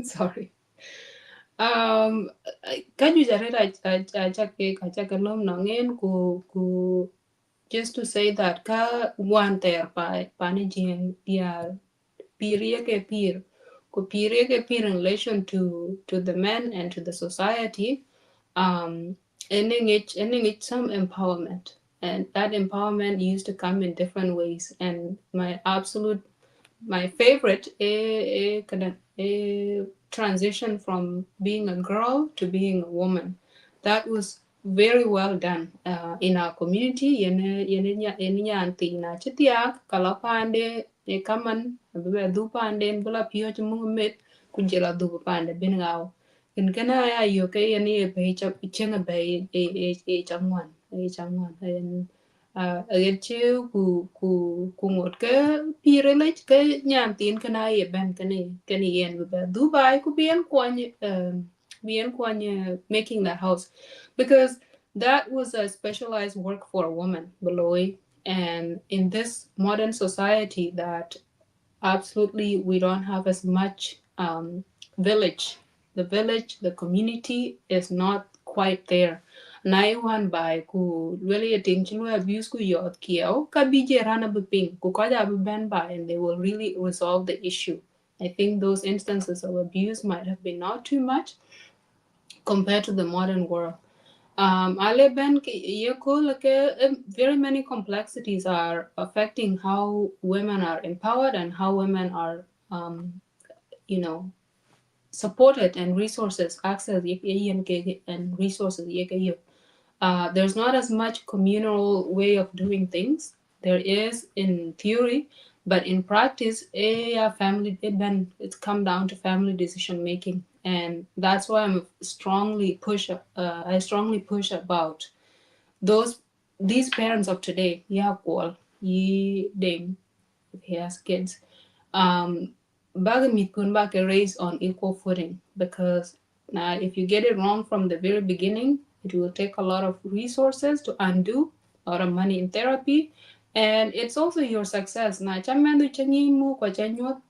Sorry. Kaju tara chakalom nongen ku just to say that ka one there by panaging dia peer ke peer ko peer ke peer in relation to the men and to the society. Ending it some empowerment, and that empowerment used to come in different ways. And my favorite a transition from being a girl to being a woman. That was very well done in our community. Yene anti na chitiak kalapande e kaman abe du pande bula pio chumumet kujela du pande binngao. In kana ya yo ke yani e be chap chenga be e changwan and again chiu ku ngot ke pire le ke nyan tin kana ye ben kani yen be Dubai ku bien kwanye making that house because that was a specialized work for a woman below. And in this modern society that absolutely we don't have as much village. The village, the community is not quite there. Naiwan by ku really attention we abuse ku yot kiao kabije rana buping ku kaja ben by and they will really resolve the issue. I think those instances of abuse might have been not too much compared to the modern world. Ale ben very many complexities are affecting how women are empowered and how women are, you know, supported and resources access and resources. There's not as much communal way of doing things. There is in theory, but in practice, it's come down to family decision making, and that's why I strongly push about those these parents of today. Yeah, Paul, ye ding, if he has kids, um, Bagamit Kunbake raised on equal footing because now if you get it wrong from the very beginning, it will take a lot of resources to undo, a lot of money in therapy, and it's also your success. Na chamandu chanyi mu kwa chanyuot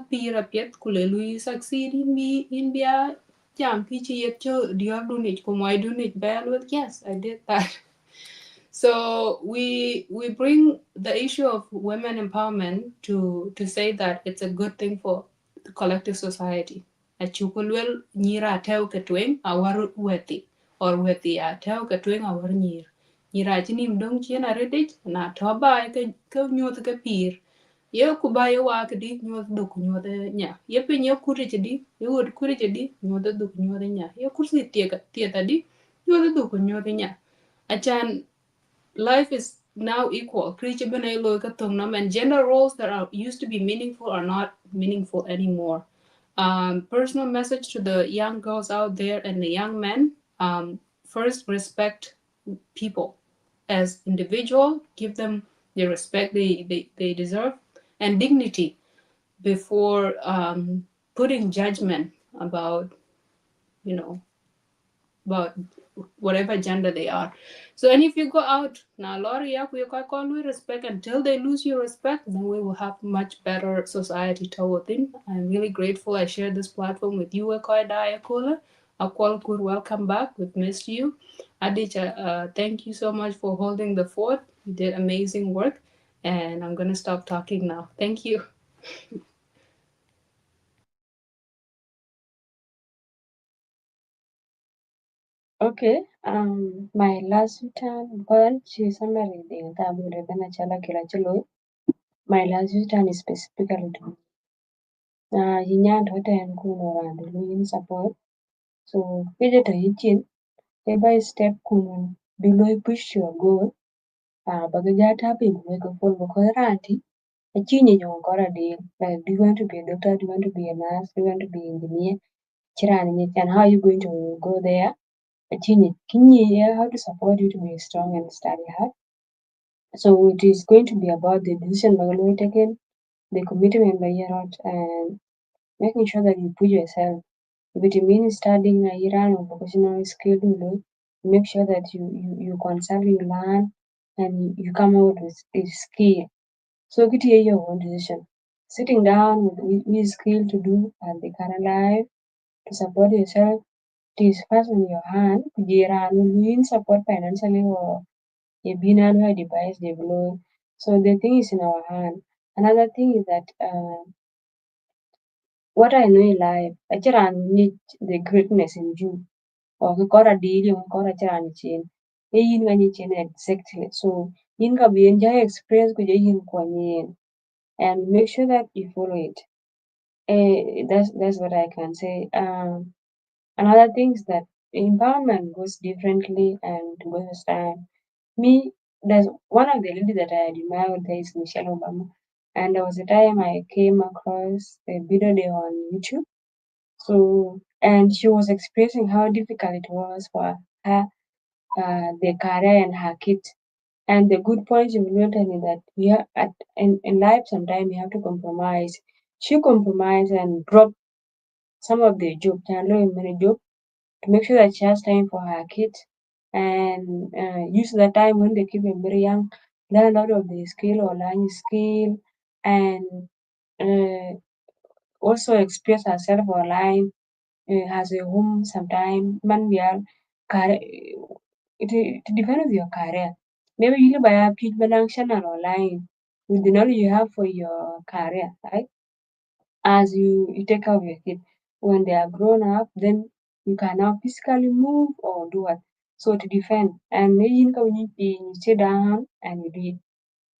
pira piet kulelu succeed in bia jam pichi yet cho dior dunit kumai dunit bell with yes, I did that. So we bring the issue of women empowerment to say that it's a good thing for the collective society. Achukulwel nyira teu ketwing awar weti or weti a teu ketwing awar nyir. Nyira chini mdong chiena redich na toba ke nyuoth ke pir. Ye kubaye wa kedi nyuoth duk nyuoth nya. Ye pin ye kuri chedi ye wod kuri chedi nyuoth duk nyuoth nya. Ye kursi tieka di nyuoth duk nyuoth nya. Achan life is now equal. And gender roles that are used to be meaningful are not meaningful anymore. Personal message to the young girls out there and the young men. First, respect people as individual. Give them the respect they deserve and dignity before putting judgment about, you know, about whatever gender they are. So, and if you go out now, Lori, we call respect until they lose your respect, then we will have much better society toward them. I'm really grateful I shared this platform with you, Ekoi Diakola. Akwal Kur, welcome back. We've missed you. Aditya, thank you so much for holding the fort. You did amazing work. And I'm going to stop talking now. Thank you. Okay, my last return, because she summary the tabu rebana chala kila chilo. My last return is specifically to yinyand hote and kuno and luin support. So, fidget a hitchin, step by step kuno, below push your goal. Bagaja tapping, make a full vocoranti. A chinny yon got a deal. Like, do you want to be a doctor? Do you want to be a nurse? Do you want to be an engineer? Chirani, and how are you going to go there? A chinny, how to support you to be strong and study hard. So it is going to be about the decision Bangalore taken, the commitment by year out, and making sure that you put yourself. If it means studying a year or vocational skill, make sure that you constantly learn and you come out with a skill. So get your own decision. Sitting down with skill to do at the current life to support yourself. It is first in your hand. Kujira will support financially or a binary device developed. So the thing is in our hand. Another thing is that what I know in life, I just need the greatness in you. Or we got a deal, we got a chain chain. Yin when you chain exactly. So yin ka be enjoy experience kuja yin kwenye and make sure that you follow it. That's what I can say. Another thing is that empowerment goes differently and goes with time. Me, there's one of the ladies that I admire there is Michelle Obama. And there was a time I came across a video there on YouTube. So, and she was expressing how difficult it was for her, the career and her kids. And the good point you mentioned is that we are in life sometimes you have to compromise. She compromised and dropped some of the job, many job to make sure that she has time for her kids and use the time when the kids are very young, learn a lot of the skill or learn skill and uh, also express herself online has a home sometime. Man, we are it depends on your career. Maybe you buy a page channel online with the knowledge you have for your career, right? As you take care of your kid. When they are grown up, then you can now physically move or do what. So to defend and maybe you you sit down and you do it.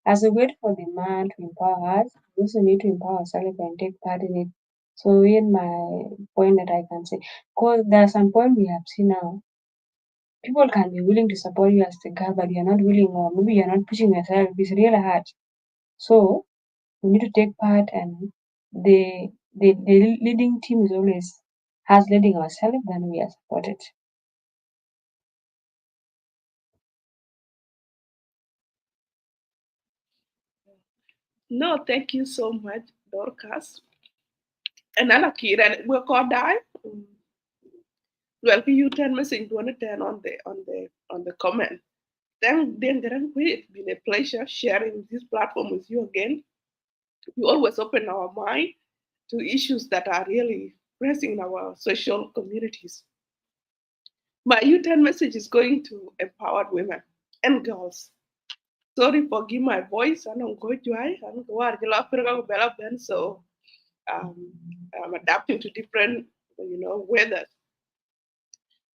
As a way for the man to empower us, we also need to empower ourselves and take part in it. So in my point that I can say, because there are some point we have seen now, people can be willing to support you as the girl, but you're not willing or maybe you're not pushing yourself. It's really hard. So we need to take part and the leading team is always has leading ourselves then we are supported. No, thank you so much, Dorcas. And Anna Kira, we're called die. Well, you turn message to turn on the comment. Then Deng Garang Kuei, it's been a pleasure sharing this platform with you again. You always open our mind to issues that are really pressing in our social communities. My U-turn message is going to empowered women and girls. Sorry, forgive my voice. I don't go to I don't go out. So um, I'm adapting to different, weather.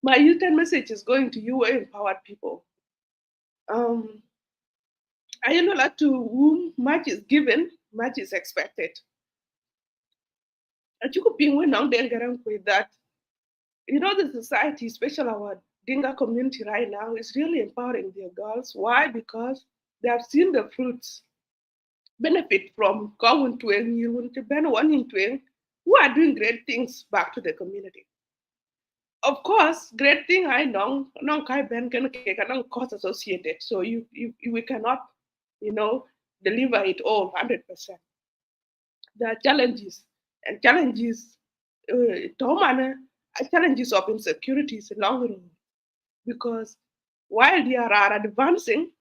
My U-turn message is going to you, empowered people. Um, I know that to whom much is given, much is expected. And you could be down there with that. The society, especially our Dinga community right now, is really empowering their girls. Why? Because They have seen the fruits, benefit from going to who are doing great things back to the community. Of course, great thing I know, non kai ben can cost associated. So we cannot, you know, deliver it all 100%. There are challenges, and challenges, challenges of insecurities along the road, because while they are advancing,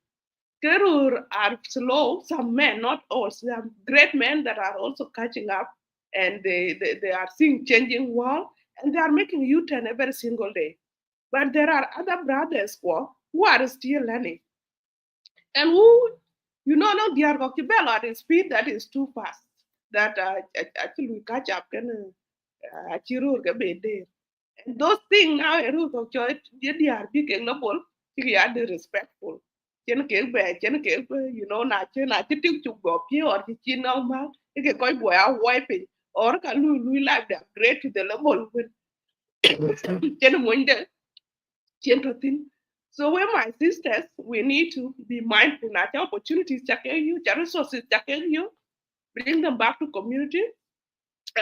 Kerur are slow. Some men, not all, some great men that are also catching up, and they are seeing changing world, and they are making U-turn every single day. But there are other brothers who are still learning, and who, no, they are going at a speed that is too fast. That actually we catch up can achieve there. And those things now, they are big and noble, they are respectful. Na chen tik chuk go pie or chi no ma, ke koi boy a wiping or can lu life that great to the level when chen mo inde chen to thin. So when my sisters, we need to be mindful na cha opportunities cha you, cha resources cha you, bring them back to community,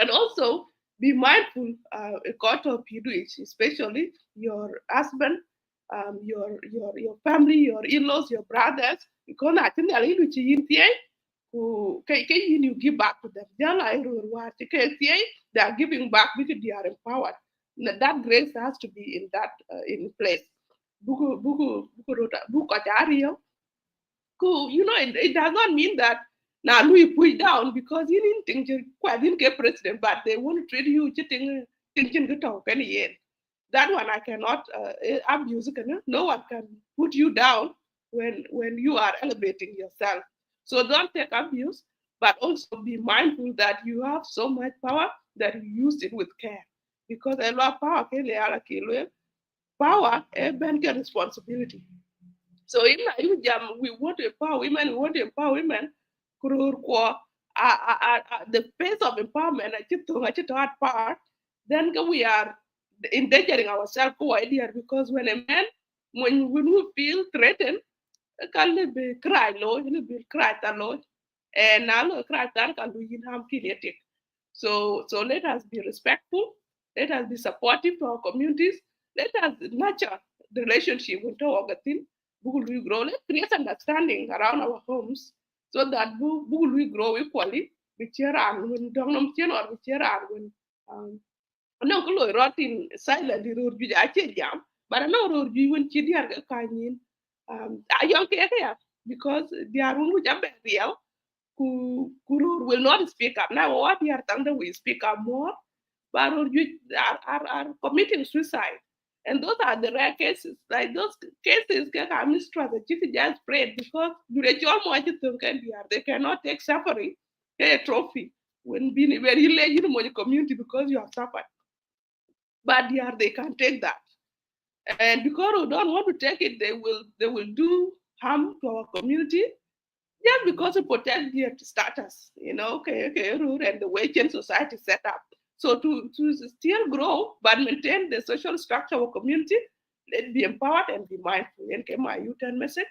and also be mindful a court of Pidwich, especially your husband, your family, your in-laws, your brothers, because I think you give back to them. They are giving back because they are empowered. That grace has to be in that in place. It does not mean that now Louis put down because you didn't think you didn't get president, but they want to treat you thinking to talk any. That one I cannot abuse. No one can put you down when you are elevating yourself. So don't take abuse, but also be mindful that you have so much power that you use it with care. Because a lot of power, power, a responsibility. So in we want to empower women, we want to empower women. The pace of empowerment, I hard part, then we are endangering ourselves because when a man, when we feel threatened, can be cry low, be cry low, and now cry can be harm kinetic. So let us be respectful, let us be supportive to our communities, let us nurture the relationship with our thing. We grow, let's create understanding around our homes so that we grow equally. We cheer on when don't know or we cheer on when no ko loy rotin silent di rur ju ache jam but no rur ju won chi diar ga kanyin a yon ke ya because diar won ju be real kurur will not speak up now what diar tanda we speak up more but rur ju are committing suicide, and those are the rare cases. Like those cases can have strategic just spread because they cannot take suffering a trophy when being very late in the community because you have suffered, but they can take that. And because we don't want to take it, they will do harm to our community just because to protect their status, and the way change society set up. So to still grow but maintain the social structure of our community, let's be empowered and be mindful. And my U-turn message.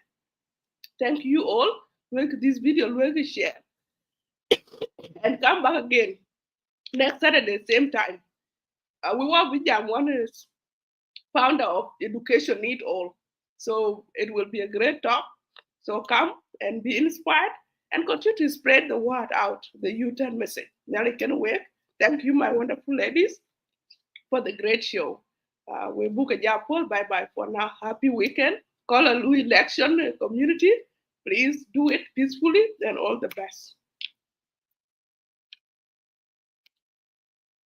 Thank you all. Make this video will share and come back again next Saturday same time. We work with Jam one is founder of Education Need All. So it will be a great talk. So come and be inspired and continue to spread the word out, the U-turn message. Now can wait. Thank you, my wonderful ladies, for the great show. We book a job, Paul. Bye bye for now. Happy weekend. Call a Louis election community. Please do it peacefully and all the best.